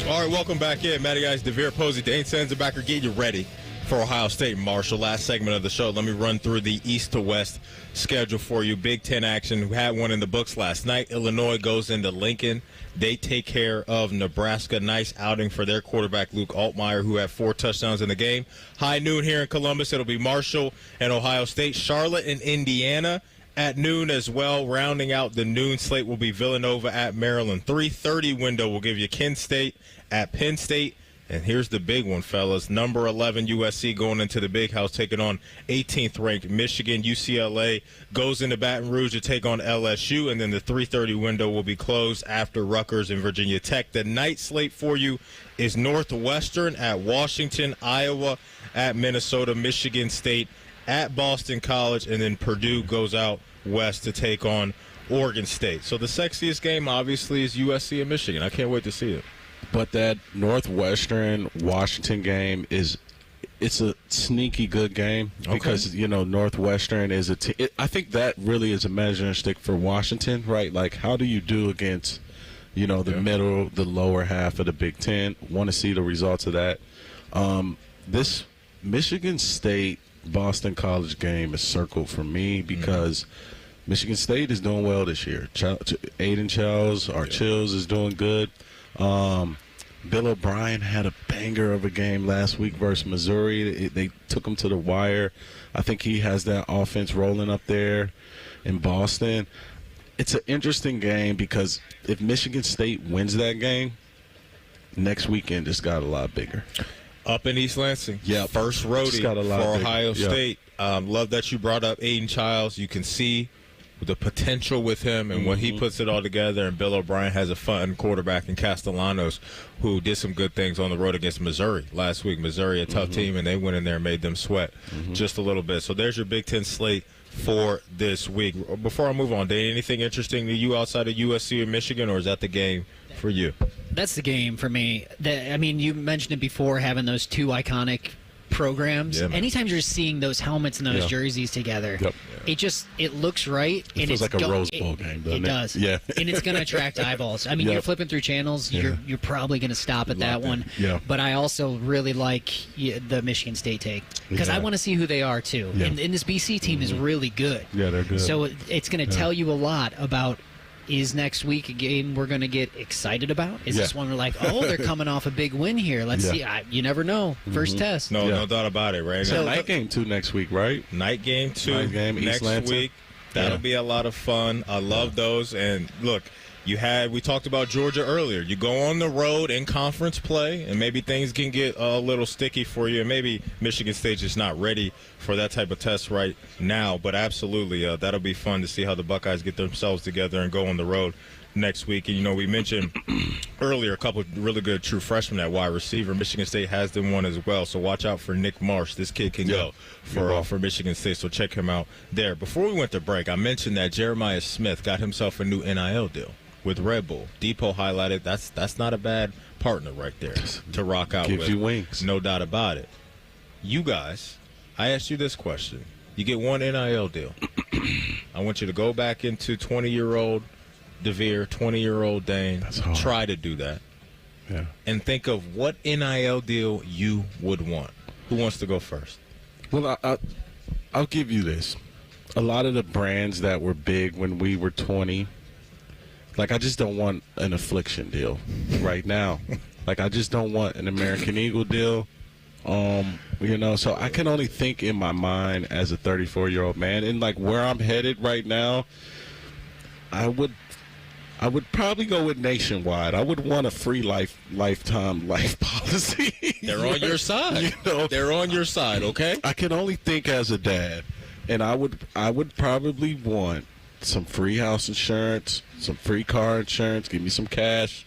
All right, welcome back in. Matty, guys, DeVier, Posey, Dane, Sanzenbacher, get you ready for Ohio State and Marshall. Last segment of the show, let me run through the East to West schedule for you. Big Ten action. We had one in the books last night. Illinois goes into Lincoln. They take care of Nebraska. Nice outing for their quarterback, Luke Altmaier, who had 4 touchdowns in the game. High noon here in Columbus. It'll be Marshall and Ohio State. Charlotte and Indiana at noon as well. Rounding out the noon slate will be Villanova at Maryland. 3:30 window will give you Kent State at Penn State. And here's the big one, fellas. Number 11 USC going into the Big House, taking on 18th ranked Michigan. UCLA goes into Baton Rouge to take on LSU, and then the 3:30 window will be closed after Rutgers and Virginia Tech. The night slate for you is Northwestern at Washington, Iowa at Minnesota, Michigan State at Boston College, and then Purdue goes out west to take on Oregon State. So the sexiest game, obviously, is USC and Michigan. I can't wait to see it. But that Northwestern Washington game it's a sneaky good game because Northwestern is I think that really is a measuring stick for Washington, right? Like, how do you do against the lower half of the Big Ten? Want to see the results of that. This Michigan State Boston College game is circled for me because Michigan State is doing well this year. Aiden Chills is doing good. Bill O'Brien had a banger of a game last week versus Missouri. They took him to the wire. I think he has that offense rolling up there in Boston. It's an interesting game because if Michigan State wins that game, next weekend it's got a lot bigger. Up in East Lansing. Yeah. First roadie for Ohio State. Love that you brought up Aiden Childs. You can see the potential with him and when he puts it all together, and Bill O'Brien has a fun quarterback in Castellanos who did some good things on the road against Missouri last week. Missouri, a tough team, and they went in there and made them sweat just a little bit. So there's your Big Ten slate for this week. Before I move on, Dane, anything interesting to you outside of USC or Michigan, or is that the game for you? That's the game for me. You mentioned it before, having those two iconic programs. Yeah, anytime you're seeing those helmets and those jerseys together, it looks right. It feels like a Rose Bowl game, doesn't it? It does. Yeah. And it's going to attract eyeballs. You're flipping through channels. You're probably going to stop at that one. Yeah. But I also really like the Michigan State take because I want to see who they are, too. Yeah. And this BC team is really good. Yeah, they're good. So it's going to tell you a lot about, is next week a game we're going to get excited about? Is this one we're like, they're coming off a big win here. Let's see. You never know. First test. No doubt about it, right? So, night game 2 next week, right? Night game 2 next week. That'll be a lot of fun. I love those. And look, we talked about Georgia earlier. You go on the road in conference play, and maybe things can get a little sticky for you. And maybe Michigan State's just not ready for that type of test right now. But absolutely, that'll be fun to see how the Buckeyes get themselves together and go on the road next week. And, we mentioned earlier a couple of really good true freshmen at wide receiver. Michigan State has them one as well. So watch out for Nick Marsh. This kid can go for Michigan State. So check him out there. Before we went to break, I mentioned that Jeremiah Smith got himself a new NIL deal with Red Bull. Depot highlighted that's not a bad partner right there to rock out with. Gives you wings. No doubt about it. You guys, I asked you this question. You get one NIL deal. I want you to go back into 20-year-old DeVier, 20-year-old Dane. That's hard. Try to do that. Yeah. And think of what NIL deal you would want. Who wants to go first? Well, I'll give you this. A lot of the brands that were big when we were 20, I just don't want an Affliction deal right now. I just don't want an American Eagle deal. So I can only think in my mind as a 34-year-old man. And, where I'm headed right now, I would probably go with Nationwide. I would want a free lifetime life policy. They're on your side. They're on your side, okay? I can only think as a dad. And I would probably want some free house insurance, some free car insurance, give me some cash.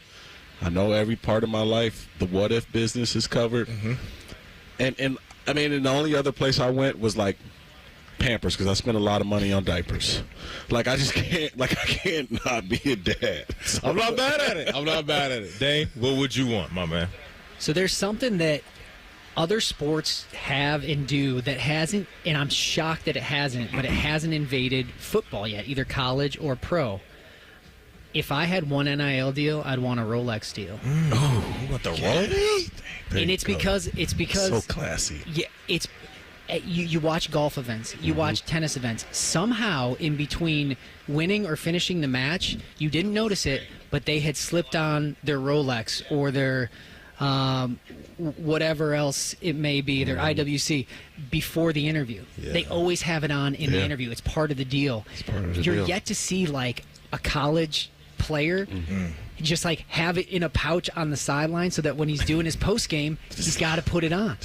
I know every part of my life, the what if business is covered. And the only other place I went was Pampers, because I spent a lot of money on diapers. I just can't, I can't not be a dad. So. I'm not bad at it. Dane, what would you want, my man? So there's something that other sports have and do that hasn't, and I'm shocked that it hasn't, but it hasn't invaded football yet, either college or pro. If I had one NIL deal, I'd want a Rolex deal. Oh, you want the Rolex? And it's because so classy. Yeah, it's you watch golf events, you watch tennis events. Somehow, in between winning or finishing the match, you didn't notice it, but they had slipped on their Rolex or their whatever else it may be, their IWC, before the interview. Yeah. They always have it on in the interview. It's part of the deal. You're yet to see a college player just have it in a pouch on the sideline so that when he's doing his post game, he's got to put it on.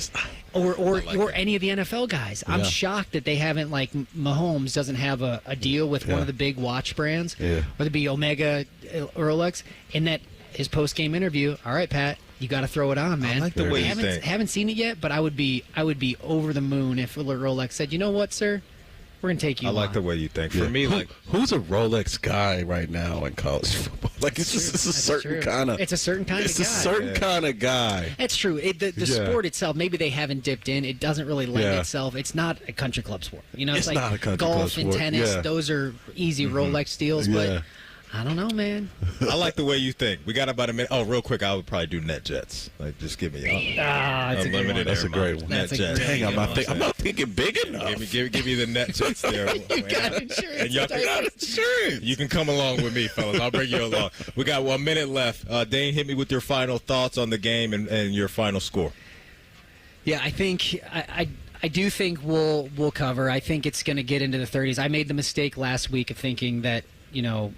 Or any of the NFL guys. I'm shocked that they haven't, Mahomes doesn't have a deal with one of the big watch brands, whether it be Omega or Rolex, and that his post game interview, all right, Pat, you got to throw it on, man. I like the way haven't seen it yet, but I would be over the moon if Rolex said, you know what, sir? We're going to take you I like the way you think. For me, like, who's a Rolex guy right now in college football? Like, it's a certain kind of. It's a certain kind of guy. It's a certain kind of guy. It's true. The sport itself, maybe they haven't dipped in. It doesn't really lend itself. It's not a country club sport. You know, it's like not a country golf club and sport. tennis. Yeah. Those are easy Rolex deals, but I don't know, man. I like the way you think. We got about a minute. Oh, real quick, I would probably do NetJets. Like, just give me that's a good one. That's a great one. NetJets. Dang, I'm not thinking big enough. Give me the NetJets there. You got insurance. And y'all got insurance. You can come along with me, fellas. I'll bring you along. We got 1 minute left. Dane, hit me with your final thoughts on the game and your final score. Yeah, I think I do think we'll cover. I think it's going to get into the 30s. I made the mistake last week of thinking that, you know,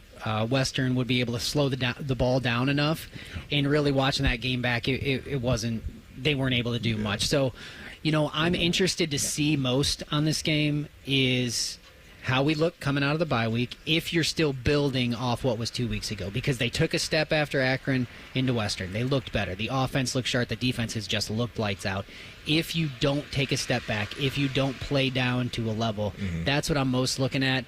Western would be able to slow the ball down enough, and really watching that game back, it wasn't. They weren't able to do much. So, you know, I'm interested to see most on this game is how we look coming out of the bye week. If you're still building off what was 2 weeks ago, because they took a step after Akron into Western, they looked better. The offense looked sharp. The defense has just looked lights out. If you don't take a step back, if you don't play down to a level, that's what I'm most looking at.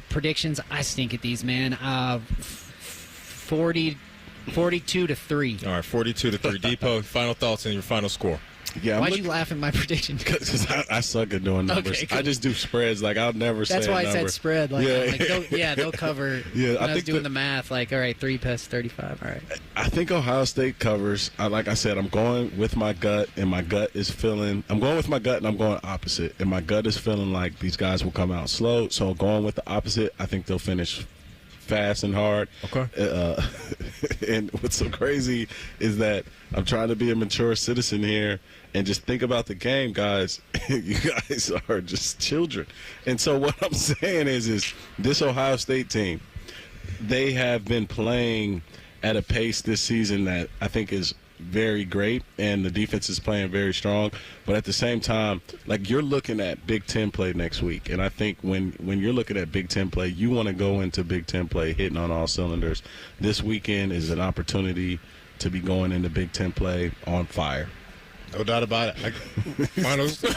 Predictions, I stink at these, man. 42-3. All right, 42-3. Depot, final thoughts and your final score. Yeah, why'd you laugh at my prediction? Because I suck at doing numbers. Okay, cool. I just do spreads. Like, I'll never say That's why I said spread. Like, they'll cover. Yeah, I was doing the math. Like, all right, 3 plus 35. All right. I think Ohio State covers. Like I said, I'm going with my gut, and my gut is feeling. I'm going with my gut, and I'm going opposite. And my gut is feeling like these guys will come out slow. So going with the opposite, I think they'll finish fast and hard. Okay. And what's so crazy is that I'm trying to be a mature citizen here and just think about the game, guys. You guys are just children. And so what I'm saying is this Ohio State team, they have been playing at a pace this season that I think is very great, and the defense is playing very strong. But at the same time, like, you're looking at Big Ten play next week, and I think when you're looking at Big Ten play, you want to go into Big Ten play hitting on all cylinders. This weekend is an opportunity to be going into Big Ten play on fire. No doubt about it. Final score,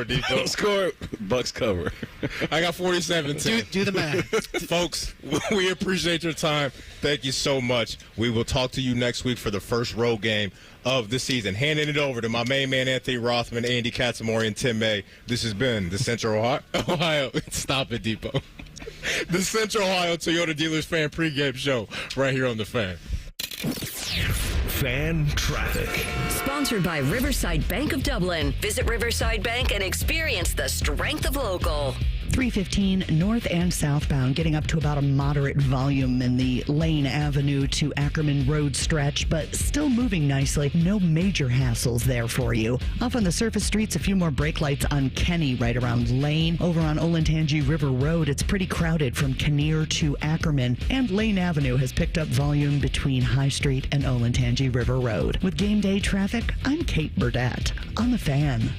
Depot. Final score, Bucks cover. I got 47-10. Do the math. Folks, we appreciate your time. Thank you so much. We will talk to you next week for the first road game of the season. Handing it over to my main man, Anthony Rothman, Andy Katsamori, and Tim May. This has been the Central Ohio. Stop it, Depot. The Central Ohio Toyota Dealers Fan Pregame Show right here on The Fan. Fan traffic. Sponsored by Riverside Bank of Dublin. Visit Riverside Bank and experience the strength of local. 315 north and southbound, getting up to about a moderate volume in the Lane Avenue to Ackerman Road stretch, but still moving nicely. No major hassles there for you. Off on the surface streets, a few more brake lights on Kenny right around Lane. Over on Olentangy River Road, it's pretty crowded from Kinnear to Ackerman, and Lane Avenue has picked up volume between High Street and Olentangy River Road. With game day traffic, I'm Kate Burdett on The Fan.